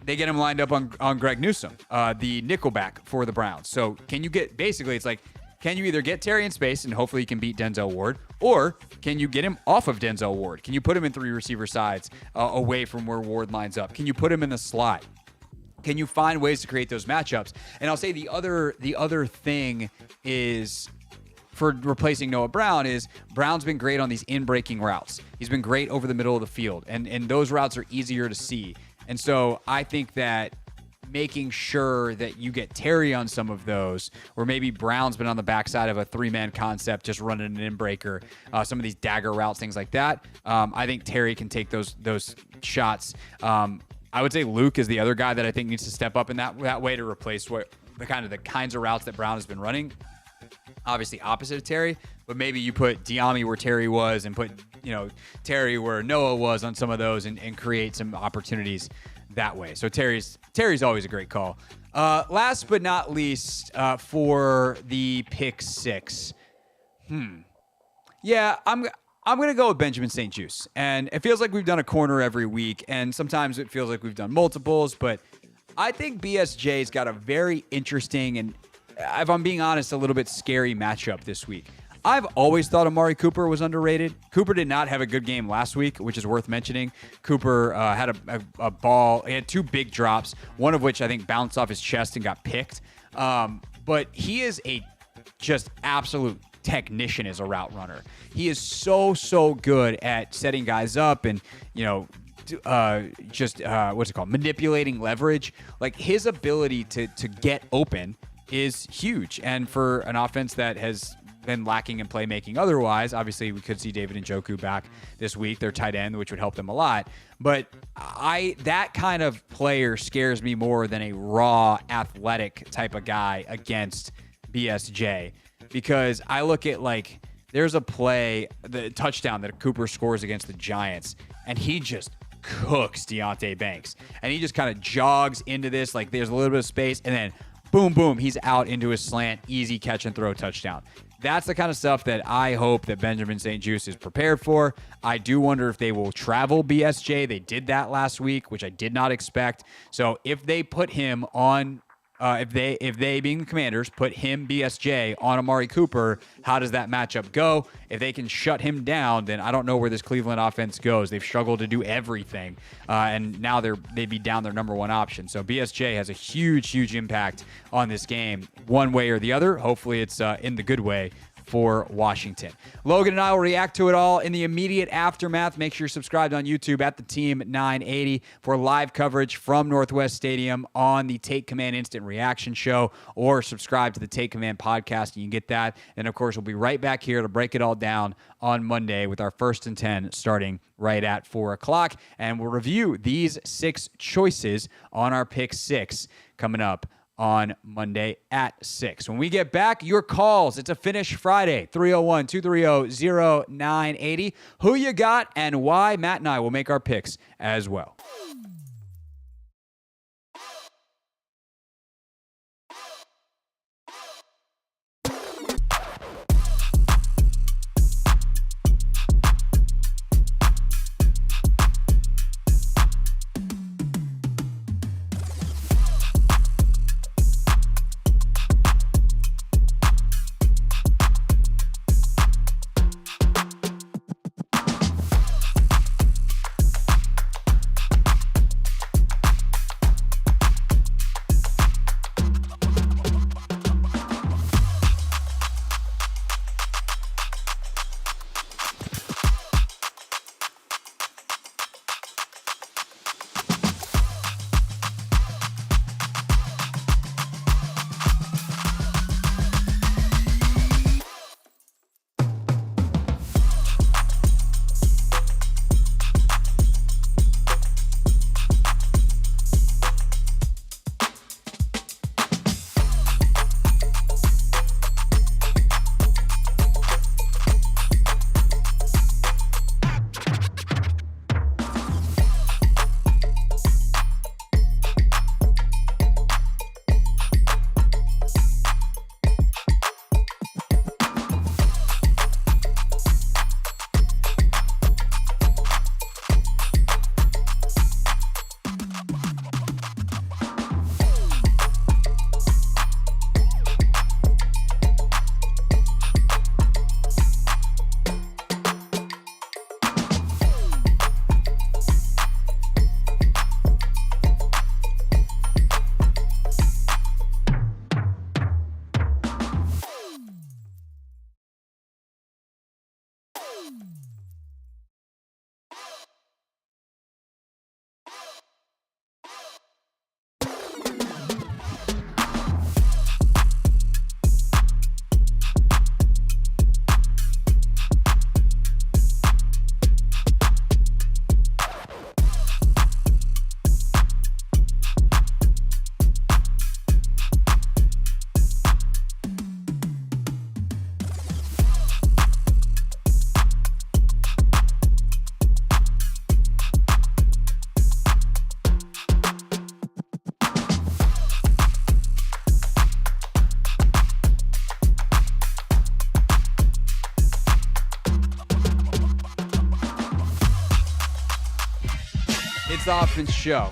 they get him lined up on Greg Newsome, the nickelback for the Browns. So can you get, basically it's like, can you either get Terry in space and hopefully you can beat Denzel Ward, or can you get him off of Denzel Ward? Can you put him in 3 receiver sides away from where Ward lines up? Can you put him in the slot? Can you find ways to create those matchups? And I'll say the other thing is, for replacing Noah Brown, is Brown's been great on these in-breaking routes. He's been great over the middle of the field, and those routes are easier to see. And so I think that making sure that you get Terry on some of those, or maybe Brown's been on the backside of a 3-man concept, just running an in-breaker, some of these dagger routes, things like that. I think Terry can take those shots. I would say Luke is the other guy that I think needs to step up in that way to replace the kinds of routes that Brown has been running. Obviously opposite of Terry, but maybe you put Diami where Terry was and put Terry where Noah was on some of those and create some opportunities that way. So Terry's always a great call. Last but not least, for the pick 6. Yeah, I'm going to go with Benjamin St. Juste. And it feels like we've done a corner every week, and sometimes it feels like we've done multiples, but I think BSJ's got a very interesting and, if I'm being honest, a little bit scary matchup this week. I've always thought Amari Cooper was underrated. Cooper did not have a good game last week, which is worth mentioning. Cooper had a ball. He had 2 big drops, one of which I think bounced off his chest and got picked. But he is a just absolute technician as a route runner. He is so good at setting guys up and, manipulating leverage. Like, his ability to get open is huge. And for an offense that has been lacking in playmaking otherwise, obviously we could see David Njoku back this week, their tight end, which would help them a lot. But that kind of player scares me more than a raw athletic type of guy against BSJ, because I look at, like, there's a play, the touchdown that Cooper scores against the Giants, and he just cooks Deonte Banks. And he just kind of jogs into this, like there's a little bit of space, and then boom, boom, he's out into his slant, easy catch and throw touchdown. That's the kind of stuff that I hope that Benjamin St. Juste is prepared for. I do wonder if they will travel BSJ. They did that last week, which I did not expect. So if they put him on, if they being the Commanders put him, BSJ, on Amari Cooper, how does that matchup go? If they can shut him down, then I don't know where this Cleveland offense goes. They've struggled to do everything, and now they'd be down their number 1 option. So BSJ has a huge impact on this game, one way or the other. Hopefully it's in the good way for Washington. Logan and I will react to it all in the immediate aftermath. Make sure you're subscribed on YouTube at the Team 980 for live coverage from Northwest Stadium on the Take Command Instant Reaction Show, or subscribe to the Take Command podcast and you can get that. And of course, we'll be right back here to break it all down on Monday with our 1st and 10 starting right at 4 o'clock. And we'll review these 6 choices on our pick 6 coming up on Monday at 6. When we get back, your calls. It's a Finish Friday, 301-230-0980. Who you got and why? Matt and I will make our picks as well. Hoffman Show.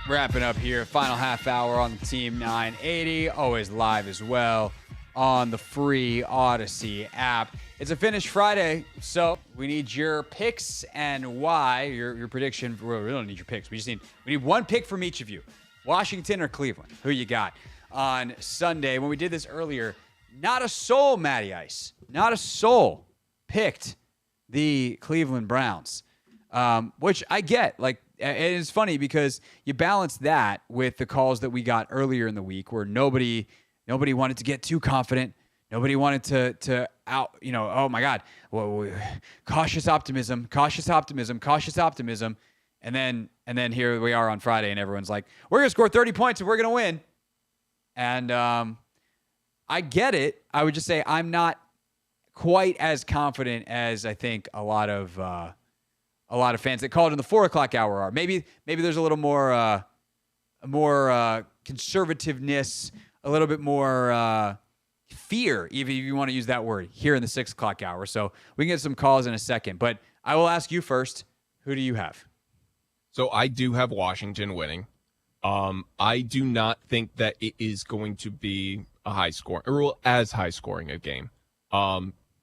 Wrapping up here, final half hour on the Team 980, always live as well on the free Odyssey app. It's a Finish Friday, so we need your picks and why. Your prediction. Well, we don't need your picks. We need one pick from each of you. Washington or Cleveland? Who you got? On Sunday, when we did this earlier, not a soul, Matty Ice, not a soul picked the Cleveland Browns, which I get. Like, it's funny because you balance that with the calls that we got earlier in the week where nobody wanted to get too confident. Nobody wanted to out, oh my God, cautious optimism. And then here we are on Friday and everyone's like, we're going to score 30 points and we're going to win. And I get it. I would just say I'm not quite as confident as I think a lot of fans that called in the 4 o'clock hour are. Maybe there's a little more conservativeness, a little bit more fear, even if you want to use that word, here in the 6 o'clock hour. So we can get some calls in a second, but I will ask you first. Who do you have? So I do have Washington winning. I do not think that it is going to be high scoring a game.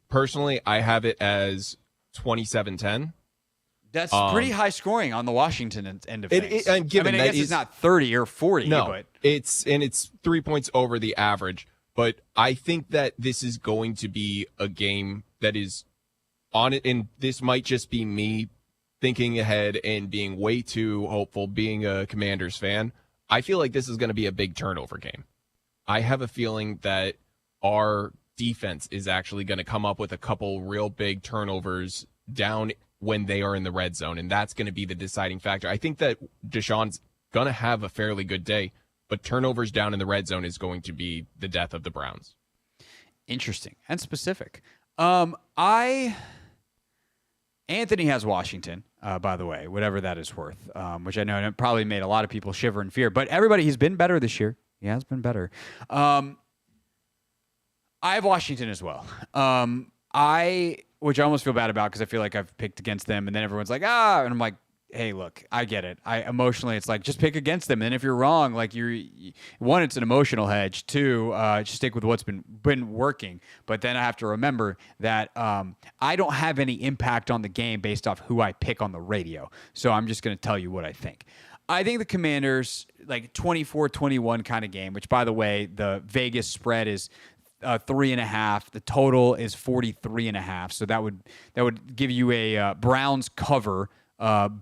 Personally, I have it as 27-10. That's pretty high scoring on the Washington end of things. I guess it's not 30 or 40. No, but it's 3 points over the average. But I think that this is going to be a game that is on it, and this might just be me thinking ahead and being way too hopeful, being a Commanders fan. I feel like this is going to be a big turnover game. I have a feeling that our defense is actually going to come up with a couple real big turnovers down when they are in the red zone, and that's going to be the deciding factor. I think that Deshaun's going to have a fairly good day, but turnovers down in the red zone is going to be the death of the Browns. Interesting and specific. Anthony has Washington, by the way, whatever that is worth, which I know probably made a lot of people shiver in fear. But everybody, he's been better this year. He has been better. I have Washington as well. Which I almost feel bad about because I feel like I've picked against them, and then everyone's like, and I'm like, hey, look, I get it. Emotionally, it's like, just pick against them. And then if you're wrong, like one, it's an emotional hedge. Two, just stick with what's been working. But then I have to remember that I don't have any impact on the game based off who I pick on the radio. So I'm just going to tell you what I think. I think the Commanders, like 24-21 kind of game, which, by the way, the Vegas spread is 3.5. The total is 43.5. So that would give you a Browns cover,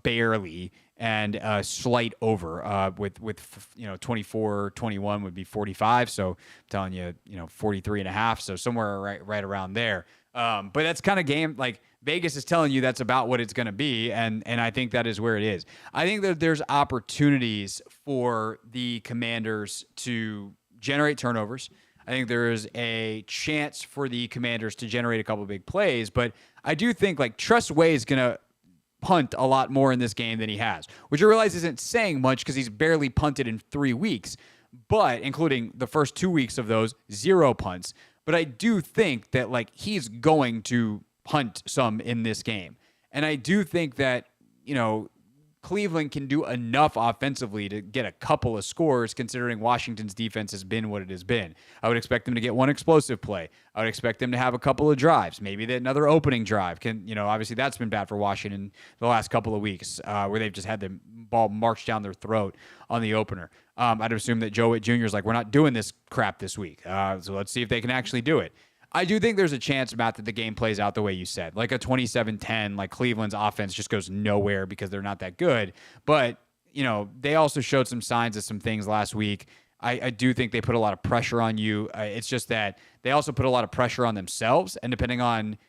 barely, and a slight over with 24-21 would be 45. So I'm telling you, 43.5. So somewhere right around there. But that's kind of game, like Vegas is telling you that's about what it's going to be. And I think that is where it is. I think that there's opportunities for the Commanders to generate turnovers. I think there is a chance for the Commanders to generate a couple of big plays, but I do think like Tress Way is going to punt a lot more in this game than he has, which I realize isn't saying much because he's barely punted in 3 weeks, but including the first 2 weeks of those, 0 punts. But I do think that like he's going to punt some in this game. And I do think that, Cleveland can do enough offensively to get a couple of scores considering Washington's defense has been what it has been. I would expect them to get one explosive play. I would expect them to have a couple of drives, maybe another opening drive. Obviously that's been bad for Washington the last couple of weeks where they've just had the ball march down their throat on the opener. I'd assume that Joe Witt Jr. is like, we're not doing this crap this week. So let's see if they can actually do it. I do think there's a chance, Matt, that the game plays out the way you said, like a 27-10, like Cleveland's offense just goes nowhere because they're not that good. But, they also showed some signs of some things last week. I do think they put a lot of pressure on you. It's just that they also put a lot of pressure on themselves. And depending on,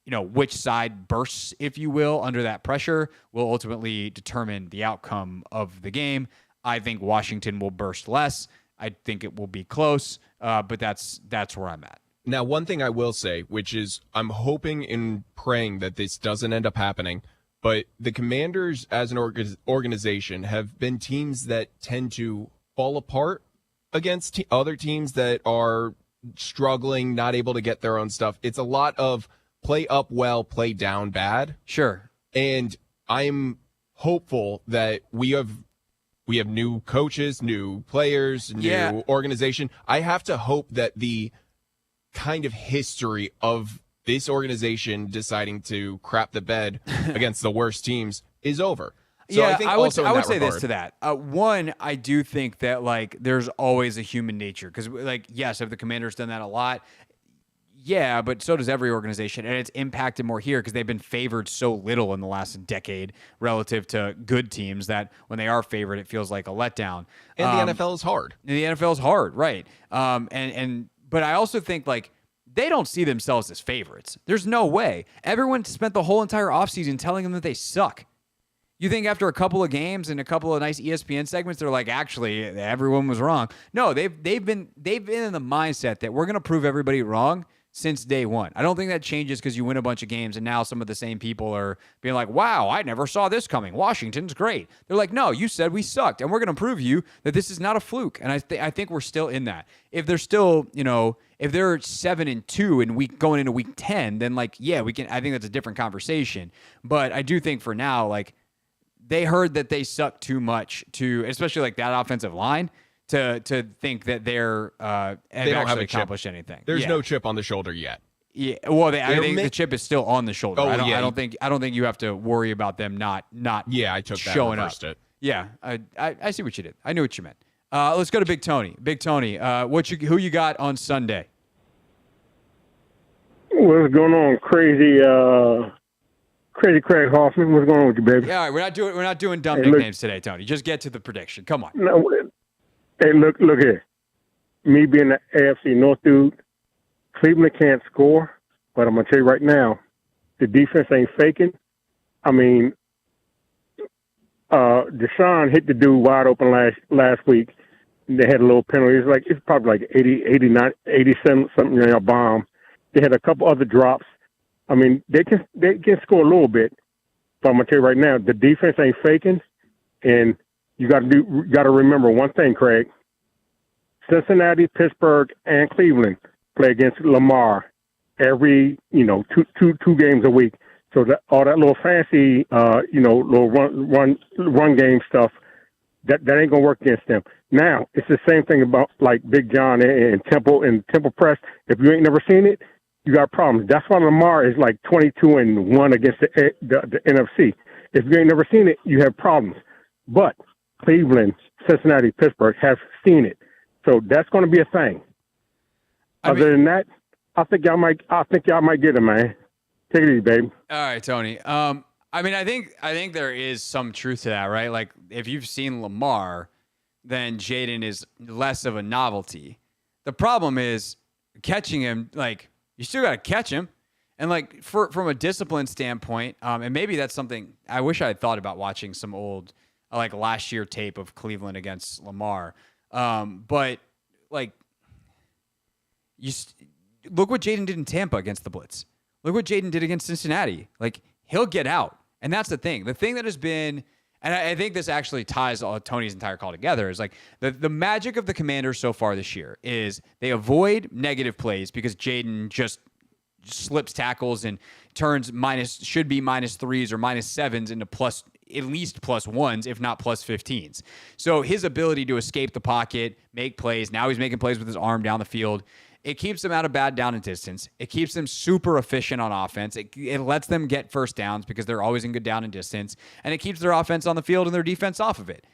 which side bursts, if you will, under that pressure will ultimately determine the outcome of the game. I think Washington will burst less. I think it will be close, but that's where I'm at. Now, one thing I will say, which is I'm hoping and praying that this doesn't end up happening, but the Commanders as an organization have been teams that tend to fall apart against other teams that are struggling, not able to get their own stuff. It's a lot of play up well, play down bad. Sure. And I'm hopeful that we have new coaches, new players, new organization. I have to hope that the kind of history of this organization deciding to crap the bed against the worst teams is over. So yeah, I think I would say regard, this to that. One, I do think that like there's always a human nature because like yes, have the Commanders done that a lot? Yeah, but so does every organization, and it's impacted more here because they've been favored so little in the last decade relative to good teams that when they are favored, it feels like a letdown. And the NFL is hard. The NFL is hard, right? But I also think like they don't see themselves as favorites. There's no way. Everyone spent the whole entire offseason telling them that they suck. You think after a couple of games and a couple of nice ESPN segments, they're like, actually, everyone was wrong. No, they've been in the mindset that we're going to prove everybody wrong since day one. I don't think that changes because you win a bunch of games and now some of the same people are being like, wow, I never saw this coming. Washington's great. They're like, no, you said we sucked, and we're going to prove you that this is not a fluke. And I think we're still in that. If they're still, if they're 7-2 and going into week 10, then like, yeah, we can. I think that's a different conversation. But I do think for now, like, they heard that they suck too much especially like that offensive line, to think that they don't actually accomplished anything. There's no chip on the shoulder yet. Yeah, well, I think the chip is still on the shoulder. Oh, I don't think you have to worry about them not. Yeah, I took that showing and up. it. Yeah, I see what you did. I knew what you meant. Let's go to Big Tony. Big Tony, who you got on Sunday? What's going on, crazy Craig Hoffman? What's going on with you, baby? Yeah, we're not doing dumb nicknames today, Tony. Just get to the prediction. Come on. No, hey, look here. Me being the AFC North dude, Cleveland can't score, but I'm gonna tell you right now, the defense ain't faking. I mean, Deshaun hit the dude wide open last week. They had a little penalty. It's probably like 89, 87 something bomb. They had a couple other drops. I mean, they can score a little bit, but I'm gonna tell you right now, the defense ain't faking, and you got to remember one thing, Craig. Cincinnati, Pittsburgh, and Cleveland play against Lamar every two games a week. So all that little fancy little run game stuff that ain't gonna work against them. Now it's the same thing about like Big John and Temple Press. If you ain't never seen it, you got problems. That's why Lamar is like 22-1 against the NFC. If you ain't never seen it, you have problems. But Cleveland, Cincinnati, Pittsburgh have seen it, so that's going to be a thing. Other than that, I think y'all might get it, man. Take it easy, baby. All right, Tony. I think there is some truth to that, right? Like if you've seen Lamar, then Jaden is less of a novelty. The problem is catching him. Like you still got to catch him, and like from a discipline standpoint, and maybe that's something I wish I had thought about watching some old. Like last year tape of Cleveland against Lamar. But like look what Jaden did in Tampa against the blitz. Look what Jaden did against Cincinnati. Like he'll get out. And that's the thing. The thing that has been, and I think this actually ties Tony's entire call together, is like the magic of the Commanders so far this year is they avoid negative plays because Jaden just slips tackles and turns should be -3s or -7s into at least +1s, if not +15s. So his ability to escape the pocket, make plays, now he's making plays with his arm down the field. It keeps them out of bad down and distance. It keeps them super efficient on offense. It lets them get first downs because they're always in good down and distance. And it keeps their offense on the field and their defense off of it.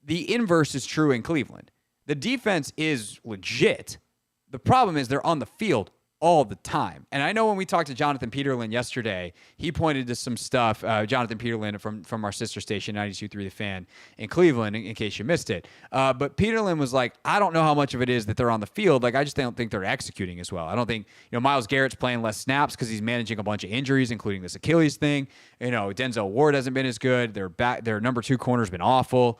The inverse is true in Cleveland. The defense is legit. The problem is they're on the field all the time. And I know when we talked to Jonathan Peterlin yesterday, he pointed to some stuff, Jonathan Peterlin from our sister station, 92.3 The Fan in Cleveland, in case you missed it. But Peterlin was like, I don't know how much of it is that they're on the field. Like, I just don't think they're executing as well. I don't think, Myles Garrett's playing less snaps because he's managing a bunch of injuries, including this Achilles thing. Denzel Ward hasn't been as good. Their number 2 corner's been awful.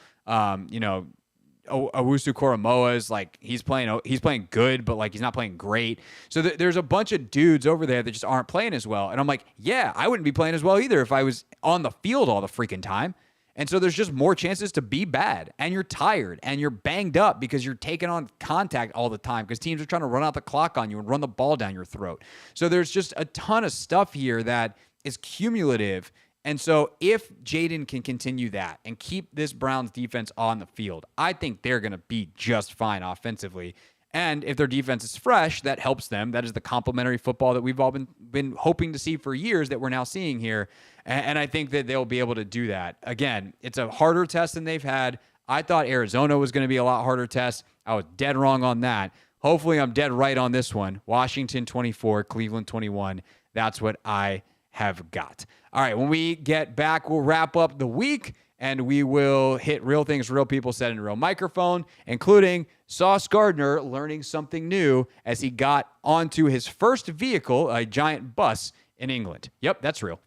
Owusu Koromoa is like he's playing good, but like he's not playing great. So there's a bunch of dudes over there that just aren't playing as well. And I'm like, yeah, I wouldn't be playing as well either if I was on the field all the freaking time. And so there's just more chances to be bad, and you're tired and you're banged up because you're taking on contact all the time because teams are trying to run out the clock on you and run the ball down your throat. So there's just a ton of stuff here that is cumulative. And so if Jaden can continue that and keep this Browns defense on the field, I think they're going to be just fine offensively. And if their defense is fresh, that helps them. That is the complementary football that we've all been hoping to see for years that we're now seeing here. And I think that they'll be able to do that. Again, it's a harder test than they've had. I thought Arizona was going to be a lot harder test. I was dead wrong on that. Hopefully I'm dead right on this one. Washington 24, Cleveland 21. That's what I have got. All right, when we get back, we'll wrap up the week, and we will hit real things, real people said in a real microphone, including Sauce Gardner learning something new as he got onto his first vehicle, a giant bus in England. Yep, that's real.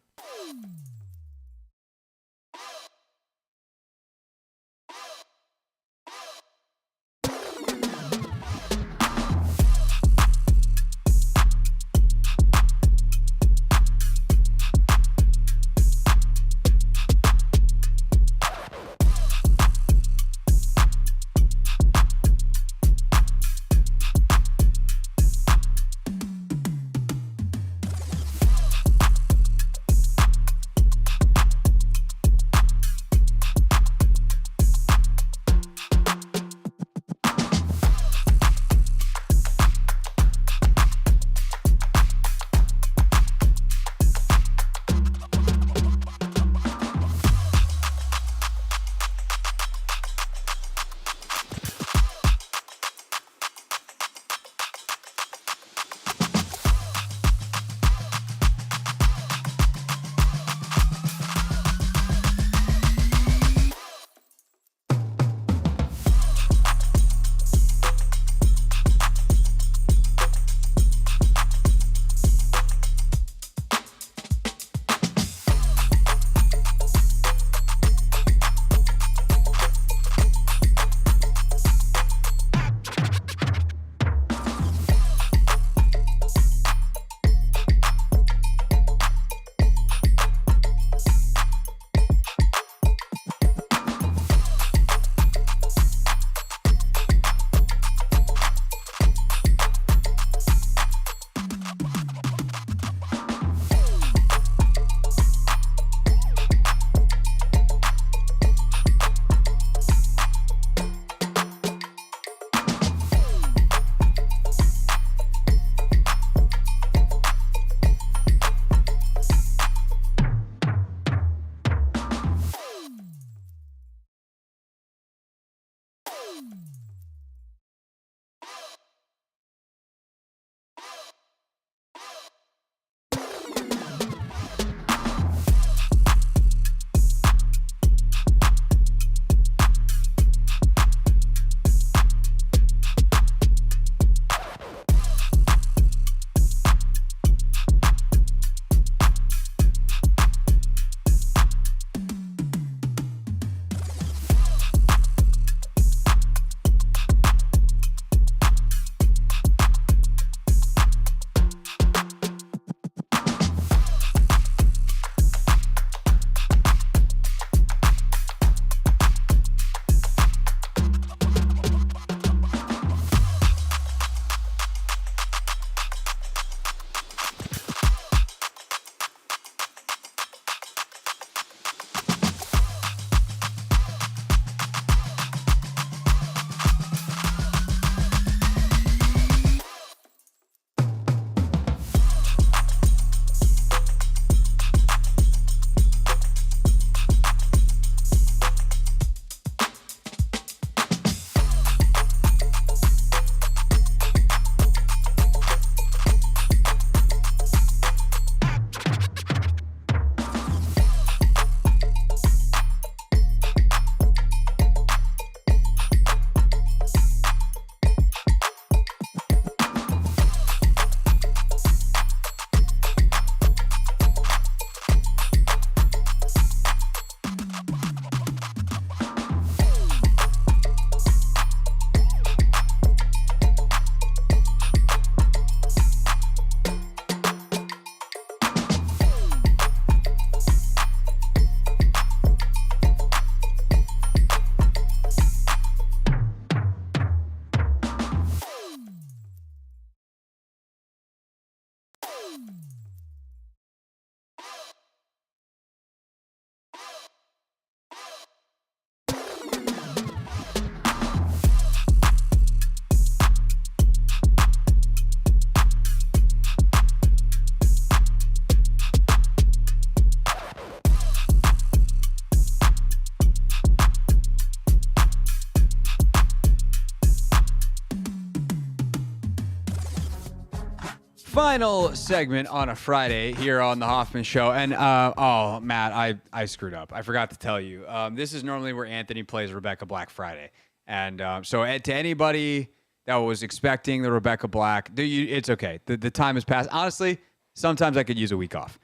Final segment on a Friday here on the Hoffman Show. And, Matt, I screwed up. I forgot to tell you. This is normally where Anthony plays Rebecca Black Friday. And so to anybody that was expecting the Rebecca Black, it's okay. The time has passed. Honestly, sometimes I could use a week off.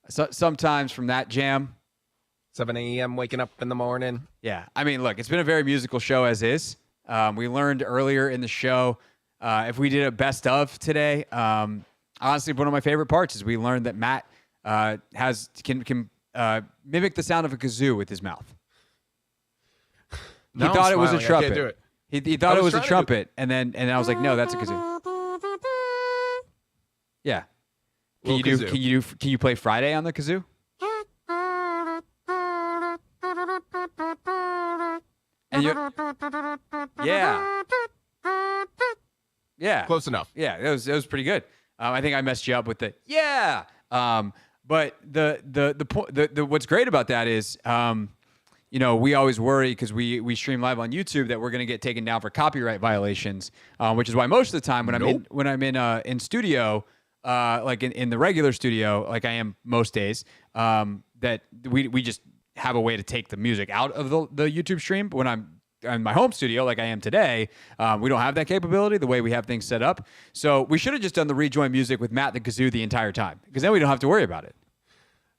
So, sometimes from that jam. 7 a.m. waking up in the morning. Yeah. I mean, look, it's been a very musical show as is. We learned earlier in the show, if we did a best of today, honestly, one of my favorite parts is we learned that Matt can mimic the sound of a kazoo with his mouth. He thought it was a trumpet. I can't do it. He thought it was a trumpet, and I was like, no, that's a kazoo. Yeah. Can you play Friday on the kazoo? And yeah. Close enough. Yeah, it was pretty good. I think I messed you up with the yeah. But the what's great about that is, we always worry because we stream live on YouTube that we're going to get taken down for copyright violations, which is why most of the time when I'm in studio, like in the regular studio, like I am most days, that we just have a way to take the music out of the YouTube stream. But when I'm in my home studio, like I am today, we don't have that capability the way we have things set up. So we should have just done the rejoin music with Matt the kazoo the entire time, because then we don't have to worry about it.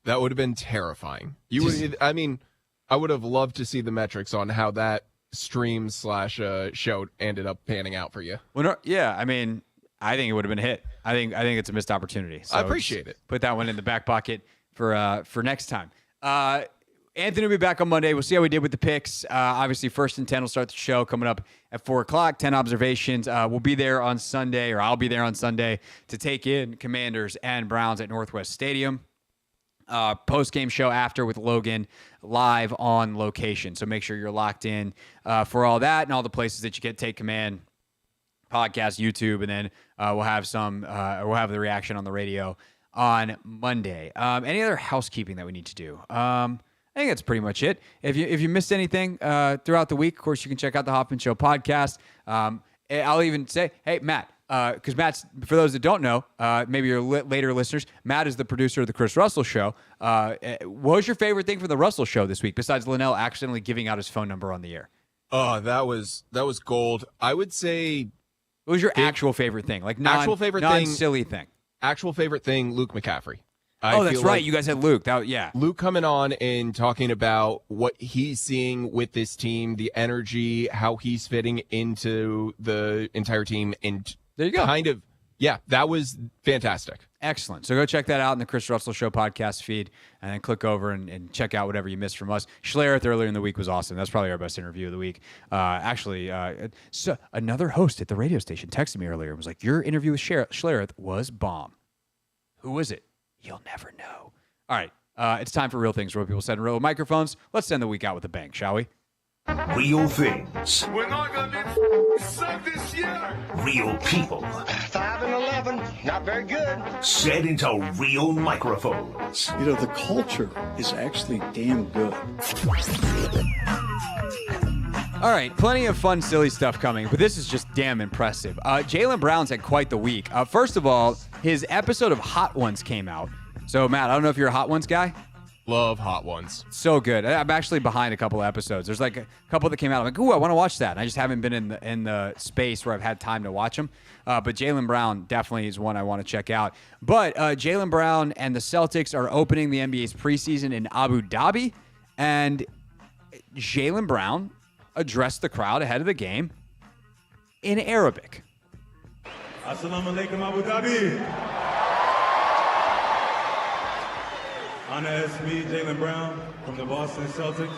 That would have been terrifying. I would have loved to see the metrics on how that stream / show ended up panning out for you. Well, yeah, I mean, I think it would have been a hit. I think it's a missed opportunity. So I appreciate it. Put that one in the back pocket for next time. Anthony will be back on Monday. We'll see how we did with the picks. Obviously, 1st and 10 will start the show coming up at 4 o'clock, 10 observations. We'll be there on Sunday, or I'll be there on Sunday, to take in Commanders and Browns at Northwest Stadium. Post-game show after with Logan live on location. So make sure you're locked in for all that and all the places that you get Take Command, podcast, YouTube, and then we'll have the reaction on the radio on Monday. Any other housekeeping that we need to do? I think that's pretty much it. If you missed anything throughout the week, of course, you can check out the Hoffman Show podcast. I'll even say, hey, Matt, because Matt's, for those that don't know, maybe your later listeners, Matt is the producer of the Chris Russell Show. What was your favorite thing from the Russell Show this week, besides Linnell accidentally giving out his phone number on the air? Oh, that was gold. I would say. What was your actual favorite thing? Like non-silly thing. Actual favorite thing, Luke McCaffrey. That's right. You guys had Luke. Luke coming on and talking about what he's seeing with this team, the energy, how he's fitting into the entire team. And there you go. That was fantastic. Excellent. So go check that out in the Chris Russell Show podcast feed, and then click over and check out whatever you missed from us. Schlereth earlier in the week was awesome. That's probably our best interview of the week. So another host at the radio station texted me earlier and was like, your interview with Schlereth was bomb. Who was it? You'll never know. All right. It's time for Real Things, Real People Said in Real Microphones. Let's send the week out with a bang, shall we? Real things. We're not going to suck this year. Real people. 5 and 11. Not very good. Said into real microphones. The culture is actually damn good. All right, plenty of fun, silly stuff coming, but this is just damn impressive. Jaylen Brown's had quite the week. First of all, his episode of Hot Ones came out. So, Matt, I don't know if you're a Hot Ones guy. Love Hot Ones. So good. I'm actually behind a couple of episodes. There's like a couple that came out. I'm like, ooh, I want to watch that. And I just haven't been in the space where I've had time to watch them. But Jaylen Brown definitely is one I want to check out. But Jaylen Brown and the Celtics are opening the NBA's preseason in Abu Dhabi. And Jaylen Brown addressed the crowd ahead of the game in Arabic. Assalamu alaikum Abu Dhabi. Ana Esmi, Jaylen Brown from the Boston Celtics.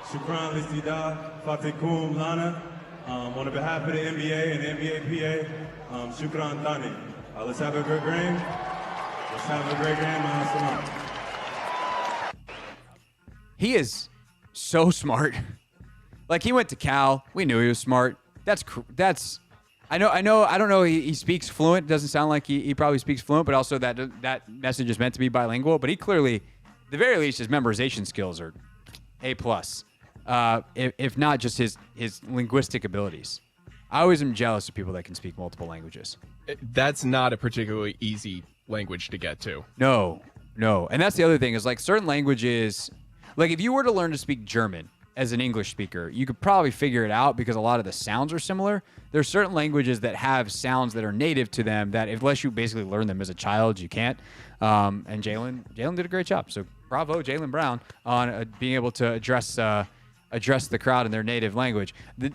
Shukran Listida, Fatikum Lana. On behalf of the NBA and NBA PA, Shukran Thani. Let's have a great game. Let's have a great game. He is so smart. Like, he went to Cal. We knew he was smart. I don't know. He speaks fluent. Doesn't sound like he probably speaks fluent, but also that message is meant to be bilingual. But he clearly, at the very least, his memorization skills are A+. If not just his linguistic abilities. I always am jealous of people that can speak multiple languages. That's not a particularly easy language to get to. No. And that's the other thing is like certain languages, like if you were to learn to speak German as an English speaker, you could probably figure it out because a lot of the sounds are similar. There's certain languages that have sounds that are native to them that unless you basically learn them as a child, you can't. And Jalen did a great job. So bravo, Jalen Brown, on being able to address the crowd in their native language.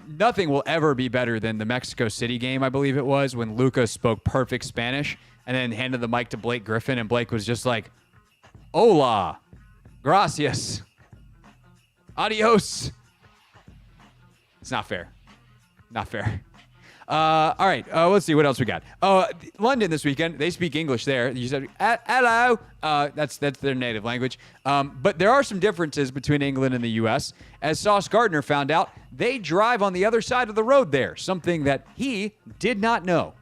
Nothing will ever be better than the Mexico City game, I believe it was, when Luka spoke perfect Spanish and then handed the mic to Blake Griffin, and Blake was just like, hola, gracias, adios. It's not fair. All right, let's see what else we got. London this weekend, they speak English there. You said, hello. That's their native language. But there are some differences between England and the U.S. As Sauce Gardner found out, they drive on the other side of the road there, something that he did not know.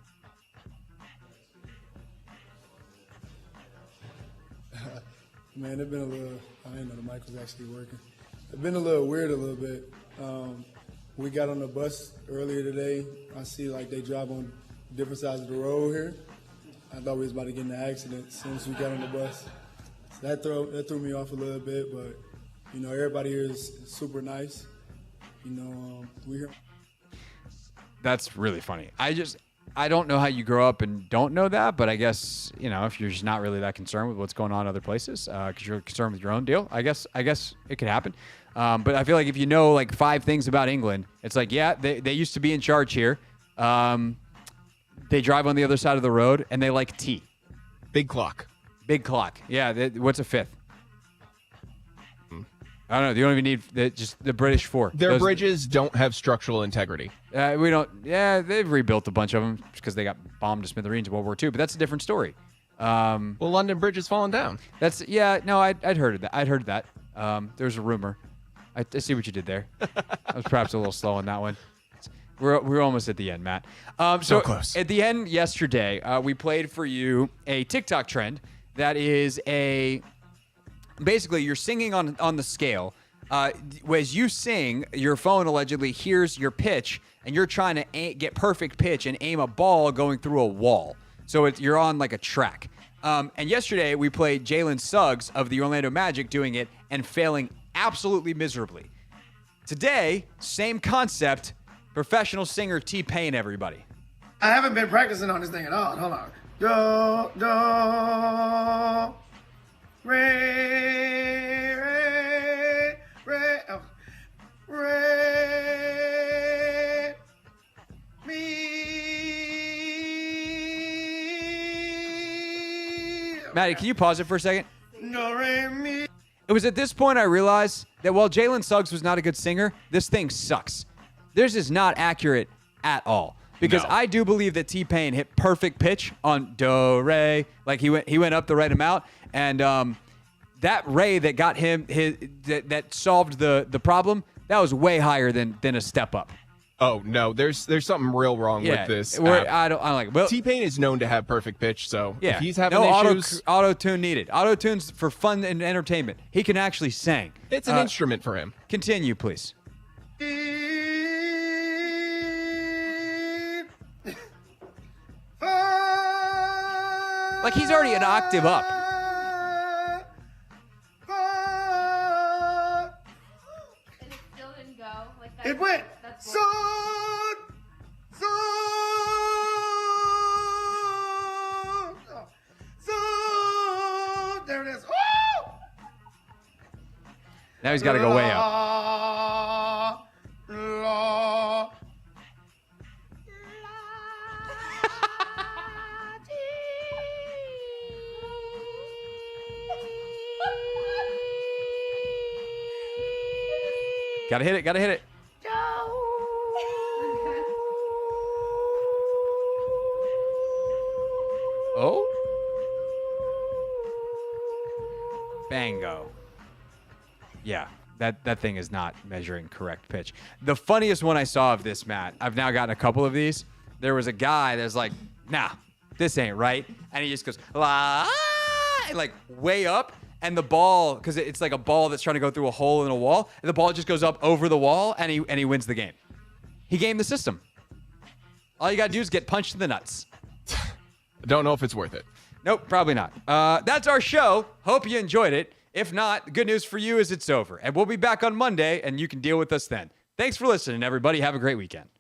Man, it's been a little, I didn't know the mic was actually working. It's been a little weird a little bit. We got on the bus earlier today. I see like they drive on different sides of the road here. I thought we was about to get in an accident as soon as we got on the bus. So that threw me off a little bit, but you know, everybody here is super nice. You know, we here. That's really funny. I don't know how you grow up and don't know that, but I guess, you know, if you're just not really that concerned with what's going on in other places, because you're concerned with your own deal, I guess it could happen. But I feel like if you know like 5 things about England, it's like, yeah, they used to be in charge here. They drive on the other side of the road, and they like tea. Big clock. Yeah, what's a 5th? I don't know. You don't even need just the British 4. Their bridges don't have structural integrity. We don't. Yeah, they've rebuilt a bunch of them because they got bombed to smithereens in World War II. But that's a different story. Well, London Bridge has fallen down. I'd heard of that. I'd heard that. There's a rumor. I see what you did there. I was perhaps a little slow on that one. We're almost at the end, Matt. So close. At the end yesterday, we played for you a TikTok trend that is basically you're singing on the scale. As you sing, your phone allegedly hears your pitch, and you're trying to get perfect pitch and aim a ball going through a wall. So you're on like a track. And yesterday we played Jalen Suggs of the Orlando Magic doing it and failing absolutely miserably. Today, same concept, professional singer T-Pain, everybody. I haven't been practicing on this thing at all. Hold on. Do, re, re, re, oh, re, mi. Maddie, can you pause it for a second? Do, re, mi. It was at this point I realized that while Jalen Suggs was not a good singer, this thing sucks. Theirs is not accurate at all. Because I do believe that T-Pain hit perfect pitch on do, re. Like he went up the right amount. And that re that got him that solved the problem, that was way higher than a step up. Oh no, there's something real wrong with this. I don't like it. Well, T-Pain is known to have perfect pitch, so yeah, if he's having issues, auto-tune needed. Auto-tune's for fun and entertainment. He can actually sing. It's an instrument for him. Continue, please. Like he's already an octave up. And it still didn't go. Like that. It went. Son. There it is. Woo! Now he's got to go way up. Gotta hit it. Oh? Bango. Yeah, that thing is not measuring correct pitch. The funniest one I saw of this, Matt, I've now gotten a couple of these. There was a guy that's like, nah, this ain't right. And he just goes, la, like way up. And the ball, because it's like a ball that's trying to go through a hole in a wall, and the ball just goes up over the wall, and he wins the game. He gamed the system. All you got to do is get punched in the nuts. I don't know if it's worth it. Nope, probably not. That's our show. Hope you enjoyed it. If not, the good news for you is it's over. And we'll be back on Monday, and you can deal with us then. Thanks for listening, everybody. Have a great weekend.